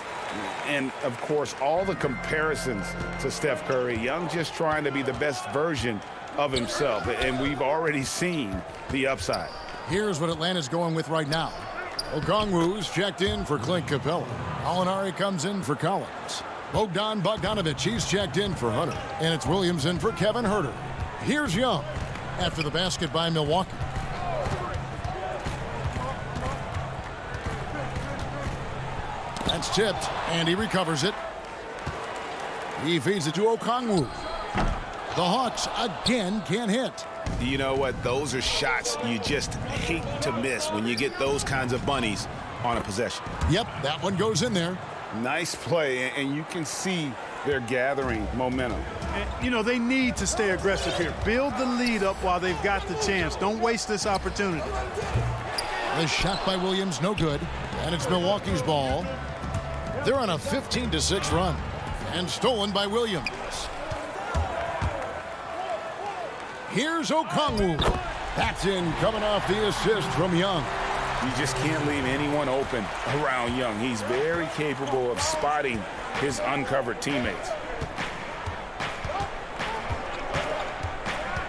And, of course, all the comparisons to Steph Curry. Young just trying to be the best version of himself, and we've already seen the upside. Here's what Atlanta's going with right now. Okongwu's checked in for Clint Capella. Alinari comes in for Collins. Bogdan Bogdanovic, he's checked in for Hunter. And it's Williams in for Kevin Herter. Here's Young after the basket by Milwaukee. That's tipped, and he recovers it. He feeds it to Okongwu. The Hawks again can't hit. You know what? Those are shots you just hate to miss when you get those kinds of bunnies on a possession. Yep, that one goes in there. Nice play, and you can see they're gathering momentum. And, you know, they need to stay aggressive here. Build the lead up while they've got the chance. Don't waste this opportunity. The shot by Williams, no good. And it's Milwaukee's ball. They're on a 15-6 run. And stolen by Williams. Here's Okongwu. That's in, coming off the assist from Young. You just can't leave anyone open around Young. He's very capable of spotting his uncovered teammates.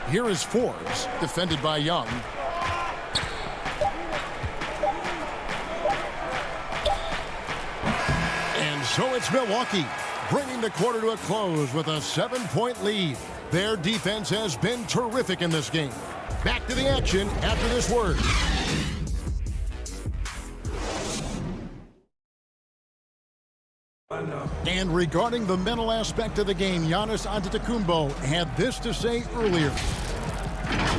Here is Forbes, defended by Young. And so it's Milwaukee, bringing the quarter to a close with a 7-point lead. Their defense has been terrific in this game. Back to the action after this word. And regarding the mental aspect of the game, Giannis Antetokounmpo had this to say earlier.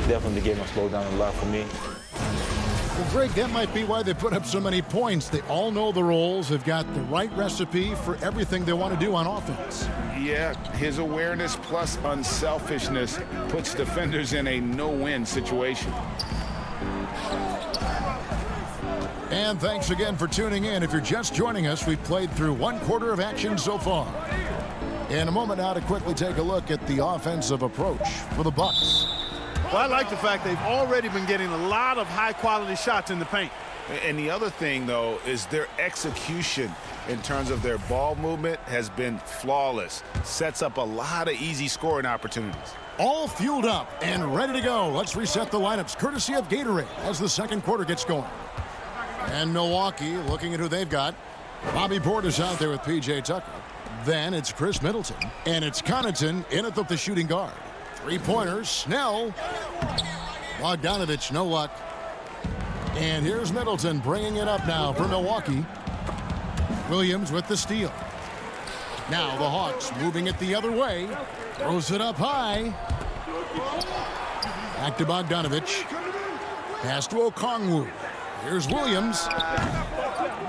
Definitely the game has slowed down a lot for me. Well, Greg, that might be why they put up so many points. They all know the roles. They've got the right recipe for everything they want to do on offense. Yeah, his awareness plus unselfishness puts defenders in a no-win situation. And thanks again for tuning in. If you're just joining us, we've played through one quarter of action so far. In a moment now to quickly take a look at the offensive approach for the Bucks. Well, I like the fact they've already been getting a lot of high-quality shots in the paint. And the other thing, though, is their execution in terms of their ball movement has been flawless. Sets up a lot of easy scoring opportunities. All fueled up and ready to go. Let's reset the lineups courtesy of Gatorade as the second quarter gets going. And Milwaukee looking at who they've got. Bobby Portis out there with P.J. Tucker. Then it's Chris Middleton. And it's Connaughton in at the shooting guard. Three-pointers, Snell. Bogdanovich, no luck. And here's Middleton bringing it up now for Milwaukee. Williams with the steal. Now the Hawks moving it the other way. Throws it up high. Back to Bogdanovich. Pass to Okongwu. Here's Williams.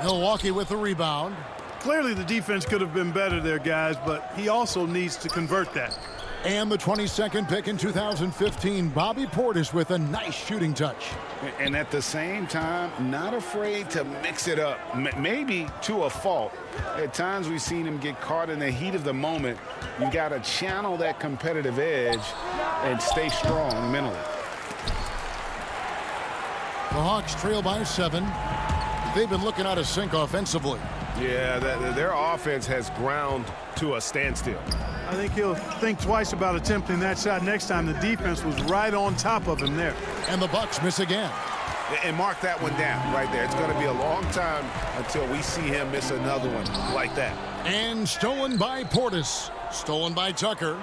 Milwaukee with the rebound. Clearly the defense could have been better there, guys, but he also needs to convert that. And the 22nd pick in 2015, Bobby Portis with a nice shooting touch. And at the same time, not afraid to mix it up, maybe to a fault. At times we've seen him get caught in the heat of the moment. You got to channel that competitive edge and stay strong mentally. The Hawks trail by 7. They've been looking out of sync offensively. Yeah, their offense has ground to a standstill. I think he'll think twice about attempting that shot next time. The defense was right on top of him there. And the Bucks miss again. And mark that one down right there. It's going to be a long time until we see him miss another one like that. And stolen by Portis. Stolen by Tucker.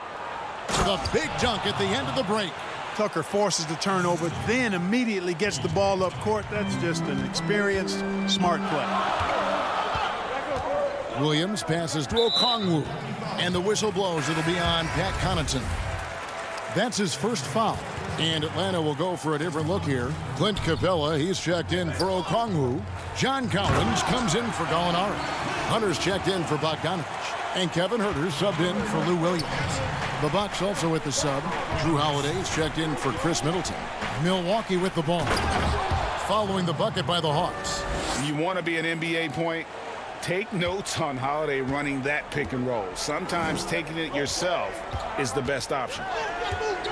The big dunk at the end of the break. Tucker forces the turnover, then immediately gets the ball up court. That's just an experienced, smart play. Williams passes to Okongwu. And the whistle blows. It'll be on Pat Connaughton. That's his first foul. And Atlanta will go for a different look here. Clint Capella, he's checked in for Okongwu. John Collins comes in for Gallinari. Hunter's checked in for Bogdanovich. And Kevin Huerter's subbed in for Lou Williams. The Bucks also with the sub. Drew Holiday is checked in for Chris Middleton. Milwaukee with the ball. Following the bucket by the Hawks. You want to be an NBA point? Take notes on Holiday running that pick and roll. Sometimes taking it yourself is the best option.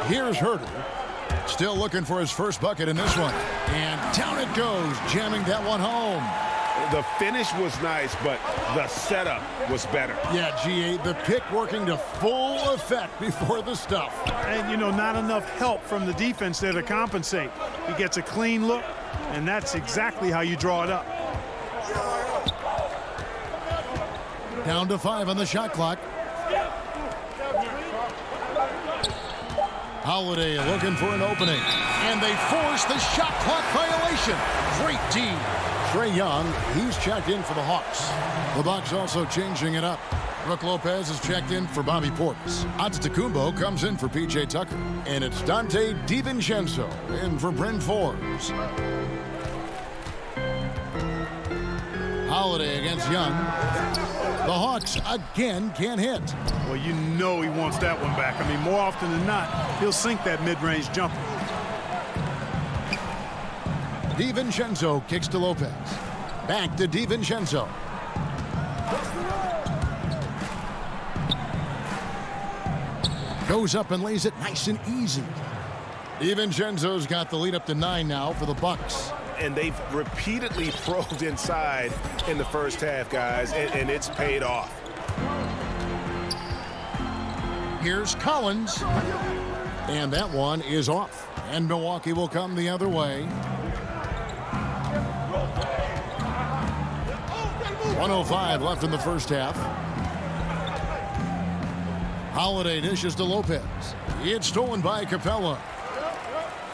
Here's Huerter. Still looking for his first bucket in this one. And down it goes, jamming that one home. The finish was nice, but the setup was better. Yeah, GA, the pick working to full effect before the stuff. And, you know, not enough help from the defense there to compensate. He gets a clean look, and that's exactly how you draw it up. Down to 5 on the shot clock. Holiday looking for an opening. And they force the shot clock violation. Great D. Trae Young, he's checked in for the Hawks. The Bucks also changing it up. Brooke Lopez is checked in for Bobby Portis. Antetokounmpo comes in for P.J. Tucker. And it's Dante DiVincenzo in for Bryn Forbes. Holiday against Young. The Hawks again can't hit. Well, you know he wants that one back. I mean, more often than not, he'll sink that mid-range jumper. DiVincenzo kicks to Lopez. Back to DiVincenzo. Goes up and lays it nice and easy. DiVincenzo's got the lead up to 9 now for the Bucks. And they've repeatedly probed inside in the first half, guys, and it's paid off. Here's Collins. And that one is off. And Milwaukee will come the other way. 1:05 left in the first half. Holiday dishes to Lopez. It's stolen by Capella.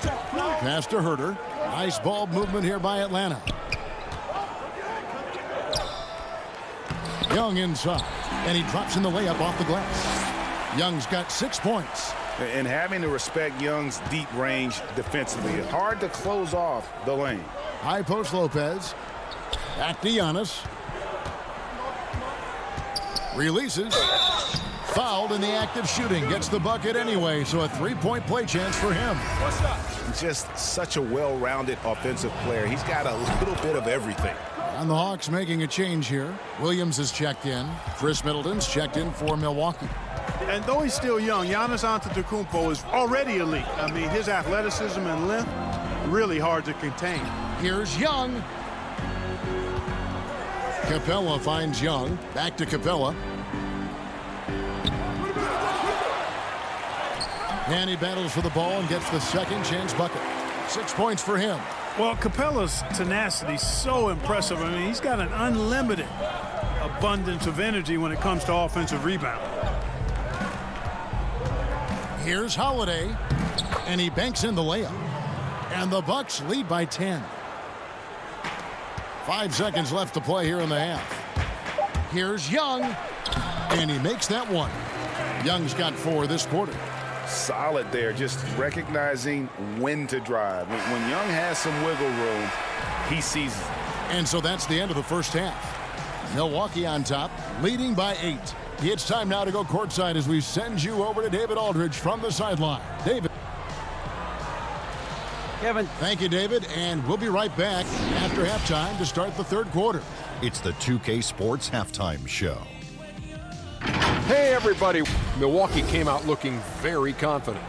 Pass to Herter. Nice ball movement here by Atlanta. Young inside. And he drops in the layup off the glass. Young's got 6 points. And having to respect Young's deep range defensively. Hard to close off the lane. High post Lopez. Back to Giannis. Releases. Fouled in the act of shooting. Gets the bucket anyway, so a 3-point play chance for him. Just such a well-rounded offensive player. He's got a little bit of everything. And the Hawks making a change here. Williams is checked in. Chris Middleton's checked in for Milwaukee. And though he's still young, Giannis Antetokounmpo is already elite. I mean, his athleticism and length, really hard to contain. Here's Young. Capella finds Young. Back to Capella. And he battles for the ball and gets the second chance bucket. 6 points for him. Well, Capella's tenacity is so impressive. I mean, he's got an unlimited abundance of energy when it comes to offensive rebound. Here's Holiday. And he banks in the layup. And the Bucks lead by 10. 5 seconds left to play here in the half. Here's Young. And he makes that one. Young's got 4 this quarter. Solid there, just recognizing when to drive. When Young has some wiggle room, he seizes it. And so that's the end of the first half. Milwaukee on top, leading by 8. It's time now to go courtside as we send you over to David Aldridge from the sideline. David. Kevin. Thank you, David. And we'll be right back after halftime to start the third quarter. It's the 2K Sports Halftime Show. Hey, everybody. Milwaukee came out looking very confident.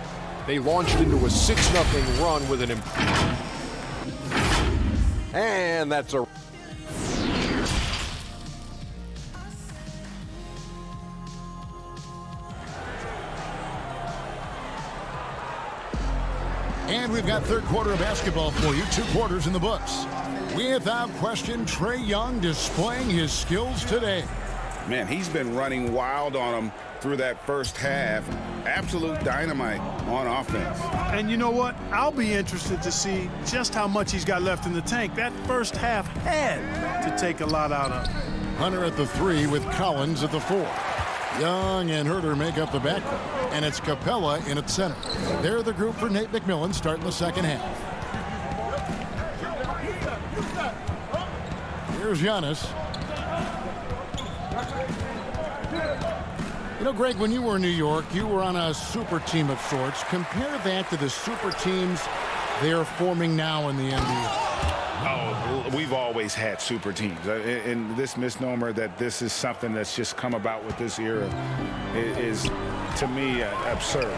They launched into a 6-0 run with an and that's a and we've got third quarter of basketball for you. 2 quarters in the books. Without question, Trae Young displaying his skills today. Man, he's been running wild on him through that first half. Absolute dynamite on offense. And you know what? I'll be interested to see just how much he's got left in the tank. That first half had to take a lot out of him. Hunter at the 3 with Collins at the 4. Young and Herter make up the backcourt. And it's Capella in at center. They're the group for Nate McMillan starting the second half. Here's Giannis. You know, Greg, when you were in New York, you were on a super team of sorts. Compare that to the super teams they are forming now in the NBA. Oh, we've always had super teams. And this misnomer that this is something that's just come about with this era is, to me, absurd.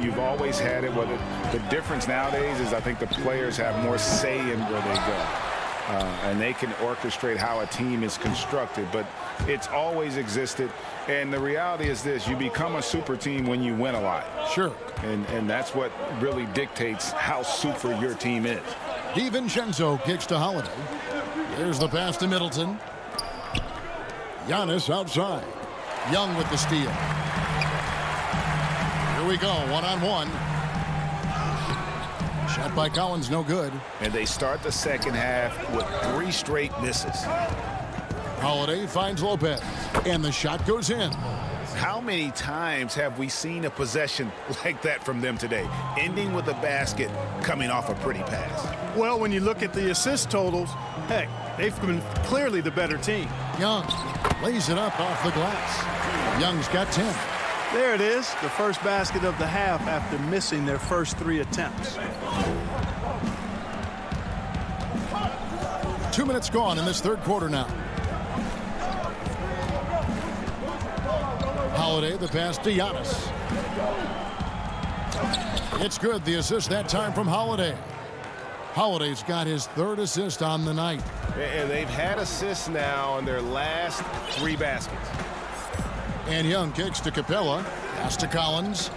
You've always had it. Whether the difference nowadays is I think the players have more say in where they go. And they can orchestrate how a team is constructed. But it's always existed. And the reality is this, you become a super team when you win a lot. Sure. And that's what really dictates how super your team is. DiVincenzo kicks to Holiday. There's the pass to Middleton. Giannis outside. Young with the steal. Here we go, one-on-one. Shot by Collins, no good. And they start the second half with 3 straight misses. Holiday finds Lopez, and the shot goes in. How many times have we seen a possession like that from them today, ending with a basket coming off a pretty pass? Well, when you look at the assist totals, heck, they've been clearly the better team. Young lays it up off the glass. Young's got 10. There it is, the first basket of the half after missing their first 3 attempts. 2 minutes gone in this third quarter now. Holiday, the pass to Giannis. It's good, the assist that time from Holiday. Holiday's got his 3rd assist on the night. And they've had assists now on their last 3 baskets. And Young kicks to Capella. Pass to Collins.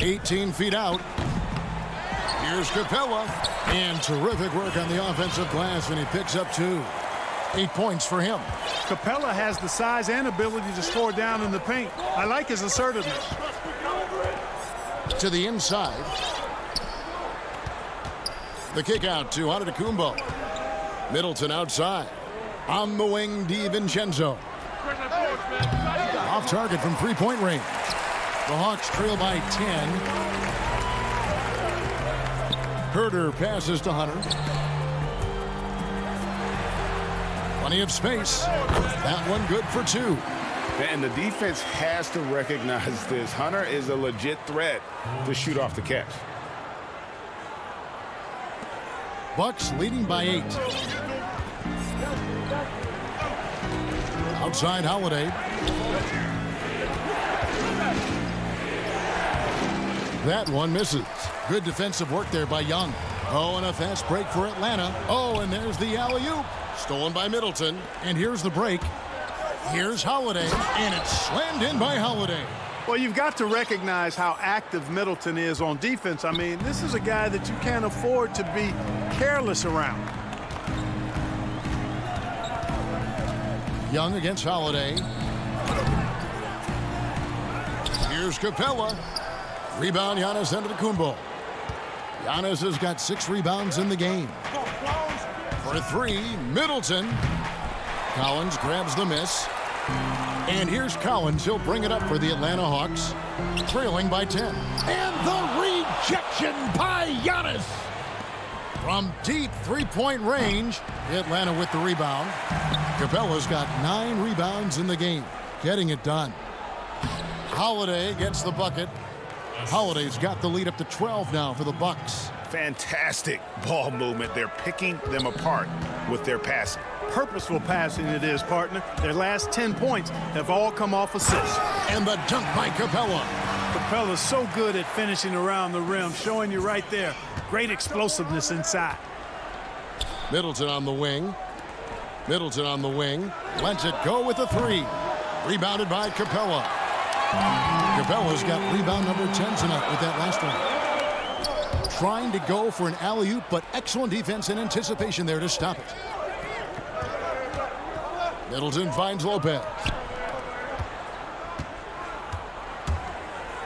"18 feet out. Here's Capella. And terrific work on the offensive glass, and he picks up 2. 8 points for him. Capella has the size and ability to score down in the paint. I like his assertiveness. To the inside. The kick out to Antetokounmpo. Middleton outside. On the wing, DiVincenzo. Off target from 3-point range. The Hawks trail by 10. Herter passes to Hunter. Plenty of space. That one good for 2. And the defense has to recognize this. Hunter is a legit threat to shoot off the catch. Bucks leading by 8. Outside Holiday. That one misses. Good defensive work there by Young. Oh, and a fast break for Atlanta. Oh, and there's the alley-oop. Stolen by Middleton. And here's the break. Here's Holiday. And it's slammed in by Holiday. Well, you've got to recognize how active Middleton is on defense. I mean, this is a guy that you can't afford to be careless around. Young against Holiday. Here's Capella. Rebound, Giannis Antetokounmpo. Giannis has got 6 rebounds in the game. For 3, Middleton. Collins grabs the miss. And here's Collins. He'll bring it up for the Atlanta Hawks. Trailing by 10. And the rejection by Giannis. From deep 3-point range, Atlanta with the rebound. Capella's got 9 rebounds in the game. Getting it done. Holiday gets the bucket. Holiday's got the lead up to 12 now for the Bucks. Fantastic ball movement. They're picking them apart with their passing. Purposeful passing it is, partner. Their last 10 points have all come off assists. And the dunk by Capella. Capella's so good at finishing around the rim, showing you right there. Great explosiveness inside. Middleton on the wing. Middleton on the wing. Lets it go with a 3. Rebounded by Capella. Capella's got rebound number 10 tonight with that last one. Trying to go for an alley-oop, but excellent defense and anticipation there to stop it. Middleton finds Lopez.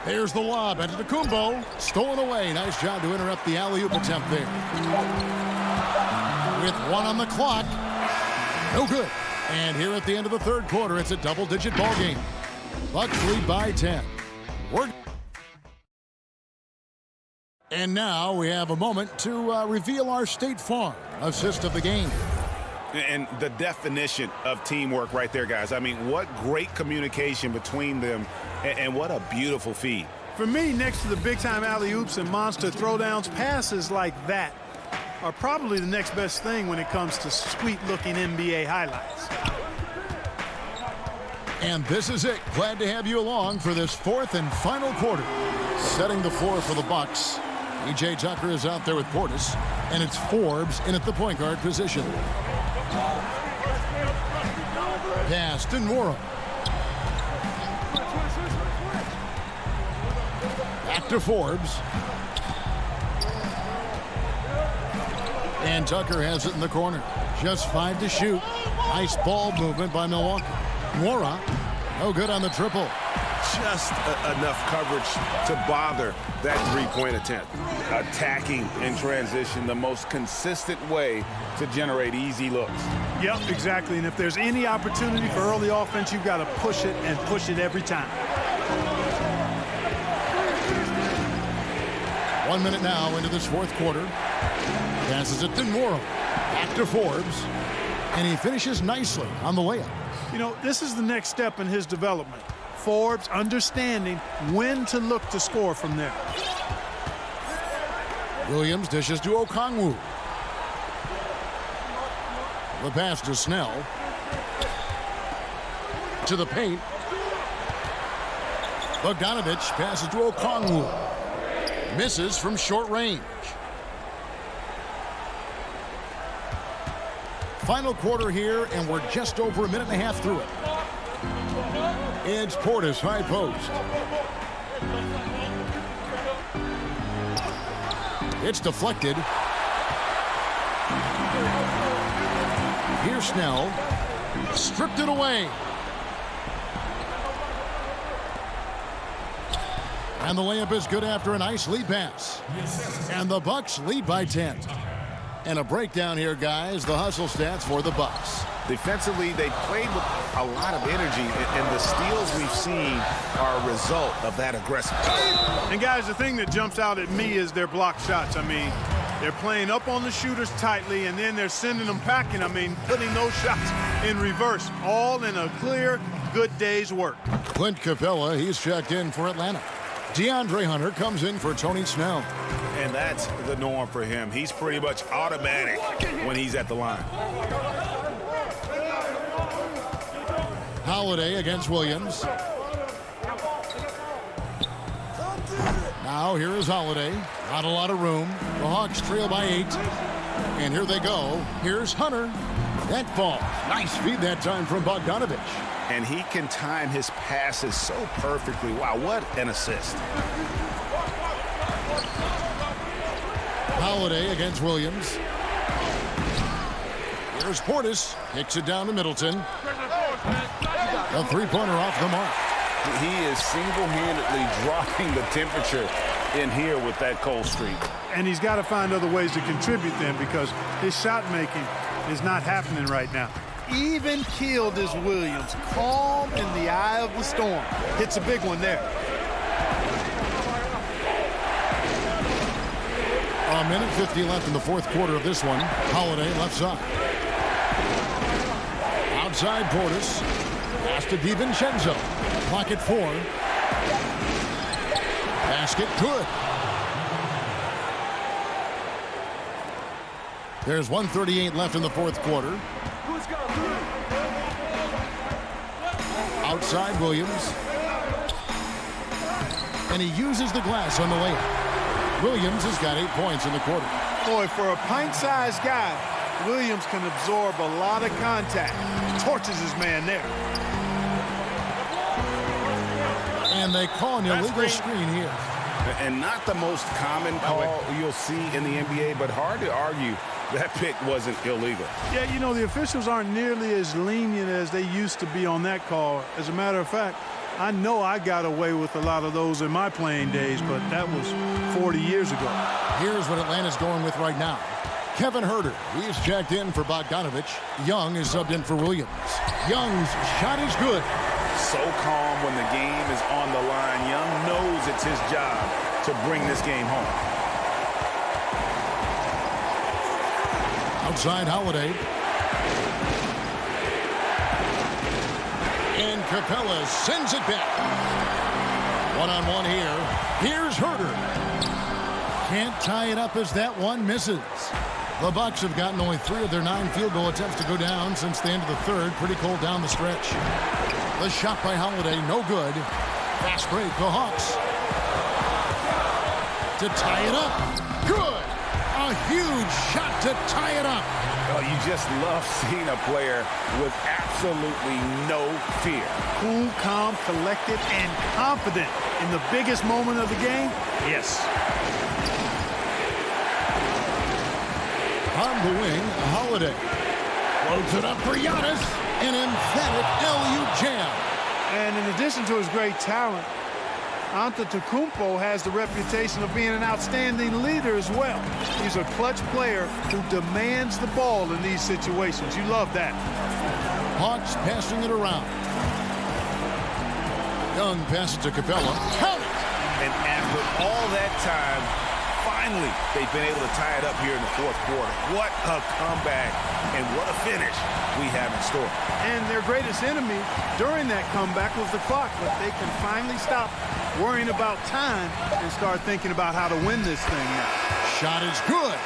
Here's the lob. Antetokounmpo. Stolen away. Nice job to interrupt the alley-oop attempt there. With 1 on the clock. No good. And here at the end of the third quarter, it's a double-digit ball game. Bucks lead by 10. And now we have a moment to reveal our State Farm assist of the game. And the definition of teamwork right there, guys. I mean, what great communication between them, and what a beautiful feed. For me, next to the big-time alley-oops and monster throwdowns, passes like that are probably the next best thing when it comes to sweet-looking NBA highlights. And this is it. Glad to have you along for this 4th and final quarter. Setting the floor for the Bucks. E.J. Tucker is out there with Portis, and it's Forbes in at the point guard position. Pass to Nora. Back to Forbes. And Tucker has it in the corner. Just 5 to shoot. Nice ball movement by Milwaukee. Nora, no good on the triple. just enough coverage to bother that three-point attempt. Attacking in transition, the most consistent way to generate easy looks. Yep, exactly. And if there's any opportunity for early offense, you've got to push it and push it every time. 1 minute now into this fourth quarter. Passes it to Morrow. Back to Forbes. And he finishes nicely on the layup. You know, this is the next step in his development. Forbes understanding when to look to score from there. Williams dishes to Okongwu. The pass to Snell. To the paint. Bogdanovich passes to Okongwu. Misses from short range. Final quarter here, and we're just over a minute and a half through it. It's Portis, high post. It's deflected. Here's Snell. Stripped it away. And the layup is good after a nice lead pass. And the Bucks lead by 10. And a breakdown here, guys. The hustle stats for the Bucks. Defensively, they played with a lot of energy, and the steals we've seen are a result of that aggressiveness. And, guys, the thing that jumps out at me is their block shots. I mean, they're playing up on the shooters tightly, and then they're sending them packing. I mean, putting those shots in reverse, all in a clear, good day's work. Clint Capella, he's checked in for Atlanta. DeAndre Hunter comes in for Tony Snell. And that's the norm for him. He's pretty much automatic when he's at the line. Holiday against Williams. Now here is Holiday. Not a lot of room. The Hawks trail by 8. And here they go. Here's Hunter. That falls. Nice feed that time from Bogdanovich. And he can time his passes so perfectly. Wow, what an assist. Holiday against Williams. Here's Portis. Kicks it down to Middleton. A three-pointer off the mark. He is single-handedly dropping the temperature in here with that cold streak. And he's got to find other ways to contribute then, because his shot making is not happening right now. Even keeled is Williams, calm in the eye of the storm. Hits a big one there. A minute 50 left in the fourth quarter of this one. Holiday left side. Outside Portis. Pass to DiVincenzo. Clock at 4. Basket good. There's 1:38 left in the fourth quarter. Outside Williams. And he uses the glass on the layup. Williams has got 8 points in the quarter. Boy, for a pint-sized guy, Williams can absorb a lot of contact. Torches his man there. And they call an illegal screen here. And not the most common call you'll see in the NBA, but hard to argue that pick wasn't illegal. Yeah, you know, the officials aren't nearly as lenient as they used to be on that call. As a matter of fact, I know I got away with a lot of those in my playing days, but that was 40 years ago. Here's what Atlanta's going with right now. Kevin Huerter, he's checked in for Bogdanovich. Young is subbed in for Williams. Young's shot is good. So calm when the game is on the line. Young knows it's his job to bring this game home. Outside Holiday. And Capella sends it back. One-on-one here. Here's Huerter. Can't tie it up as that one misses. The Bucks have gotten only 3 of their 9 field goal attempts to go down since the end of the third. Pretty cold down the stretch. The shot by Holiday, no good. Fast break, the Hawks. To tie it up. Good. A huge shot to tie it up. Oh, you just love seeing a player with absolutely no fear. Cool, calm, collected, and confident in the biggest moment of the game. Yes. On the wing, Holiday. Loads it up for Giannis. An emphatic LU jam. And in addition to his great talent, Antetokounmpo has the reputation of being an outstanding leader as well. He's a clutch player who demands the ball in these situations. You love that. Hawks passing it around. Young passes to Capella. Count it! And after all that time, finally, they've been able to tie it up here in the fourth quarter. What a comeback and what a finish we have in store. And their greatest enemy during that comeback was the clock, but they can finally stop worrying about time and start thinking about how to win this thing now. Shot is good.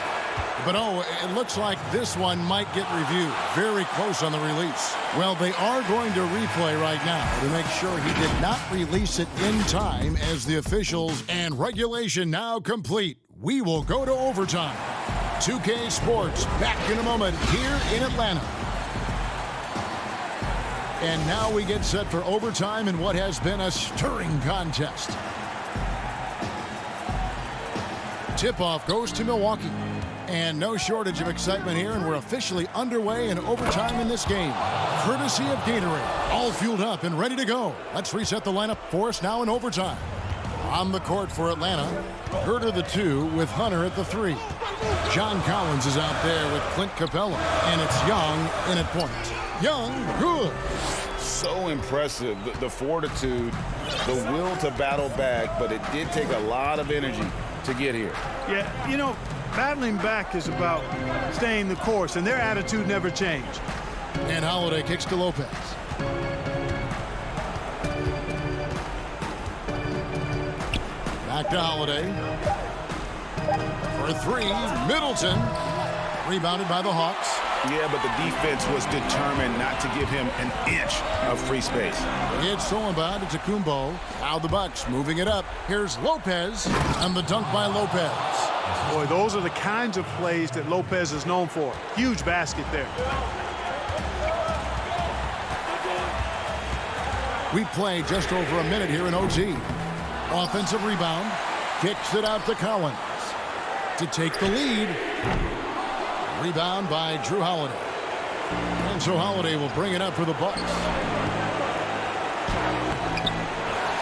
But, oh, it looks like this one might get reviewed. Very close on the release. Well, they are going to replay right now to make sure he did not release it in time as the officials and regulation now complete. We will go to overtime. 2K Sports back in a moment here in Atlanta. And now we get set for overtime in what has been a stirring contest. Tip-off goes to Milwaukee. And no shortage of excitement here, and we're officially underway in overtime in this game. Courtesy of Gatorade. All fueled up and ready to go. Let's reset the lineup for us now in overtime. On the court for Atlanta, Herter the 2 with Hunter at the 3. John Collins is out there with Clint Capella, and it's Young in at point. Young, good. So impressive, the fortitude, the will to battle back, but it did take a lot of energy to get here. Yeah, you know, battling back is about staying the course, and their attitude never changed. And Holiday kicks to Lopez. Back to Holiday. For 3, Middleton. Rebounded by the Hawks. Yeah, but the defense was determined not to give him an inch of free space. It's Solomon to Tacumbo. Now the Bucks moving it up. Here's Lopez, and the dunk by Lopez. Boy, those are the kinds of plays that Lopez is known for. Huge basket there. We play just over a minute here in OT. Offensive rebound. Kicks it out to Collins to take the lead. Rebound by Drew Holiday. And so Holiday will bring it up for the Bucks.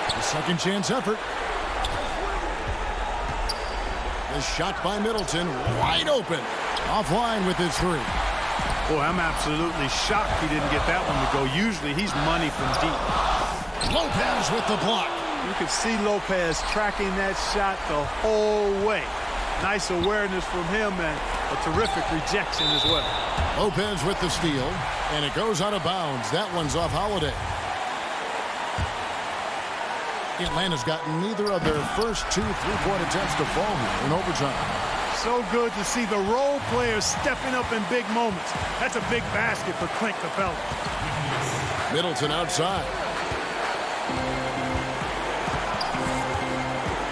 The second chance effort. The shot by Middleton, wide open. Offline with his 3. Boy, I'm absolutely shocked he didn't get that one to go. Usually he's money from deep. Lopez with the block. You could see Lopez tracking that shot the whole way. Nice awareness from him and a terrific rejection as well. Lopez with the steal, and it goes out of bounds. That one's off Holiday. Atlanta's gotten neither of their first 2 3-point attempts to fall here in overtime. So good to see the role players stepping up in big moments. That's a big basket for Clint Capella. Middleton outside.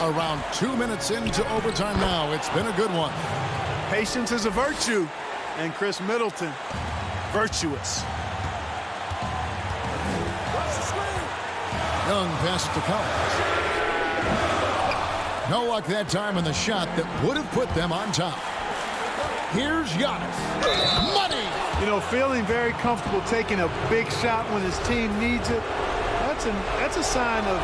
Around 2 minutes into overtime now. It's been a good one. Patience is a virtue, and Chris Middleton, virtuous. Young passes to Collins. No luck that time in the shot that would have put them on top. Here's Giannis. Money! You know, feeling very comfortable taking a big shot when his team needs it. That's a sign of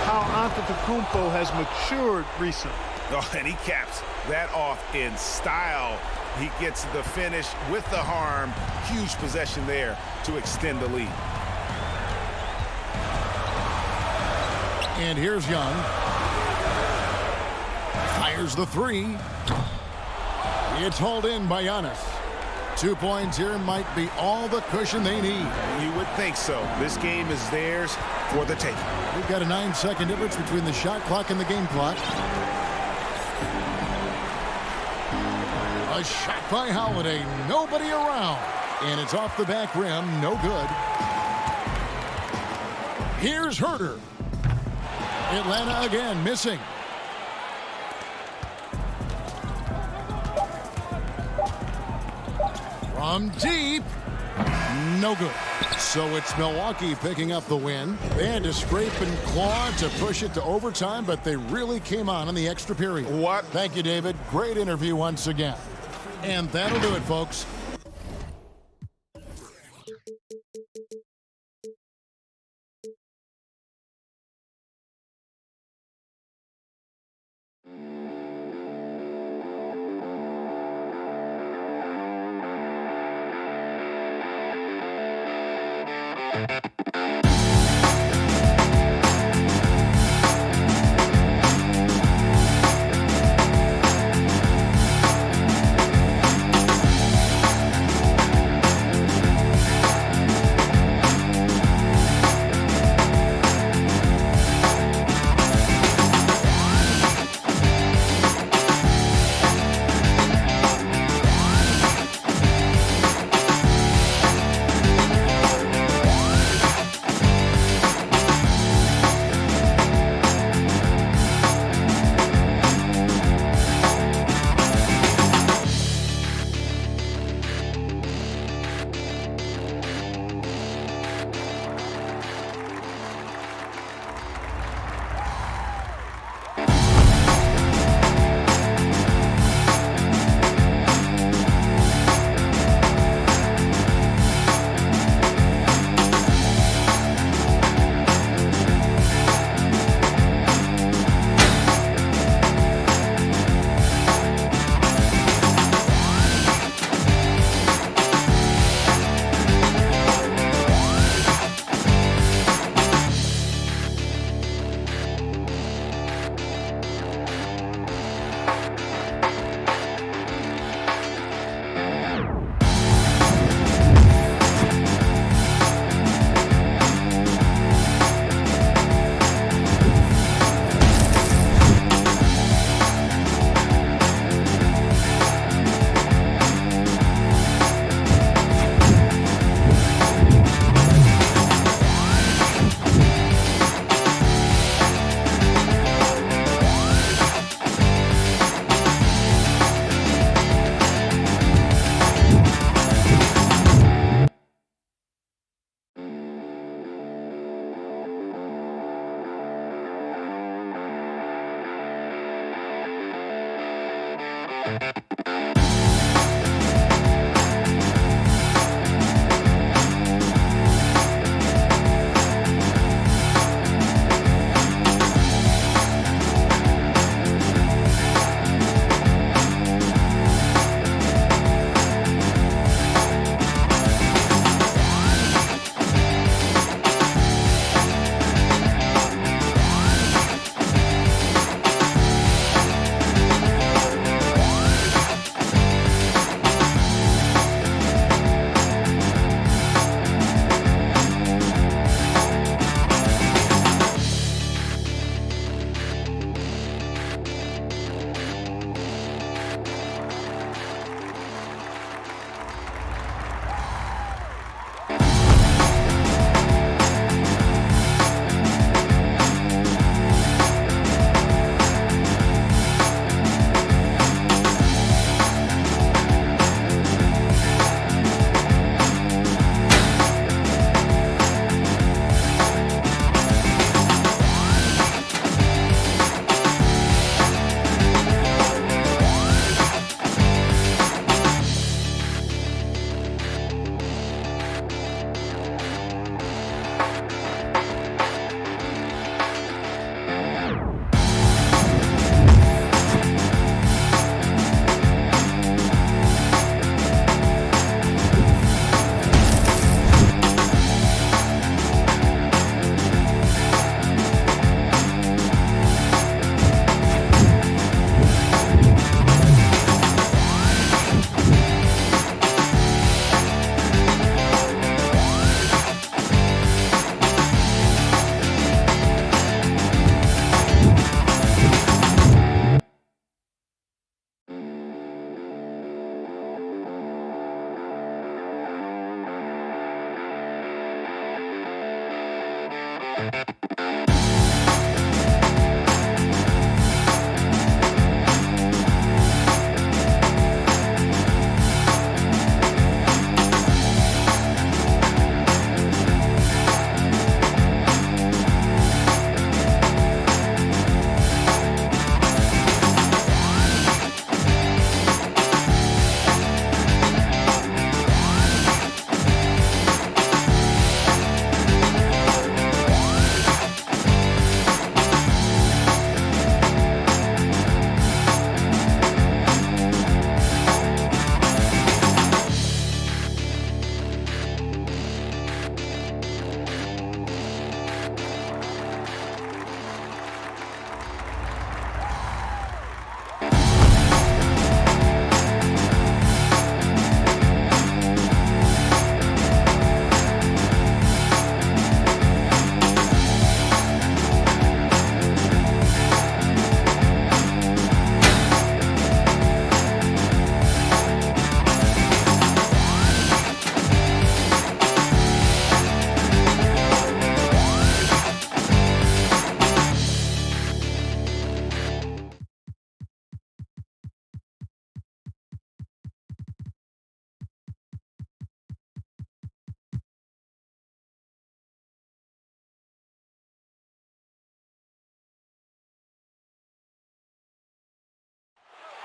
how Antetokounmpo has matured recently. Oh, and he caps that off in style. He gets the finish with the harm. Huge possession there to extend the lead. And here's Young. Fires the 3. It's hauled in by Giannis. 2 points here might be all the cushion they need. You would think so. This game is theirs for the taking. We've got a 9-second difference between the shot clock and the game clock. A shot by Holiday. Nobody around. And it's off the back rim. No good. Here's Herter. Atlanta again missing. From deep. No good. So it's Milwaukee picking up the win. They had to scrape and claw to push it to overtime, but they really came on in the extra period. What? Thank you, David. Great interview once again. And that'll do it, folks.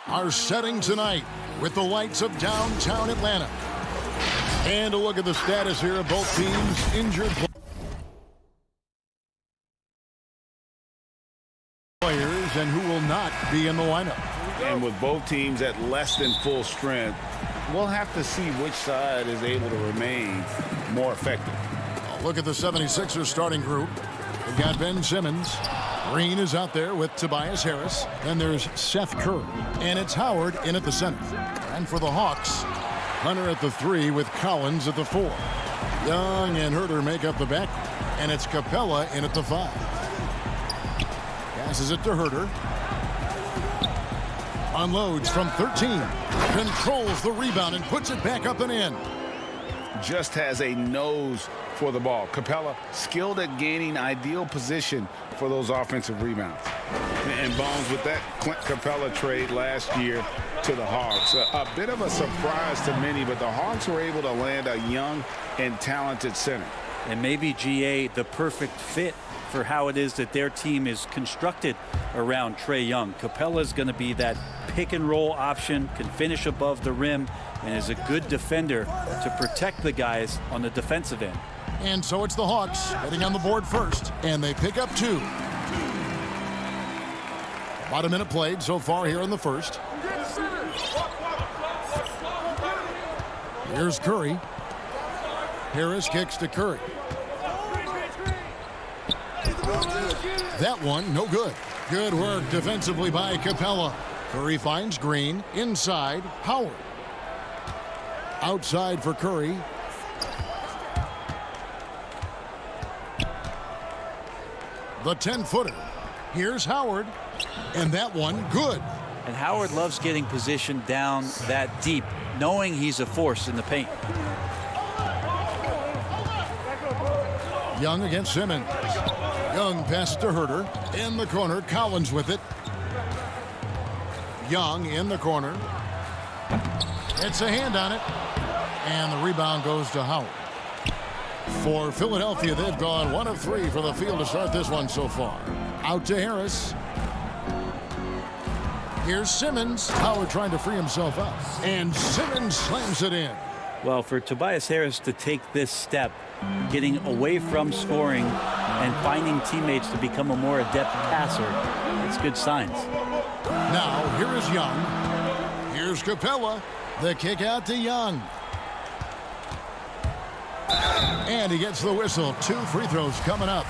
are setting tonight with the lights of downtown Atlanta. And a look at the status here of both teams' injured players and who will not be in the lineup. And with both teams at less than full strength, we'll have to see which side is able to remain more effective. Look at the 76ers starting group. We've got Ben Simmons. Green is out there with Tobias Harris. Then there's Seth Curry. And it's Howard in at the center. And for the Hawks, Hunter at the 3 with Collins at the 4. Young and Herter make up the back. And it's Capella in at the 5. Passes it to Herter. Unloads from 13. Controls the rebound and puts it back up and in. Just has a nose for the ball. Capella skilled at gaining ideal position for those offensive rebounds. And Bones, with that Clint Capella trade last year to the Hawks, a bit of a surprise to many, but the Hawks were able to land a young and talented center. And maybe GA the perfect fit for how it is that their team is constructed around Trae Young. Capella's going to be that pick and roll option, can finish above the rim, and is a good defender to protect the guys on the defensive end. And so it's the Hawks heading on the board first, and they pick up 2. About a minute played so far here in the first. Here's Curry. Harris kicks to Curry. That one, no good. Good work defensively by Capella. Curry finds Green. Inside, Howard. Outside for Curry. The 10-footer. Here's Howard. And that one, good. And Howard loves getting positioned down that deep, knowing he's a force in the paint. Young against Simmons. Young passes to Herter. In the corner, Collins with it. Young in the corner. It's a hand on it. And the rebound goes to Howard. For Philadelphia, they've gone 1 of 3 for the field to start this one so far. Out to Harris. Here's Simmons. Howard trying to free himself up. And Simmons slams it in. Well, for Tobias Harris to take this step, getting away from scoring and finding teammates to become a more adept passer, it's good signs. Now, here is Young. Here's Capella. The kick out to Young. And he gets the whistle. 2 free throws coming up.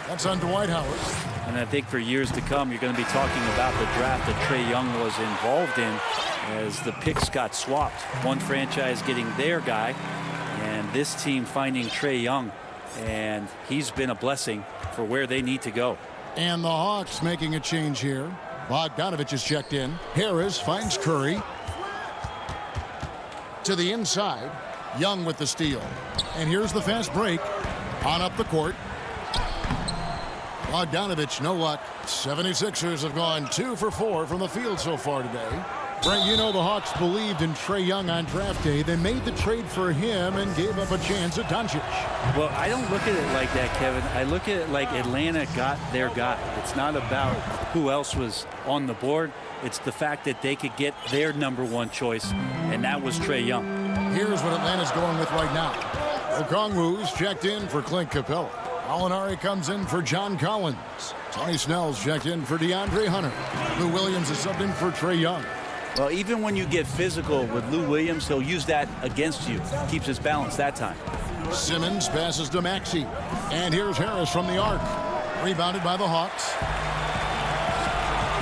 That's on Dwight Howard. And I think for years to come, you're going to be talking about the draft that Trae Young was involved in as the picks got swapped. One franchise getting their guy, and this team finding Trae Young. And he's been a blessing for where they need to go. And the Hawks making a change here. Bogdanovich is checked in. Harris finds Curry. To the inside. Young with the steal. And here's the fast break. On up the court. Bogdanovich, no luck. 76ers have gone 2 for 4 from the field so far today. Brent, you know the Hawks believed in Trae Young on draft day. They made the trade for him and gave up a chance at Doncic. Well, I don't look at it like that, Kevin. I look at it like Atlanta got their guy. It's not about who else was on the board. It's the fact that they could get their #1 choice, and that was Trae Young. Here's what Atlanta's going with right now. Okongwu's checked in for Clint Capella. Alinari comes in for John Collins. Tony Snell's checked in for DeAndre Hunter. Lou Williams is subbed in for Trae Young. Well, even when you get physical with Lou Williams, he'll use that against you. Keeps his balance that time. Simmons passes to Maxey. And here's Harris from the arc. Rebounded by the Hawks.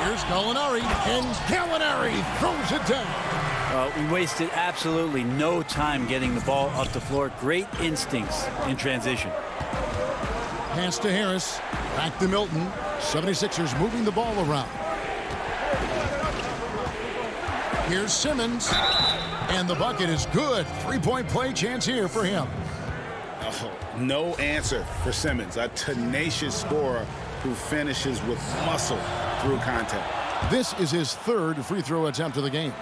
Here's Gallinari. And Gallinari throws it down. We wasted absolutely no time getting the ball up the floor. Great instincts in transition. Pass to Harris. Back to Milton. 76ers moving the ball around. Here's Simmons. And the bucket is good. 3-point play chance here for him. Oh, no answer for Simmons. A tenacious scorer who finishes with muscle through contact. This is his 3rd free throw attempt of the game.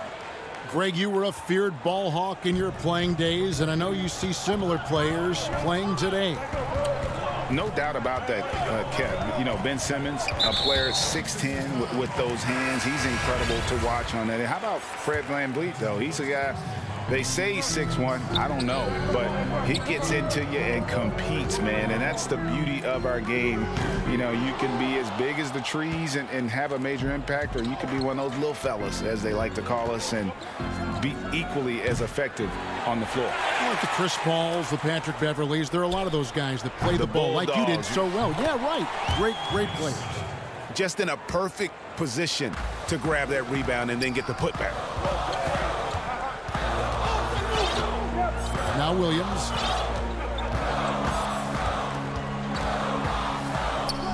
Greg, you were a feared ball hawk in your playing days, and I know you see similar players playing today. No doubt about that, Kev. You know, Ben Simmons, a player 6'10" with those hands. He's incredible to watch on that. And how about Fred VanVleet, though? He's a guy, they say he's 6'1". I don't know. But he gets into you and competes, man. And that's the beauty of our game. You know, you can be as big as the trees and have a major impact, or you can be one of those little fellas, as they like to call us, and be equally as effective on the floor. Like the Chris Pauls, the Patrick Beverleys, there are a lot of those guys that play the ball like you did so well. Yeah, right. Great players. Just in a perfect position to grab that rebound and then get the putback. Now Williams.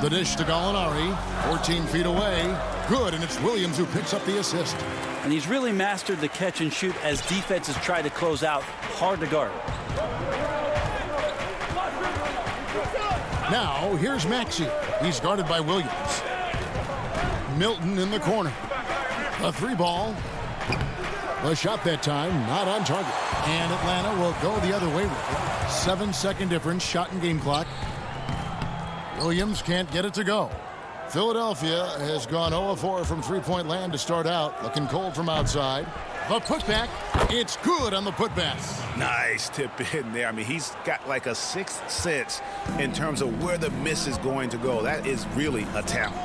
The dish to Gallinari, 14 feet away. Good, and it's Williams who picks up the assist. And he's really mastered the catch and shoot as defenses try to close out. Hard to guard. Now, here's Maxey. He's guarded by Williams. Milton in the corner. A three ball. The shot that time, not on target. And Atlanta will go the other way with it. 7-second difference, shot and game clock. Williams can't get it to go. Philadelphia has gone 0-4 from three-point land to start out. Looking cold from outside. The putback, it's good on the putback. Nice tip in there. I mean, he's got like a sixth sense in terms of where the miss is going to go. That is really a talent.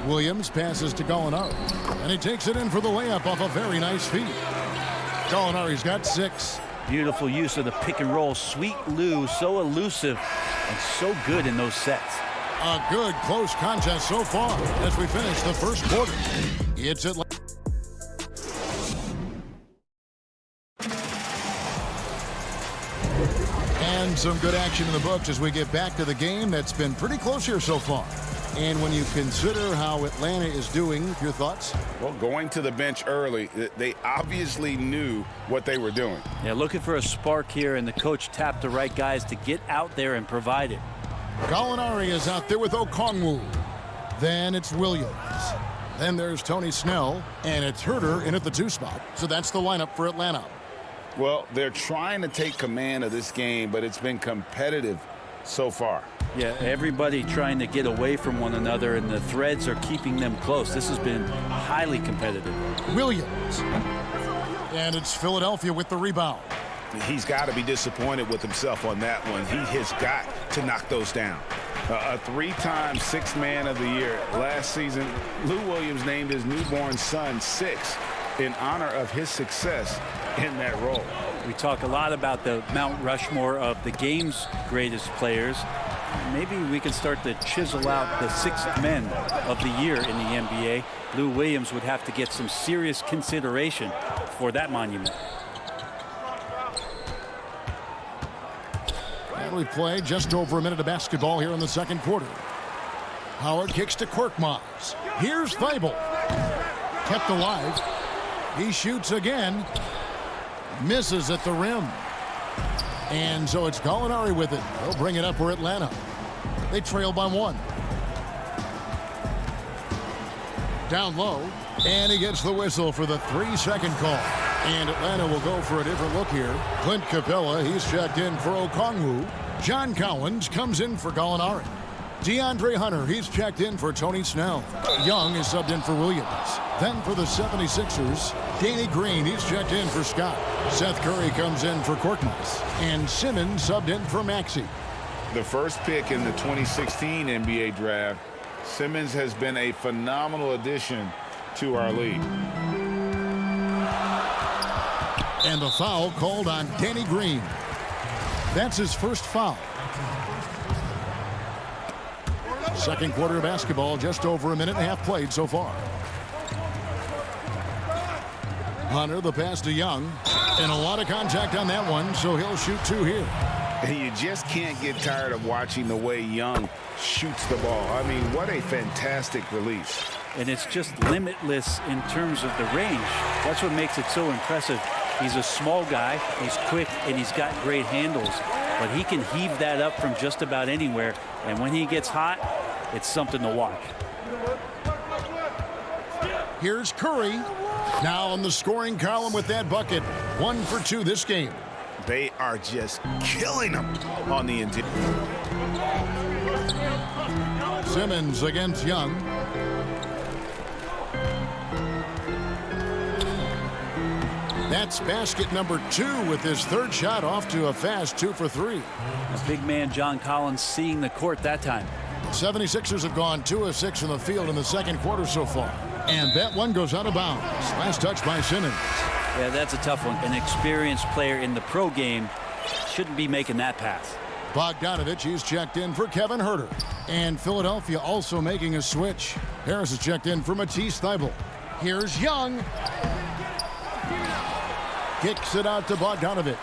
Williams passes to Gallinari, and he takes it in for the layup off a very nice feed. Gallinari's got 6. Beautiful use of the pick and roll. Sweet Lou, so elusive and so good in those sets. A good close contest so far as we finish the first quarter. It's Atlanta. And some good action in the books as we get back to the game that's been pretty close here so far. And when you consider how Atlanta is doing, your thoughts? Well, going to the bench early, they obviously knew what they were doing. Yeah, looking for a spark here, and the coach tapped the right guys to get out there and provide it. Gallinari is out there with Okongwu. Then it's Williams. Then there's Tony Snell, and it's Herter in at the 2 spot. So that's the lineup for Atlanta. Well, they're trying to take command of this game, but it's been competitive so far. Yeah, everybody trying to get away from one another, and the threads are keeping them close. This has been highly competitive. Williams. And it's Philadelphia with the rebound. He's got to be disappointed with himself on that one. He has got to knock those down. A 3-time Sixth Man of the Year. Last season, Lou Williams named his newborn son 6 in honor of his success in that role. We talk a lot about the Mount Rushmore of the game's greatest players. Maybe we can start to chisel out the 6th men of the year in the NBA. Lou Williams would have to get some serious consideration for that monument. And we play just over a minute of basketball here in the second quarter. Howard kicks to Korkmaz. Here's Thibault. Kept alive. He shoots again. Misses at the rim. And so it's Gallinari with it. They'll bring it up for Atlanta. They trail by 1. Down low. And he gets the whistle for the 3-second call. And Atlanta will go for a different look here. Clint Capella, he's checked in for Okongwu. John Collins comes in for Gallinari. DeAndre Hunter, he's checked in for Tony Snell. Young is subbed in for Williams. Then for the 76ers, Danny Green, he's checked in for Scott. Seth Curry comes in for Korkmaz. And Simmons subbed in for Maxey. The first pick in the 2016 NBA draft, Simmons has been a phenomenal addition to our league. And the foul called on Danny Green. That's his first foul. Second quarter of basketball, just over a minute and a half played so far. Hunter, the pass to Young. And a lot of contact on that one, so he'll shoot 2 here. And you just can't get tired of watching the way Young shoots the ball. I mean, what a fantastic release. And it's just limitless in terms of the range. That's what makes it so impressive. He's a small guy, he's quick, and he's got great handles. But he can heave that up from just about anywhere. And when he gets hot, it's something to watch. Here's Curry. Now on the scoring column with that bucket. 1 for 2 this game. They are just killing them on the interior. Simmons against Young. That's basket number 2 with his third shot off to a fast 2 for 3. A big man John Collins seeing the court that time. 76ers have gone 2 of 6 in the field in the second quarter so far. And that one goes out of bounds. Last touch by Simmons. Yeah, that's a tough one. An experienced player in the pro game shouldn't be making that pass. Bogdanovich, he's checked in for Kevin Huerter. And Philadelphia also making a switch. Harris is checked in for Matisse Thybulle. Here's Young. Kicks it out to Bogdanovich.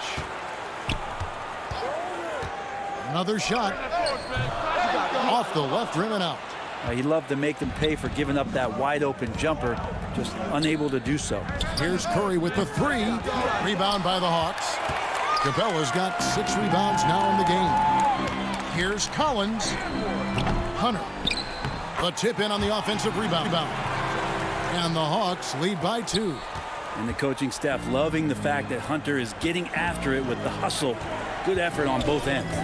Another shot. Off the left rim and out. He loved to make them pay for giving up that wide-open jumper, just unable to do so. Here's Curry with the 3. Rebound by the Hawks. Capella's got 6 rebounds now in the game. Here's Collins. Hunter. The tip in on the offensive rebound. And the Hawks lead by 2. And the coaching staff loving the fact that Hunter is getting after it with the hustle. Good effort on both ends.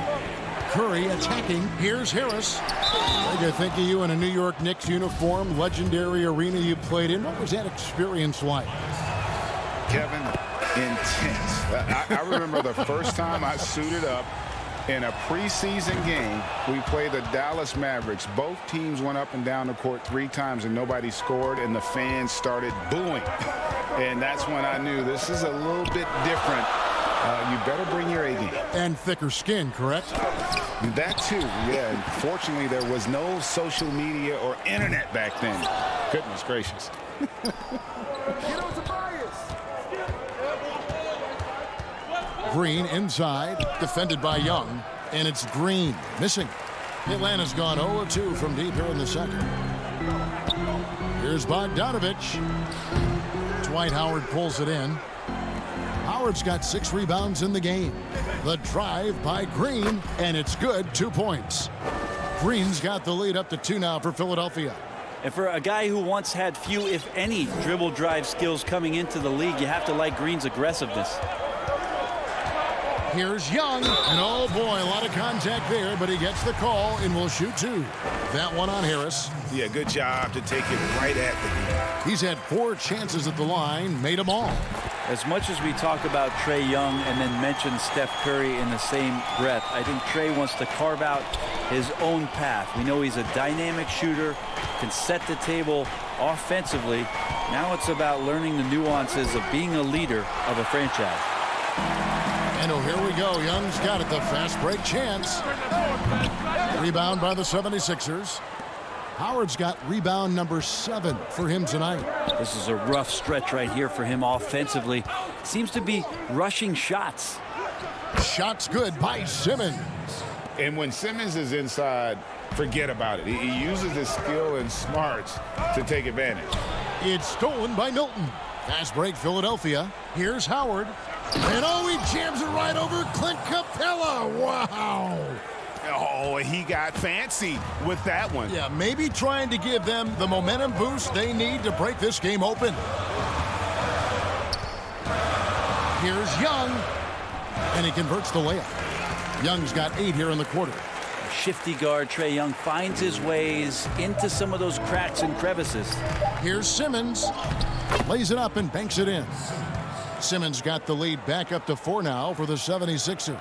Curry attacking. Here's Harris. I think of you in a New York Knicks uniform, legendary arena you played in. What was that experience like? Kevin, intense. I remember the first time I suited up in a preseason game. We played the Dallas Mavericks. Both teams went up and down the court 3 times and nobody scored, and the fans started booing. And that's when I knew this is a little bit different. You better bring your A game. And thicker skin, correct? That too, yeah. And fortunately, there was no social media or internet back then. Goodness gracious. Green inside, defended by Young, and it's Green missing. Atlanta's gone 0-2 from deep here in the second. Here's Bogdanovich. Dwight Howard pulls it in. Howard's got 6 rebounds in the game. The drive by Green, and it's good. 2 points. Green's got the lead up to 2 now for Philadelphia. And for a guy who once had few, if any, dribble drive skills coming into the league, you have to like Green's aggressiveness. Here's Young, and oh boy, a lot of contact there, but he gets the call and will shoot 2. That one on Harris. Yeah, good job to take it right at the He's had 4 chances at the line, made them all. As much as we talk about Trae Young and then mention Steph Curry in the same breath, I think Trae wants to carve out his own path. We know he's a dynamic shooter, can set the table offensively. Now it's about learning the nuances of being a leader of a franchise. And oh, here we go. Young's got it. The fast break chance. Rebound by the 76ers. Howard's got rebound number 7 for him tonight. This is a rough stretch right here for him offensively. Seems to be rushing shots. Shots good by Simmons. And when Simmons is inside, forget about it. He uses his skill and smarts to take advantage. It's stolen by Milton. Fast break Philadelphia. Here's Howard. And oh, he jams it right over Clint Capella. Wow. Oh, he got fancy with that one. Yeah, maybe trying to give them the momentum boost they need to break this game open. Here's Young. And he converts the layup. Young's got 8 here in the quarter. Shifty guard Trae Young finds his ways into some of those cracks and crevices. Here's Simmons. Lays it up and banks it in. Simmons got the lead back up to 4 now for the 76ers.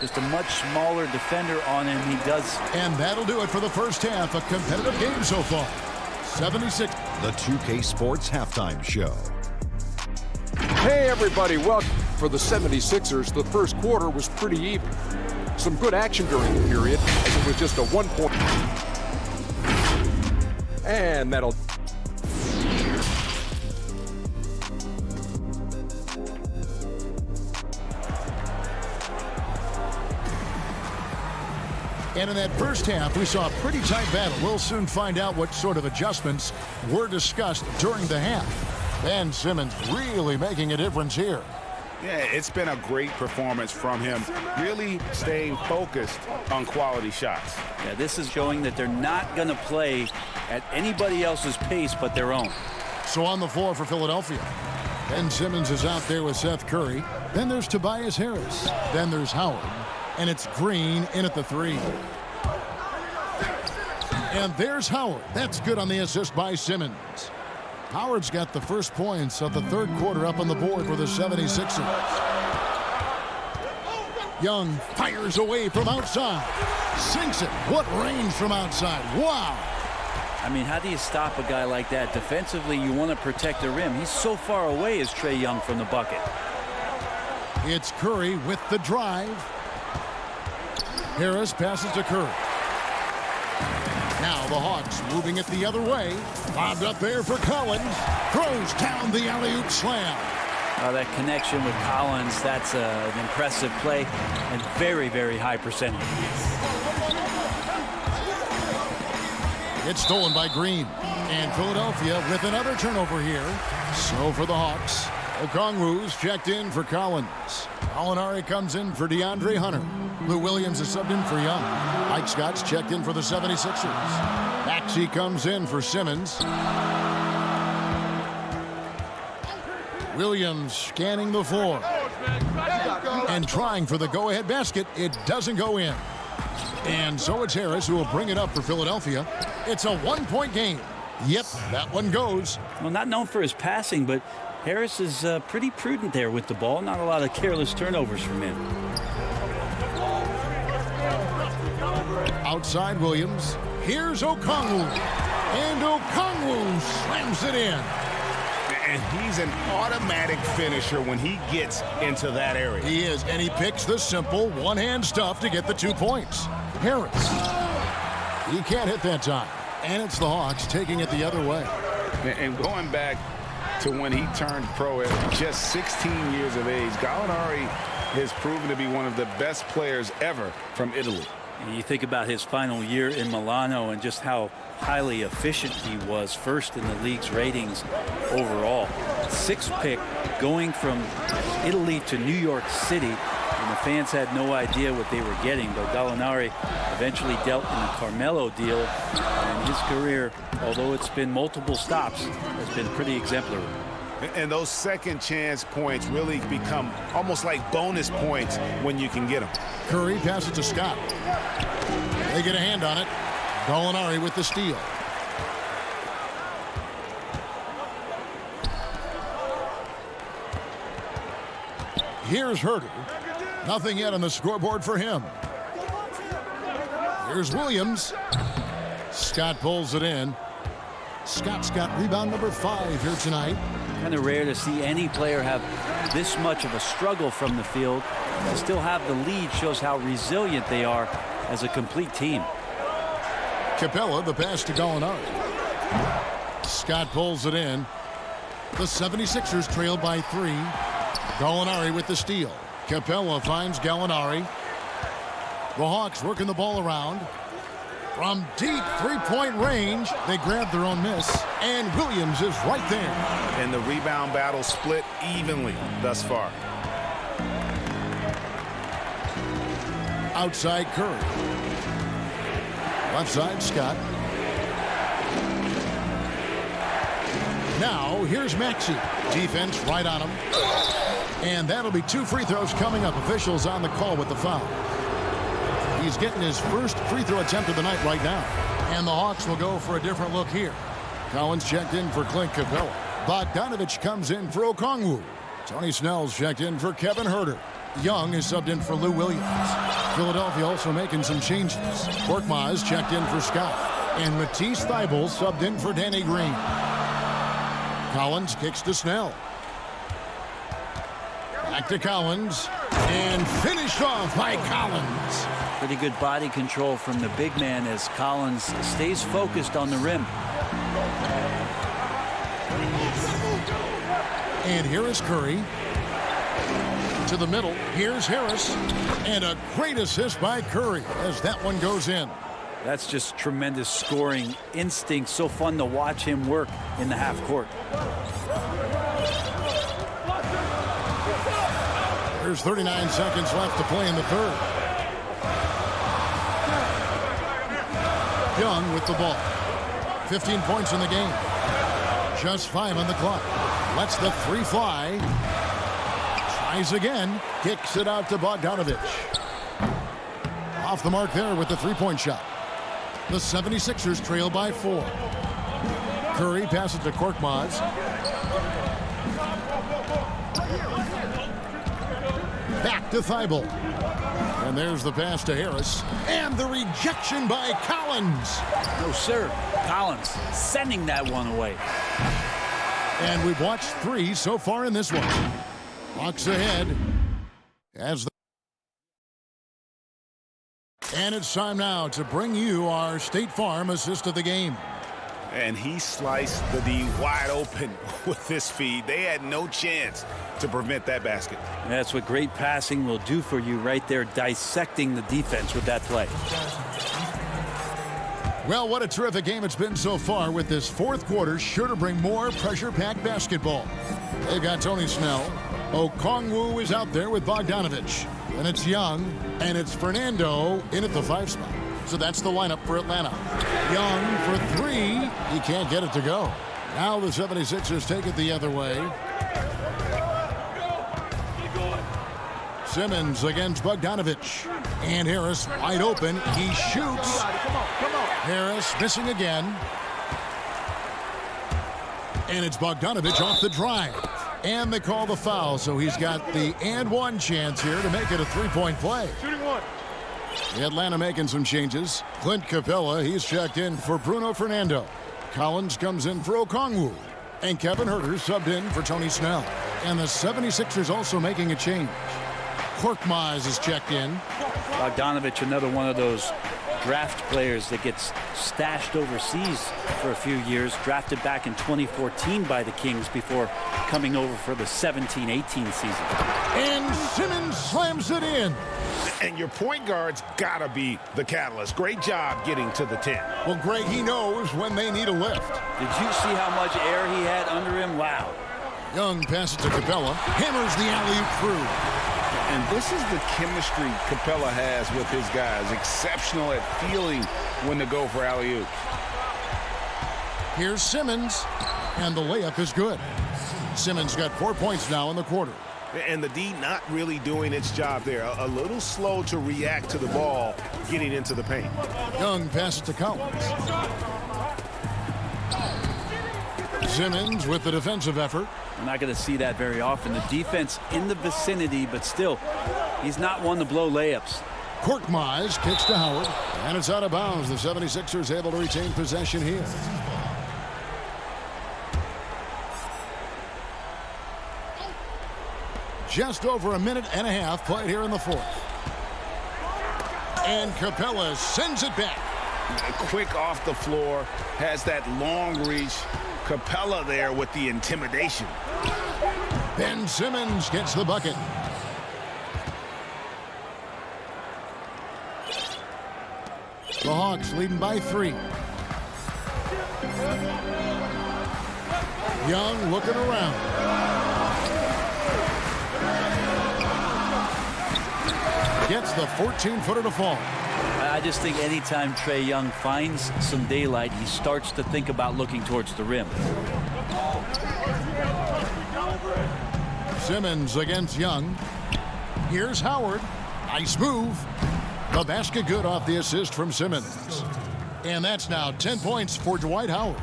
Just a much smaller defender on him. He does. And that'll do it for the first half. A competitive game so far. 76. The 2K Sports Halftime Show. Hey, everybody. Welcome. For the 76ers, the first quarter was pretty even. Some good action during the period, as it was just a 1-point. And that'll... And in that first half, we saw a pretty tight battle. We'll soon find out what sort of adjustments were discussed during the half. Ben Simmons really making a difference here. Yeah, it's been a great performance from him, really staying focused on quality shots. Yeah, this is showing that they're not going to play at anybody else's pace but their own. So on the floor for Philadelphia, Ben Simmons is out there with Seth Curry. Then there's Tobias Harris. Then there's Howard. And it's Green in at the 3. And there's Howard. That's good on the assist by Simmons. Howard's got the first points of the third quarter up on the board for the 76ers. Young fires away from outside. Sinks it. What range from outside. Wow. I mean, how do you stop a guy like that? Defensively, you want to protect the rim. He's so far away as Trae Young from the bucket. It's Curry with the drive. Harris passes to Curry. Now the Hawks moving it the other way. Lobbed up there for Collins. Throws down the alley-oop slam. That connection with Collins, that's an impressive play and very, very high percentage. It's stolen by Green. And Philadelphia with another turnover here. So for the Hawks, Okongwu's checked in for Collins. Gallinari comes in for DeAndre Hunter. Lou Williams is subbed in for Young. Mike Scott's checked in for the 76ers. Maxey comes in for Simmons. Williams scanning the floor. And trying for the go-ahead basket. It doesn't go in. And so it's Harris who will bring it up for Philadelphia. It's a one-point game. Yep, that one goes. Well, not known for his passing, but Harris is pretty prudent there with the ball. Not a lot of careless turnovers from him. Outside Williams. Here's Okongwu. And Okongwu slams it in. And he's an automatic finisher when he gets into that area. He is, and he picks the simple one-hand stuff to get the 2 points. Harris. He can't hit that time. And it's the Hawks taking it the other way. And going back to when he turned pro at just 16 years of age, Gallinari has proven to be one of the best players ever from Italy. And you think about his final year in Milano and just how highly efficient he was, first in the league's ratings overall. 6th pick going from Italy to New York City, and the fans had no idea what they were getting, but Gallinari eventually dealt in the Carmelo deal, and his career, although it's been multiple stops, has been pretty exemplary. And those second chance points really become almost like bonus points when you can get them. Curry passes to Scott. They get a hand on it. Gallinari with the steal. Here's Herter. Nothing yet on the scoreboard for him. Here's Williams. Scott pulls it in. Scott's got rebound number 5 here tonight. Kind of rare to see any player have this much of a struggle from the field. To still have the lead shows how resilient they are as a complete team. Capella, the pass to Gallinari. Scott pulls it in. The 76ers trail by 3. Gallinari with the steal. Capella finds Gallinari. The Hawks working the ball around. From deep three-point range, they grab their own miss, and Williams is right there. And the rebound battle split evenly thus far. Outside Curry. Left side Scott. Now here's Maxey. Defense right on him. And that'll be 2 free throws coming up. Officials on the call with the foul. He's getting his first free throw attempt of the night right now. And the Hawks will go for a different look here. Collins checked in for Clint Capella. Bogdanovich comes in for Okongwu. Tony Snell's checked in for Kevin Herter. Young is subbed in for Lou Williams. Philadelphia also making some changes. Korkmaz checked in for Scott. And Matisse Thybulle subbed in for Danny Green. Collins kicks to Snell. Back to Collins. And finished off by Collins. Pretty good body control from the big man as Collins stays focused on the rim. And here is Curry. To the middle. Here's Harris. And a great assist by Curry as that one goes in. That's just tremendous scoring instinct. So fun to watch him work in the half court. There's 39 seconds left to play in the third. Young with the ball. 15 points in the game. Just 5 on the clock. Lets the three fly. Tries again. Kicks it out to Bogdanovich. Off the mark there with the three-point shot. The 76ers trail by 4. Curry passes to Korkmaz. Back to Thibault. And there's the pass to Harris. And the rejection by Collins. No, sir. Collins sending that one away. And we've watched 3 so far in this one. Hawks ahead. And it's time now to bring you our State Farm assist of the game. And he sliced the D wide open with this feed. They had no chance to prevent that basket. That's what great passing will do for you right there, dissecting the defense with that play. Well, what a terrific game it's been so far, with this fourth quarter sure to bring more pressure-packed basketball. They've got Tony Snell. Okongwu is out there with Bogdanovich. And it's Young, and it's Fernando in at the 5 spot. So that's the lineup for Atlanta. Young for 3. He can't get it to go. Now the 76ers take it the other way. Simmons against Bogdanovich. And Harris wide open. He shoots. Harris missing again. And it's Bogdanovich off the drive. And they call the foul, so he's got the and one chance here to make it a three-point play. Shooting one. Atlanta making some changes. Clint Capella, he's checked in for Bruno Fernando. Collins comes in for Okongwu. And Kevin Huerter subbed in for Tony Snell. And the 76ers also making a change. Korkmaz is checked in. Bogdanovich, another one of those draft players that gets stashed overseas for a few years. Drafted back in 2014 by the Kings before coming over for the 17-18 season. And Simmons slams it in. And your point guard's got to be the catalyst. Great job getting to the 10. Well, Greg, he knows when they need a lift. Did you see how much air he had under him? Wow. Young passes to Capella. Hammers the alley-oop through. And this is the chemistry Capella has with his guys. Exceptional at feeling when to go for alley-oops. Here's Simmons, and the layup is good. Simmons got 4 points now in the quarter. And the D not really doing its job there. A little slow to react to the ball getting into the paint. Young passes to Collins. Simmons with the defensive effort. I'm not going to see that very often. The defense in the vicinity, but still, he's not one to blow layups. Korkmaz kicks to Howard, and it's out of bounds. The 76ers able to retain possession here. Just over a minute and a half played here in the fourth. And Capella sends it back. Quick off the floor, has that long reach. Capella there with the intimidation. Ben Simmons gets the bucket. The Hawks leading by 3. Young looking around. Gets the 14-footer to fall. I just think anytime Trae Young finds some daylight, he starts to think about looking towards the rim. Simmons against Young. Here's Howard. Nice move. The basket good off the assist from Simmons. And that's now 10 points for Dwight Howard.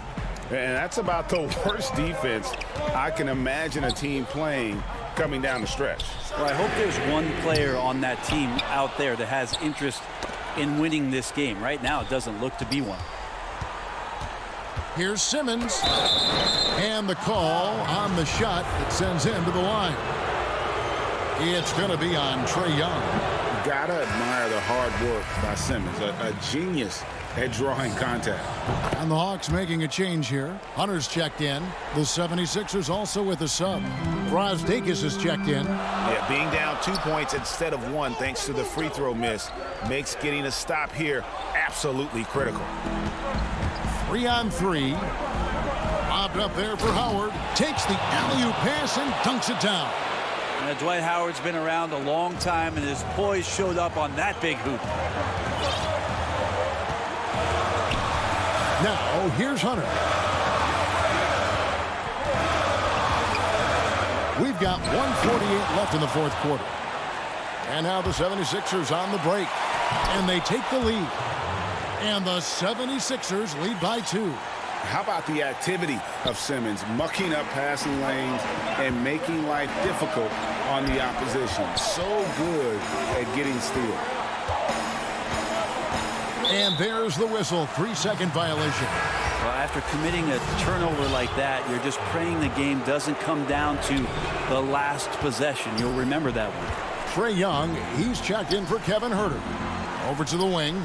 And that's about the worst defense I can imagine a team playing coming down the stretch. Well, I hope there's one player on that team out there that has interest in winning this game. Right now, it doesn't look to be one. Here's Simmons. And the call on the shot that sends him to the line. It's going to be on Trae Young. Gotta admire the hard work by Simmons. A genius at drawing contact. And the Hawks making a change here. Hunter's checked in. The 76ers also with a sub. Brazdeikis is checked in. Yeah, being down 2 points instead of 1 thanks to the free throw miss makes getting a stop here absolutely critical. 3 on 3. Lobbed up there for Howard. Takes the alley-oop pass and dunks it down. Dwight Howard's been around a long time, and his poise showed up on that big hoop. Now, here's Hunter. We've got 1:48 left in the fourth quarter. And now the 76ers on the break. And they take the lead. And the 76ers lead by 2. How about the activity of Simmons, mucking up passing lanes and making life difficult on the opposition. So good at getting steals. And there's the whistle. 3-second violation. Well, after committing a turnover like that, you're just praying the game doesn't come down to the last possession. You'll remember that one. Trae Young, he's checked in for Kevin Huerter. Over to the wing.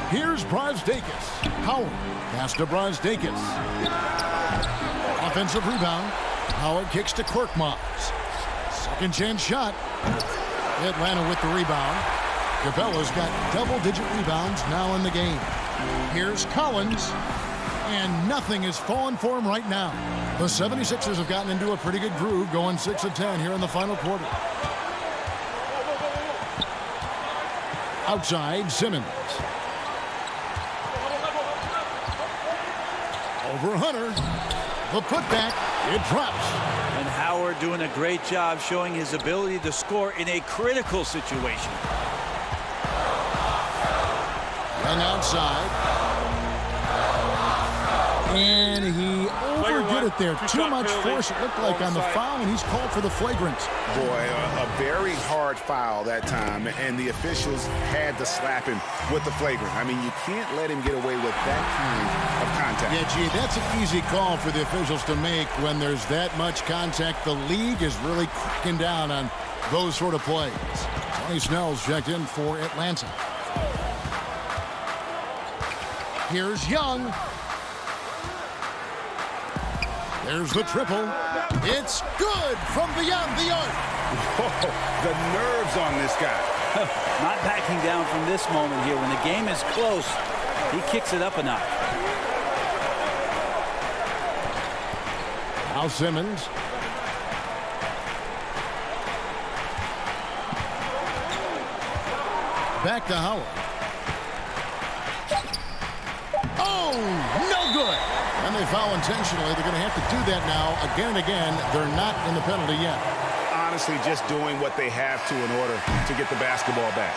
Here's Brasdakis. Howard. Pass to Brasdakis. Offensive rebound. Howard kicks to Korkmaz. Second chance shot. Atlanta with the rebound. Capella's got double-digit rebounds now in the game. Here's Collins. And nothing is falling for him right now. The 76ers have gotten into a pretty good groove, going 6 of 10 here in the final quarter. Outside, Simmons. Over Hunter. The putback. It drops. And Howard doing a great job showing his ability to score in a critical situation. And outside. And he overdid it there. Too much force, it looked like, on the foul, and he's called for the flagrant. Boy, a very hard foul that time, and the officials had to slap him with the flagrant. I mean, you can't let him get away with that kind of contact. Yeah, gee, that's an easy call for the officials to make when there's that much contact. The league is really cracking down on those sort of plays. Tony Snell's checked in for Atlanta. Here's Young. There's the triple. It's good from beyond the arc. Whoa, the nerves on this guy. Not backing down from this moment here. When the game is close, he kicks it up a notch. Al Simmons. Back to Howard. Oh, no good. And they foul intentionally. They're going to have to do that now again and again. They're not in the penalty yet. Honestly, just doing what they have to in order to get the basketball back.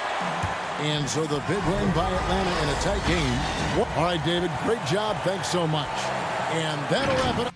And so the big win by Atlanta in a tight game. All right, David, great job. Thanks so much. And that'll wrap it up.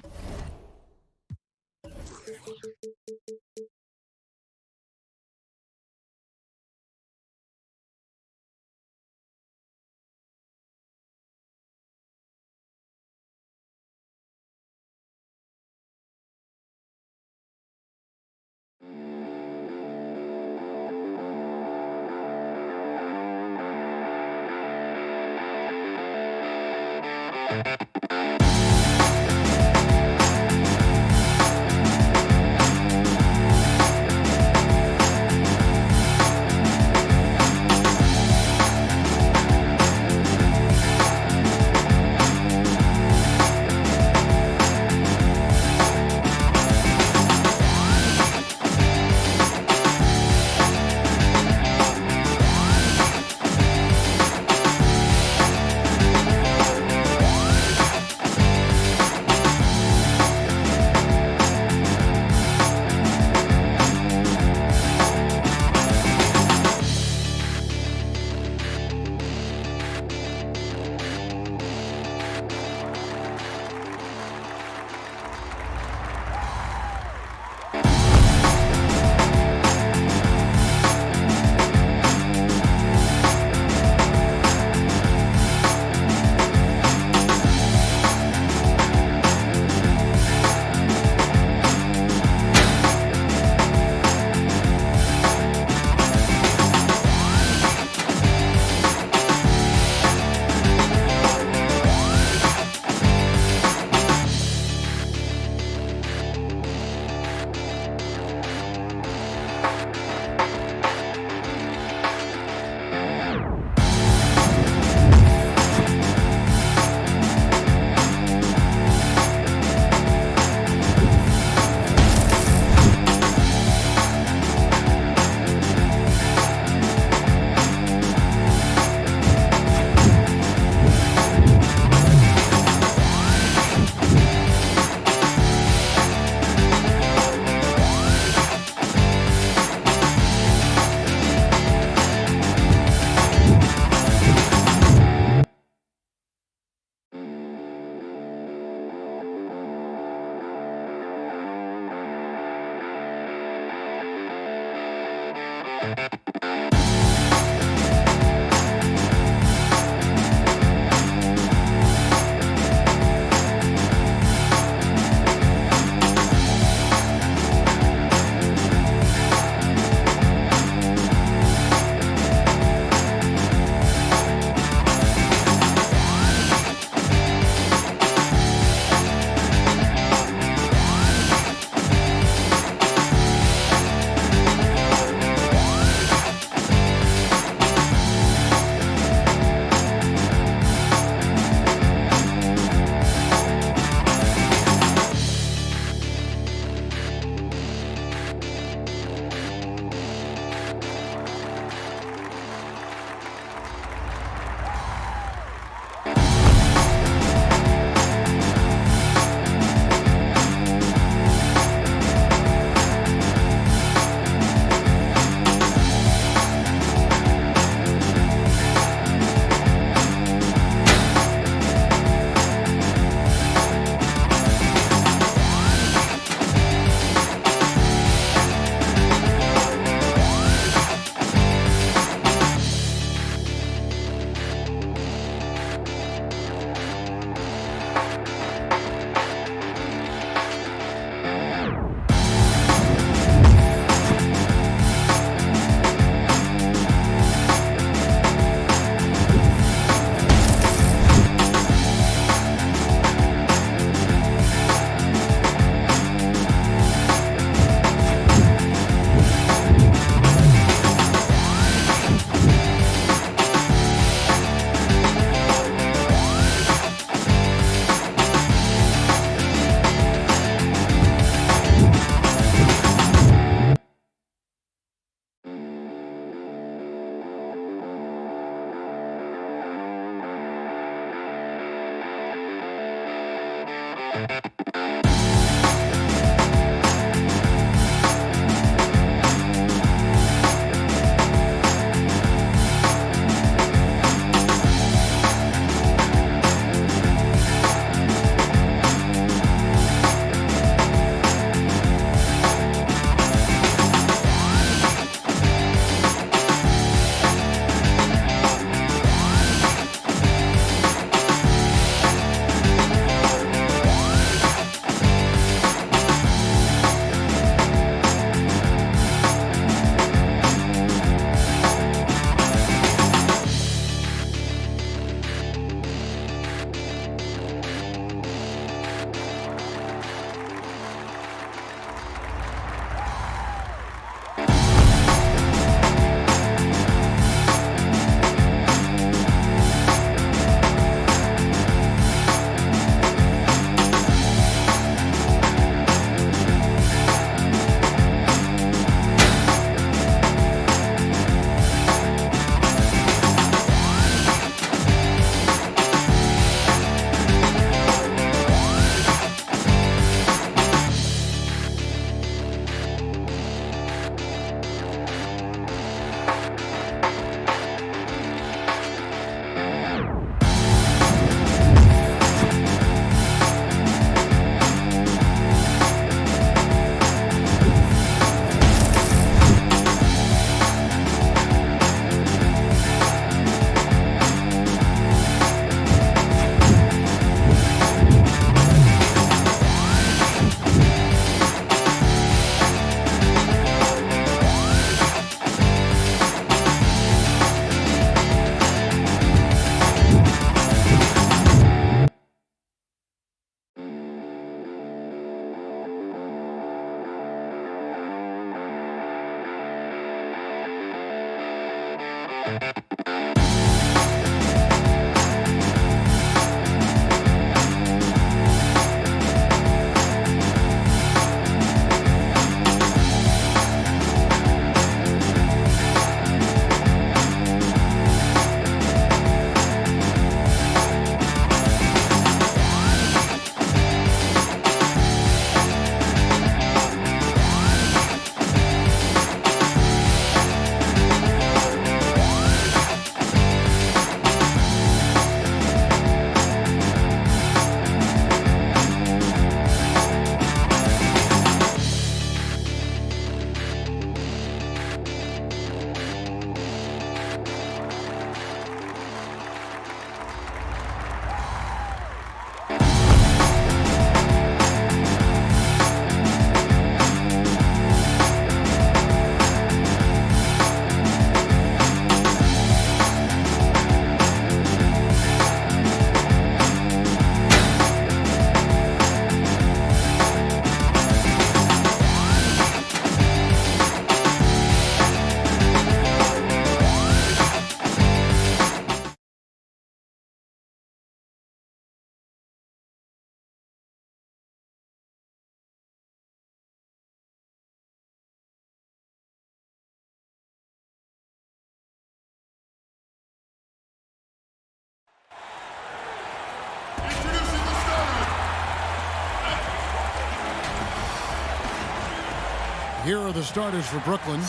Here are the starters for Brooklyn.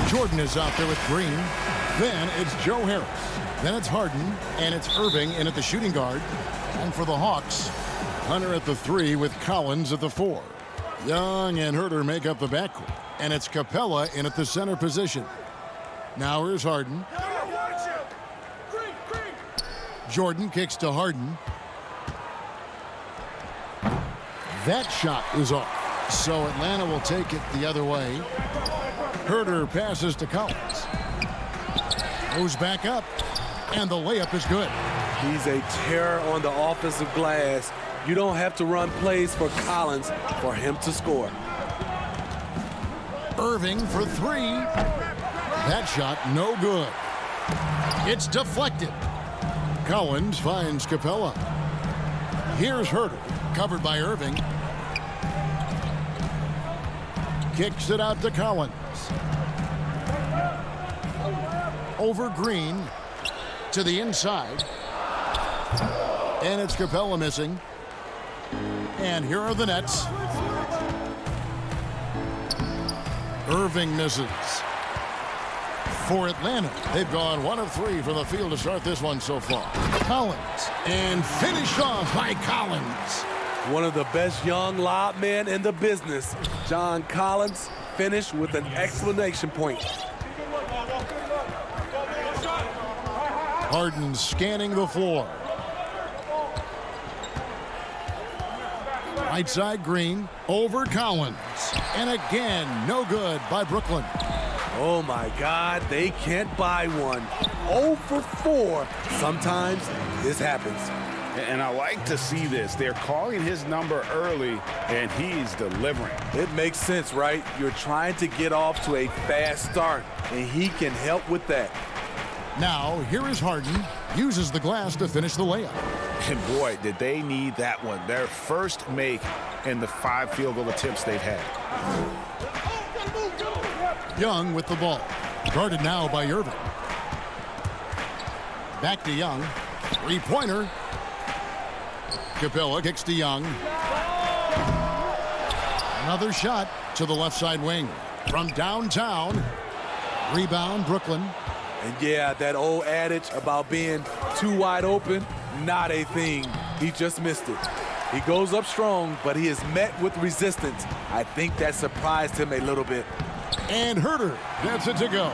Jordan is out there with Green. Then it's Joe Harris. Then it's Harden. And it's Irving in at the shooting guard. And for the Hawks, Hunter at the 3 with Collins at the 4. Young and Herter make up the backcourt. And it's Capella in at the center position. Now here's Harden. Jordan kicks to Harden. That shot is off. So Atlanta will take it the other way. Herter passes to Collins. Goes back up. And the layup is good. He's a terror on the offensive glass. You don't have to run plays for Collins for him to score. Irving for 3. That shot no good. It's deflected. Collins finds Capella. Here's Herter, covered by Irving. Kicks it out to Collins. Over Green to the inside. And it's Capella missing. And here are the Nets. Irving misses. For Atlanta, they've gone 1 of 3 from the field to start this one so far. Collins, and finished off by Collins. One of the best young lob men in the business. John Collins finished with an exclamation point. Harden scanning the floor. Right side Green over Collins. And again, no good by Brooklyn. Oh my God, they can't buy one. 0 for 4. Sometimes this happens. And I like to see this. They're calling his number early, and he's delivering. It makes sense, right? You're trying to get off to a fast start, and he can help with that. Now, here is Harden. Uses the glass to finish the layup. And boy, did they need that one. Their first make in the 5 field goal attempts they've had. Young with the ball. Guarded now by Irving. Back to Young. 3-pointer. Capella kicks to Young. Another shot to the left side wing. From downtown. Rebound, Brooklyn. And yeah, that old adage about being too wide open, not a thing. He just missed it. He goes up strong, but he is met with resistance. I think that surprised him a little bit. And Herter gets it to go.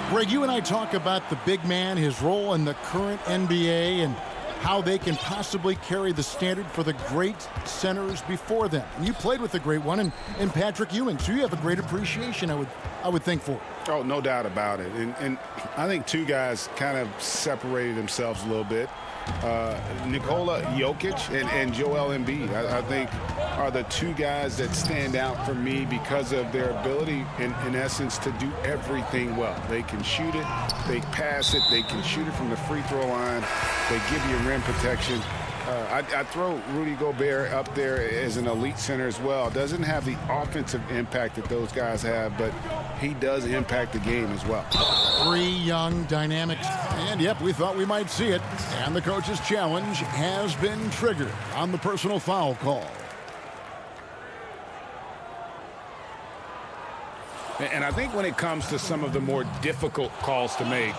Greg, you and I talk about the big man, his role in the current NBA, and how they can possibly carry the standard for the great centers before them. And you played with the great one in Patrick Ewing, so you have a great appreciation, I would think, for it. Oh, no doubt about it. And I think 2 guys kind of separated themselves a little bit. Nikola Jokic and Joel Embiid, I think, are the 2 guys that stand out for me because of their ability, in essence, to do everything well. They can shoot it, they pass it, they can shoot it from the free throw line, they give you rim protection. I throw Rudy Gobert up there as an elite center as well. Doesn't have the offensive impact that those guys have, but he does impact the game as well. 3 young dynamics. And, yep, we thought we might see it. And the coach's challenge has been triggered on the personal foul call. And I think when it comes to some of the more difficult calls to make,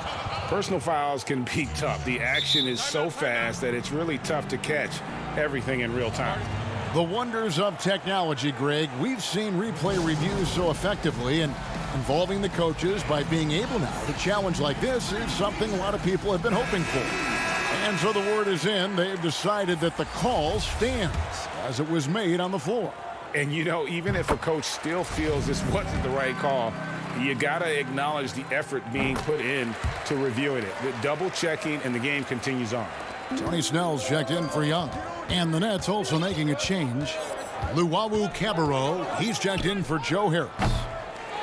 personal fouls can be tough. The action is so fast that it's really tough to catch everything in real time. The wonders of technology, Greg. We've seen replay reviews so effectively, and involving the coaches by being able now to challenge like this is something a lot of people have been hoping for. And so the word is in. They've decided that the call stands as it was made on the floor. And, you know, even if a coach still feels this wasn't the right call, you got to acknowledge the effort being put in to reviewing it. The double checking, and the game continues on. Tony Snell's checked in for Young. And the Nets also making a change. Luwawu Cabarro, he's checked in for Joe Harris.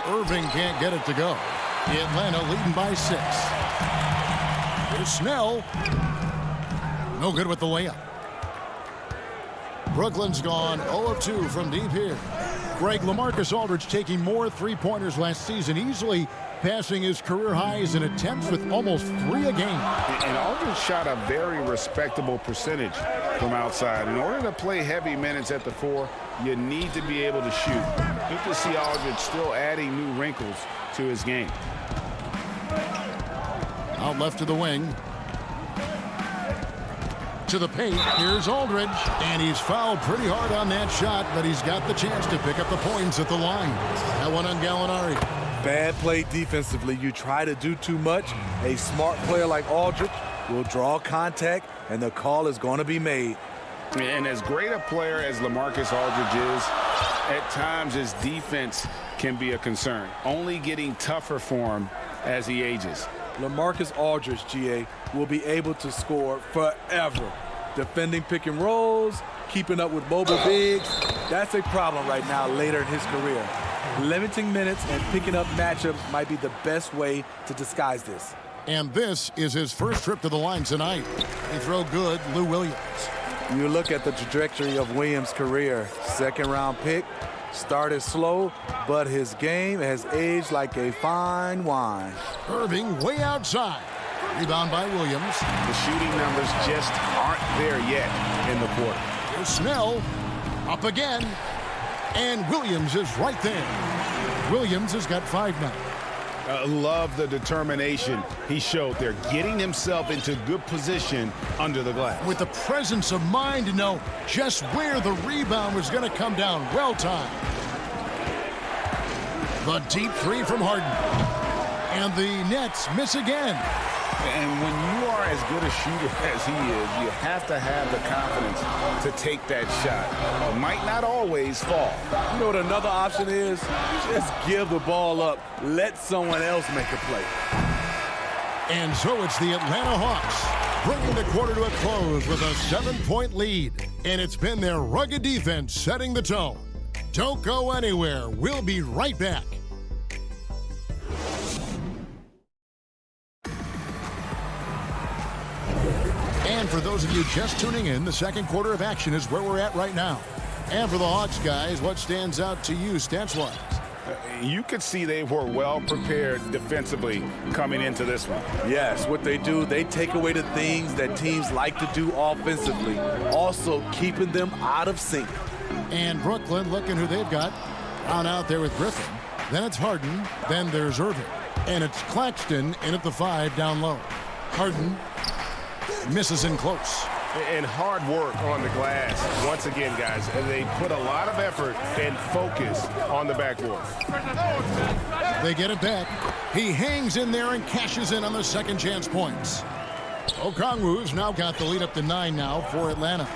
Irving can't get it to go. Atlanta leading by 6. Here's Snell. No good with the layup. Brooklyn's gone 0 of 2 from deep here. Greg, LaMarcus Aldridge taking more 3-pointers last season, easily passing his career highs in attempts with almost 3 a game. And Aldridge shot a very respectable percentage from outside. In order to play heavy minutes at the 4, you need to be able to shoot. Good to see Aldridge still adding new wrinkles to his game. Out left to the wing. To the paint, here's Aldridge, and he's fouled pretty hard on that shot, but he's got the chance to pick up the points at the line. That one on Gallinari. Bad play defensively. You try to do too much. A smart player like Aldridge will draw contact, and the call is going to be made. And as great a player as LaMarcus Aldridge is, at times his defense can be a concern, only getting tougher for him as he ages. LaMarcus Aldridge, GA, will be able to score forever. Defending pick and rolls, keeping up with mobile bigs, that's a problem right now later in his career. Limiting minutes and picking up matchups might be the best way to disguise this. And this is his first trip to the line tonight. They throw good, Lou Williams. You look at the trajectory of Williams' career. Second-round pick, started slow, but his game has aged like a fine wine. Irving way outside. Rebound by Williams. The shooting numbers just aren't there yet in the quarter. Here's Snell. Up again. And Williams is right there. Williams has got 5 now. Love the determination he showed there, getting himself into good position under the glass. With the presence of mind to know just where the rebound was going to come down. Well timed. The deep 3 from Harden. And the Nets miss again. And when you are as good a shooter as he is, you have to have the confidence to take that shot. It might not always fall. You know what another option is? Just give the ball up. Let someone else make a play. And so it's the Atlanta Hawks bringing the quarter to a close with a 7-point lead. And it's been their rugged defense setting the tone. Don't go anywhere. We'll be right back. And for those of you just tuning in, the second quarter of action is where we're at right now. And for the Hawks guys, what stands out to you stats-wise? You could see they were well prepared defensively coming into this one. Yes, what they do, they take away the things that teams like to do offensively, also keeping them out of sync. And Brooklyn, looking who they've got. Down out there with Griffin. Then it's Harden. Then there's Irving. And it's Claxton in at the 5 down low. Harden misses in close. And hard work on the glass. Once again, guys, they put a lot of effort and focus on the backboard. They get it back. He hangs in there and cashes in on the second chance points. Okongwu's now got the lead up to 9 now for Atlanta.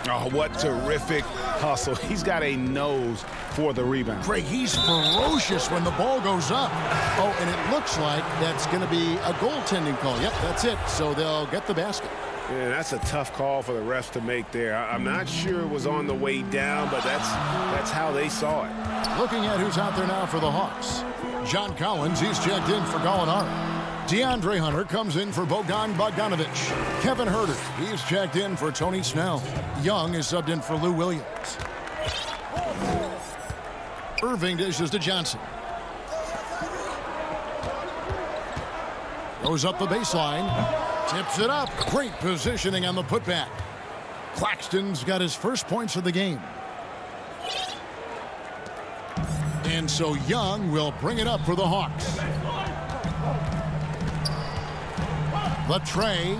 Oh, what terrific hustle. He's got a nose for the rebound. Craig, he's ferocious when the ball goes up. Oh, and it looks like that's going to be a goaltending call. Yep, that's it. So they'll get the basket. Yeah, that's a tough call for the refs to make there. I'm not sure it was on the way down, but that's how they saw it. Looking at who's out there now for the Hawks. John Collins, he's checked in for Gallinari. DeAndre Hunter comes in for Bogdan Bogdanovic. Kevin Huerter, he's checked in for Tony Snell. Young is subbed in for Lou Williams. Irving dishes to Johnson. Goes up the baseline. Tips it up. Great positioning on the putback. Claxton's got his first points of the game. And so Young will bring it up for the Hawks. The tray.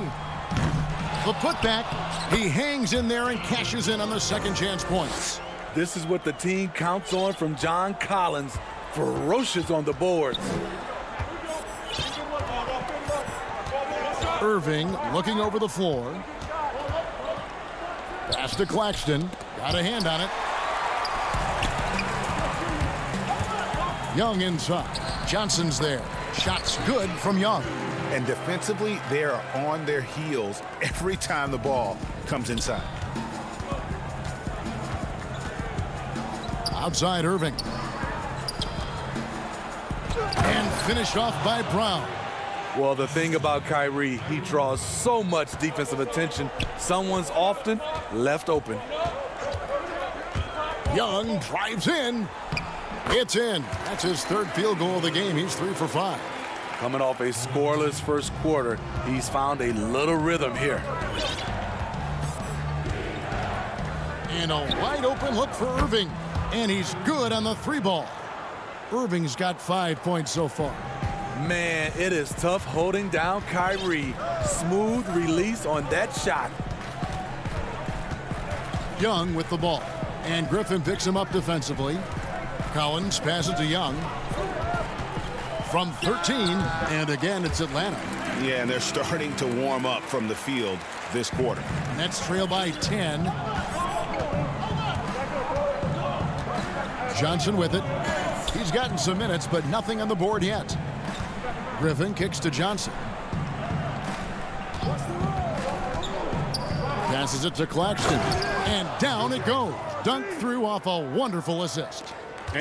The putback. He hangs in there and cashes in on the second chance points. This is what the team counts on from John Collins. Ferocious on the boards. Irving looking over the floor. Pass to Claxton. Got a hand on it. Young inside. Johnson's there. Shot's good from Young. And defensively, they are on their heels every time the ball comes inside. Outside Irving. And finished off by Brown. Well, the thing about Kyrie, he draws so much defensive attention. Someone's often left open. Young drives in. It's in. That's his third field goal of the game. He's 3 for 5. Coming off a scoreless first quarter, he's found a little rhythm here. And a wide open look for Irving. And he's good on the 3 ball. Irving's got 5 points so far. Man, it is tough holding down Kyrie. Smooth release on that shot. Young with the ball. And Griffin picks him up defensively. Collins passes to Young. From 13, and again, it's Atlanta. Yeah, and they're starting to warm up from the field this quarter. Nets trail by 10. Johnson with it. He's gotten some minutes, but nothing on the board yet. Griffin kicks to Johnson. Passes it to Claxton. And down it goes. Dunked through off a wonderful assist.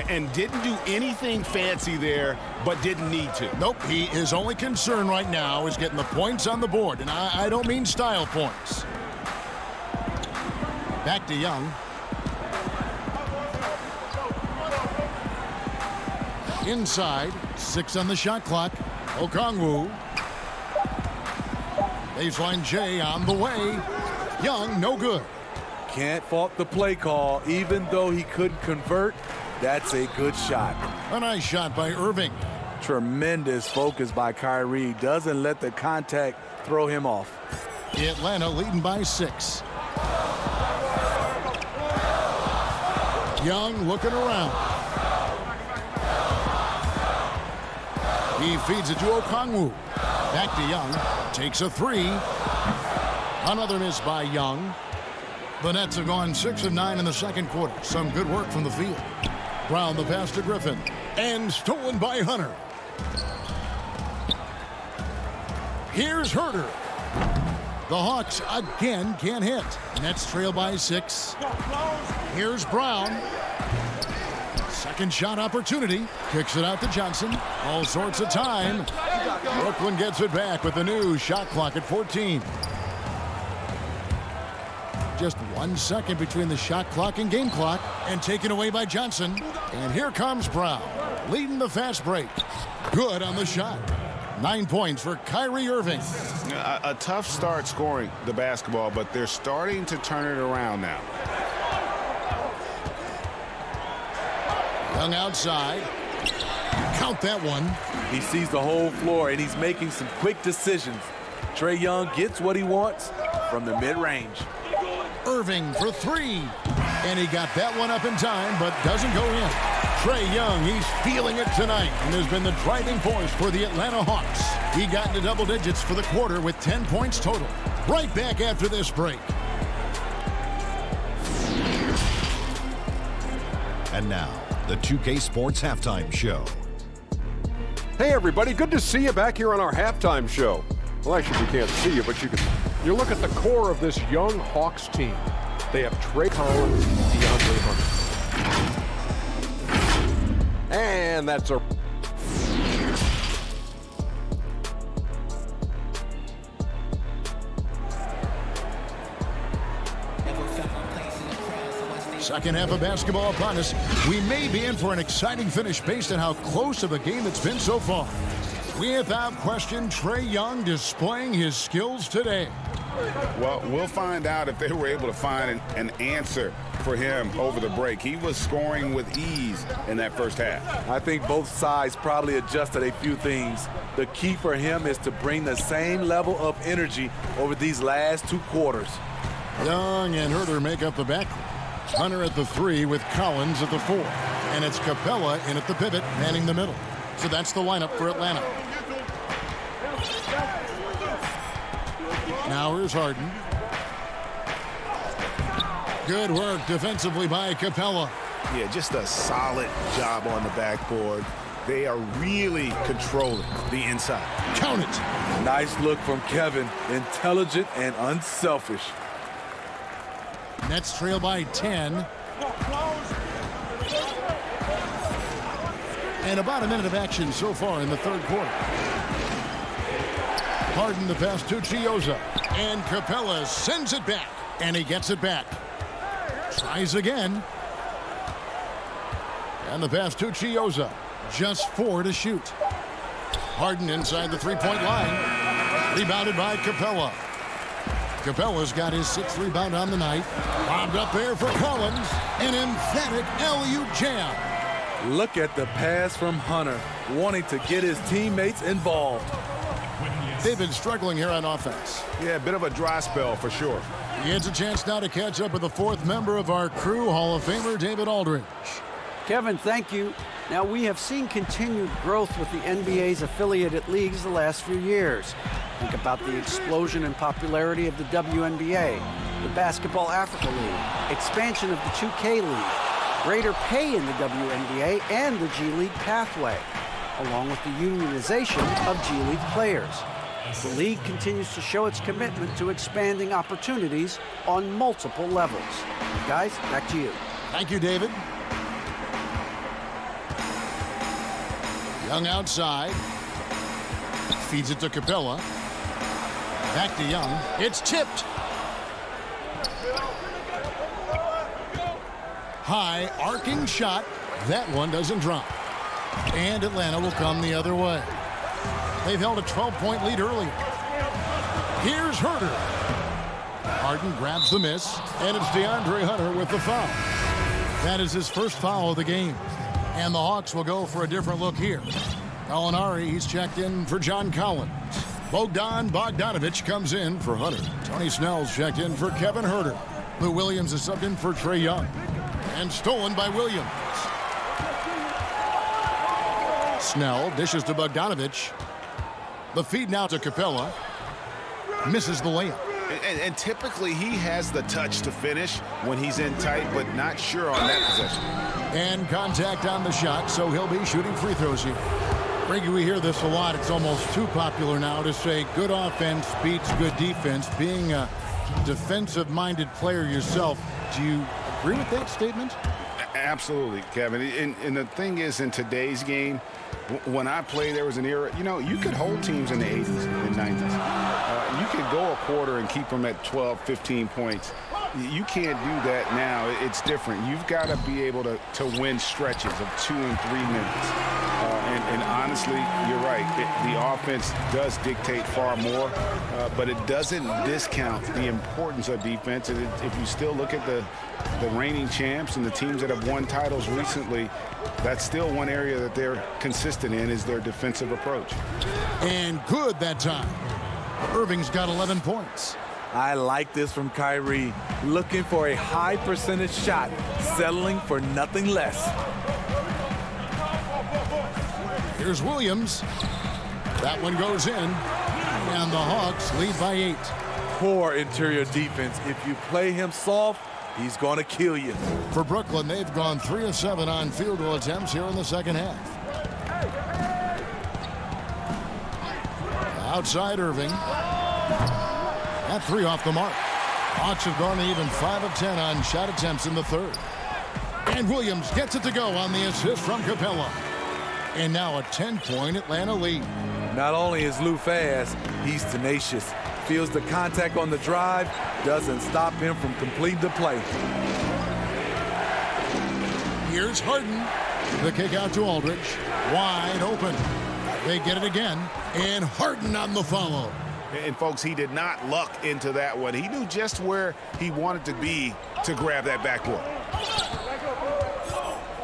And didn't do anything fancy there, but didn't need to. Nope, his only concern right now is getting the points on the board. And I don't mean style points. Back to Young. Inside, 6 on the shot clock. Okongwu. Baseline J on the way. Young, no good. can't fault the play call. Even though he couldn't convert, that's a good shot. A nice shot by Irving. Tremendous focus by Kyrie. Doesn't let the contact throw him off. Atlanta leading by 6. Young looking around. He feeds it to Okongwu. Back to Young. Takes a 3. Another miss by Young. The Nets have gone 6 of 9 in the second quarter. Some good work from the field. Brown the pass to Griffin. And stolen by Hunter. Here's Herter. The Hawks again can't hit. Nets trail by 6. Here's Brown. Second shot opportunity. Kicks it out to Johnson. All sorts of time. Brooklyn gets it back with the new shot clock at 14. Just 1 second between the shot clock and game clock, and taken away by Johnson. And here comes Brown, leading the fast break. Good on the shot. 9 points for Kyrie Irving. A tough start scoring the basketball, but they're starting to turn it around now. Young outside. Count that one. He sees the whole floor, and he's making some quick decisions. Trae Young gets what he wants from the mid-range. Irving for 3. And he got that one up in time, but doesn't go in. Trae Young, he's feeling it tonight and has been the driving force for the Atlanta Hawks. He got into double digits for the quarter with 10 points total. Right back after this break. And now, the 2K Sports Halftime Show. Hey everybody, good to see you back here on our halftime show. Well, actually we can't see you, but you look at the core of this young Hawks team. They have Trey Collins, DeAndre Hunter. And that's a... Second half of basketball upon us. We may be in for an exciting finish based on how close of a game it's been so far. Without question, Trae Young displaying his skills today. Well, we'll find out if they were able to find an answer for him over the break. He was scoring with ease in that first half. I think both sides probably adjusted a few things. The key for him is to bring the same level of energy over these last 2 quarters. Young and Herter make up the backcourt. Hunter at the 3 with Collins at the 4. And it's Capella in at the pivot, manning the middle. So that's the lineup for Atlanta. Now here's Harden. Good work defensively by Capella. Yeah, just a solid job on the backboard. They are really controlling the inside. Count it. Nice look from Kevin. Intelligent and unselfish. Nets trail by 10. And about a minute of action so far in the third quarter. Harden the pass to Chioza. And Capella sends it back. And he gets it back. Tries again. And the pass to Chioza. Just 4 to shoot. Harden inside the three-point line. Rebounded by Capella. Capella's got his 6th rebound on the night. Bombed up there for Collins. An emphatic LU jam. Look at the pass from Hunter, wanting to get his teammates involved. They've been struggling here on offense. Yeah, a bit of a dry spell for sure. He gets a chance now to catch up with the 4th member of our crew, Hall of Famer David Aldridge. Kevin, thank you. Now, we have seen continued growth with the NBA's affiliated leagues the last few years. Think about the explosion in popularity of the WNBA, the Basketball Africa League, expansion of the 2K League, greater pay in the WNBA and the G League pathway, along with the unionization of G League players. The league continues to show its commitment to expanding opportunities on multiple levels. Guys, back to you. Thank you, David. Young outside. Feeds it to Capella. Back to Young. It's tipped. High arcing shot. That one doesn't drop. And Atlanta will come the other way. They've held a 12-point lead earlier. Here's Herter. Harden grabs the miss, and it's DeAndre Hunter with the foul. That is his first foul of the game. And the Hawks will go for a different look here. Gallinari, he's checked in for John Collins. Bogdanovich comes in for Hunter. Tony Snell's checked in for Kevin Huerter. Lou Williams is subbed in for Trae Young. And stolen by Williams. Snell dishes to Bogdanovich. The feed now to Capella. Misses the layup. And typically he has the touch to finish when he's in tight, but not sure on that possession. And contact on the shot, so he'll be shooting free throws here. Frankie, we hear this a lot. It's almost too popular now to say good offense beats good defense. Being a defensive-minded player yourself, do you agree with that statement? Absolutely, Kevin. And the thing is, in today's game, when I played, there was an era, you know, you could hold teams in the 80s and 90s. You could go a quarter and keep them at 12, 15 points. You can't do that now. It's different. You've got to be able to win stretches of 2 and 3 minutes. And honestly, you're right. The offense does dictate far more, but it doesn't discount the importance of defense. And if you still look at the reigning champs and the teams that have won titles recently, that's still one area that they're consistent in, is their defensive approach. And good that time. Irving's got 11 points. I like this from Kyrie. Looking for a high percentage shot, settling for nothing less. Here's Williams. That one goes in. And the Hawks lead by 8. Poor interior defense. If you play him soft, he's going to kill you. For Brooklyn, they've gone 3 of 7 on field goal attempts here in the second half. Outside Irving. That 3 off the mark. Hawks have gone even 5 of 10 on shot attempts in the third. And Williams gets it to go on the assist from Capella. And now a 10-point Atlanta lead. Not only is Lou fast, he's tenacious. Feels the contact on the drive, doesn't stop him from completing the play. Here's Harden. The kick out to Aldridge. Wide open. They get it again. And Harden on the follow. And folks, he did not luck into that one. He knew just where he wanted to be to grab that backboard.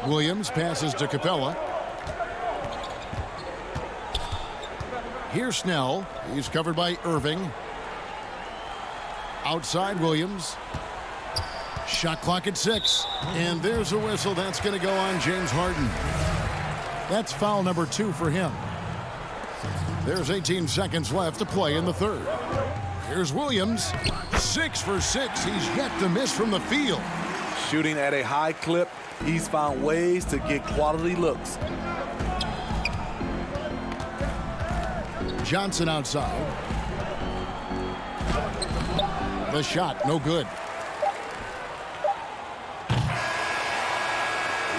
Williams passes to Capella. Here's Snell. He's covered by Irving. Outside Williams. Shot clock at 6. And there's a whistle. That's going to go on James Harden. That's foul number 2 for him. There's 18 seconds left to play in the third. Here's Williams. 6 for 6. He's yet to miss from the field. Shooting at a high clip, he's found ways to get quality looks. Johnson outside. The shot, no good.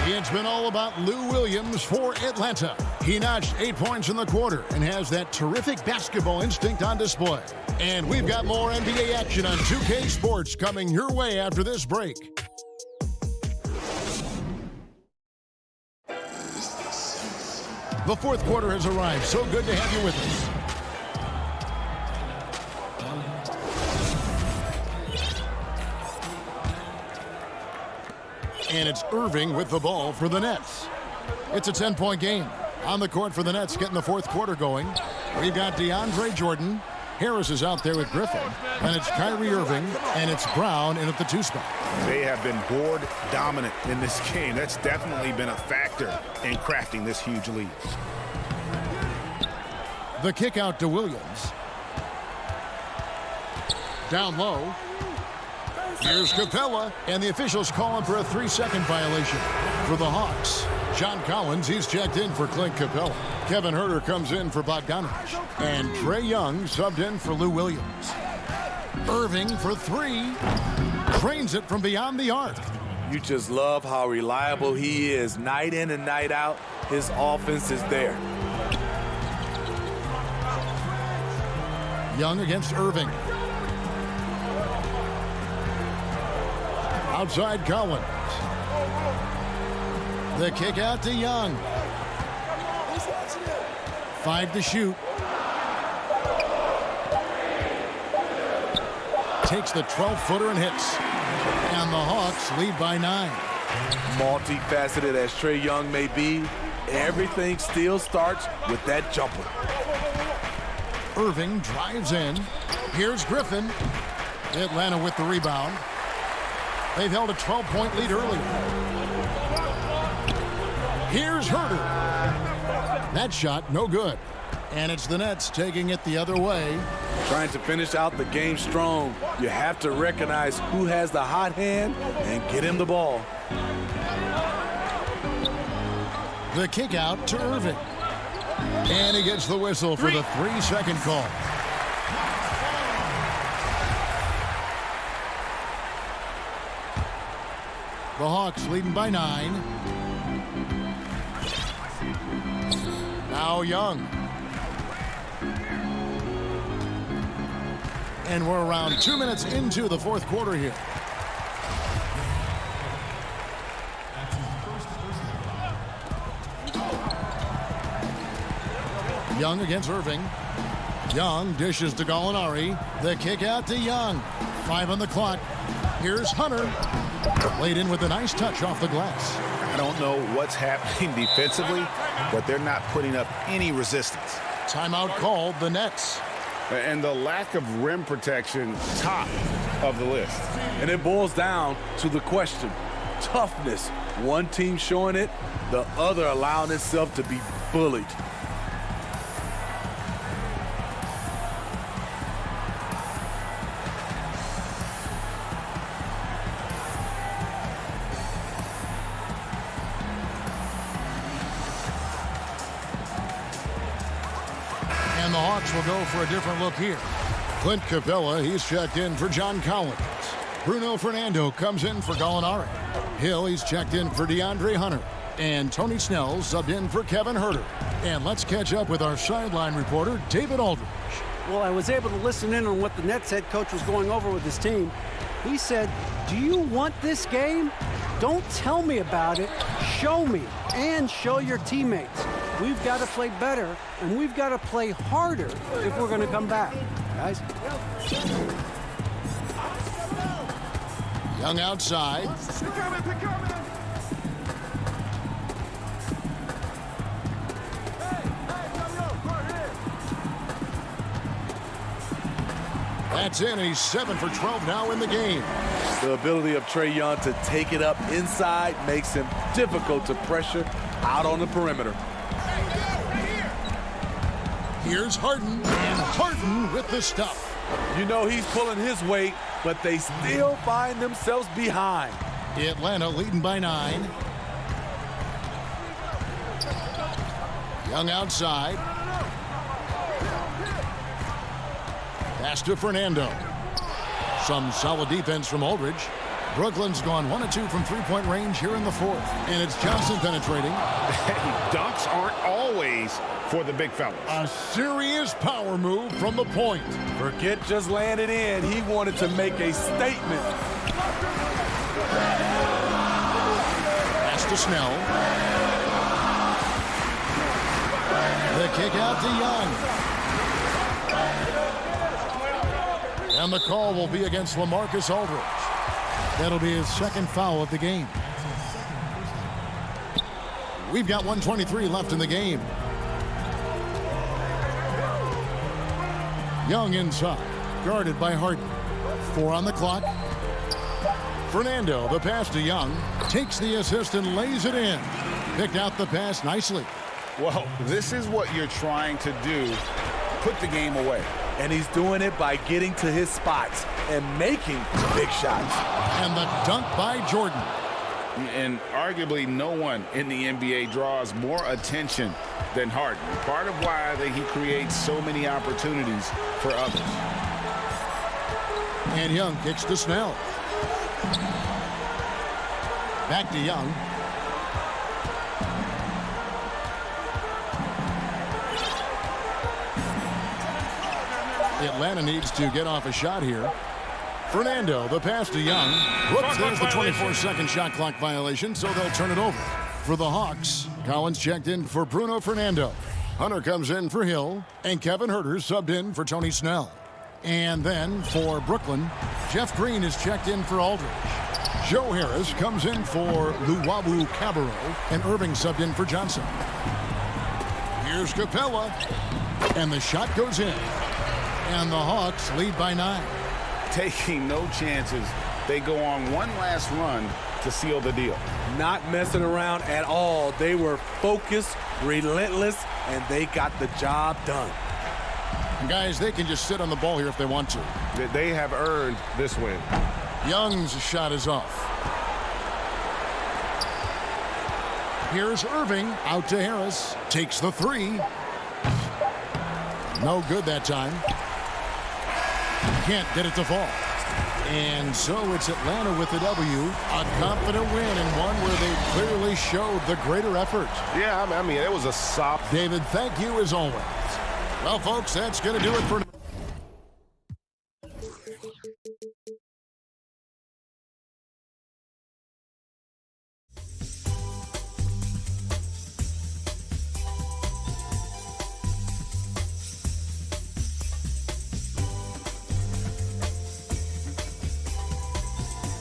It's been all about Lou Williams for Atlanta. He notched 8 points in the quarter and has that terrific basketball instinct on display. And we've got more NBA action on 2K Sports coming your way after this break. The fourth quarter has arrived. So good to have you with us. And it's Irving with the ball for the Nets. It's a 10-point game. On the court for the Nets, getting the fourth quarter going. We've got DeAndre Jordan. Harris is out there with Griffin. And it's Kyrie Irving. And it's Brown in at the 2 spot. They have been board dominant in this game. That's definitely been a factor in crafting this huge lead. The kick out to Williams. Down low. Here's Capella, and the officials calling for a 3-second violation for the Hawks. John Collins, he's checked in for Clint Capella. Kevin Huerter comes in for Bogdanovich. And Trae Young subbed in for Lou Williams. Irving for 3. Drains it from beyond the arc. You just love how reliable he is. Night in and night out, his offense is there. Young against Irving. Outside Collins. The kick out to Young. 5 to shoot. takes the 12-footer and hits. And the Hawks lead by 9. Multifaceted as Trae Young may be, everything still starts with that jumper. Irving drives in. Here's Griffin. Atlanta with the rebound. They've held a 12-point lead early. Here's Herter. That shot, no good. And it's the Nets taking it the other way. Trying to finish out the game strong, you have to recognize who has the hot hand and get him the ball. The kick out to Irving. And he gets the whistle for the 3-second call. The Hawks leading by 9. Now Young. And we're around 2 minutes into the fourth quarter here. Young against Irving. Young dishes to Gallinari. The kick out to Young. 5 on the clock. Here's Hunter. Laid in with a nice touch off the glass. I don't know what's happening defensively, but they're not putting up any resistance. Timeout called, the Nets. And the lack of rim protection, top of the list. And it boils down to the question, toughness. One team showing it, the other allowing itself to be bullied. And the Hawks will go for a different look here. Clint Capella, he's checked in for John Collins. Bruno Fernando comes in for Gallinari. Hill, he's checked in for DeAndre Hunter. And Tony Snell subbed in for Kevin Herter. And let's catch up with our sideline reporter, David Aldridge. Well, I was able to listen in on what the Nets head coach was going over with his team. He said, do you want this game? Don't tell me about it. Show me and show your teammates. We've got to play better, and we've got to play harder if we're going to come back. Guys? Young outside. That's in, and he's 7 for 12 now in the game. The ability of Trae Young to take it up inside makes him difficult to pressure out on the perimeter. Here's Harden, and Harden with the stuff. You know he's pulling his weight, but they still find themselves behind. Atlanta leading by 9. Young outside. Pass to Fernando. Some solid defense from Aldridge. Brooklyn's gone 1 of 2 from three-point range here in the fourth. And it's Johnson penetrating. Dunks aren't always for the big fellas. A serious power move from the point. Forget just landed in. He wanted to make a statement. Pass to Snell. The kick out to Young. And the call will be against LaMarcus Aldridge. That'll be his second foul of the game. We've got 1:23 left in the game. Young inside, guarded by Harden. 4 on the clock. Fernando, the pass to Young, takes the assist and lays it in. Picked out the pass nicely. Well, this is what you're trying to do. Put the game away. And he's doing it by getting to his spots and making big shots. And the dunk by Jordan. And arguably no one in the NBA draws more attention than Harden. Part of why he creates so many opportunities for others. And Young kicks to Snell. Back to Young. Atlanta needs to get off a shot here. Fernando, the pass to Young. Whoops, there's the 24-second shot clock violation, so they'll turn it over. For the Hawks, Collins checked in for Bruno Fernando. Hunter comes in for Hill, and Kevin Herter subbed in for Tony Snell. And then for Brooklyn, Jeff Green is checked in for Aldridge. Joe Harris comes in for Luwawu Cabarro, and Irving subbed in for Johnson. Here's Capella, and the shot goes in. And the Hawks lead by 9. Taking no chances. They go on one last run to seal the deal. Not messing around at all. They were focused, relentless, and they got the job done. Guys, they can just sit on the ball here if they want to. They have earned this win. Young's shot is off. Here's Irving out to Harris. Takes the 3. No good that time. Can't get it to fall. And so it's Atlanta with the W. A confident win and one where they clearly showed the greater effort. Yeah, I mean, it was a soft. David, thank you as always. Well, folks, that's going to do it for now.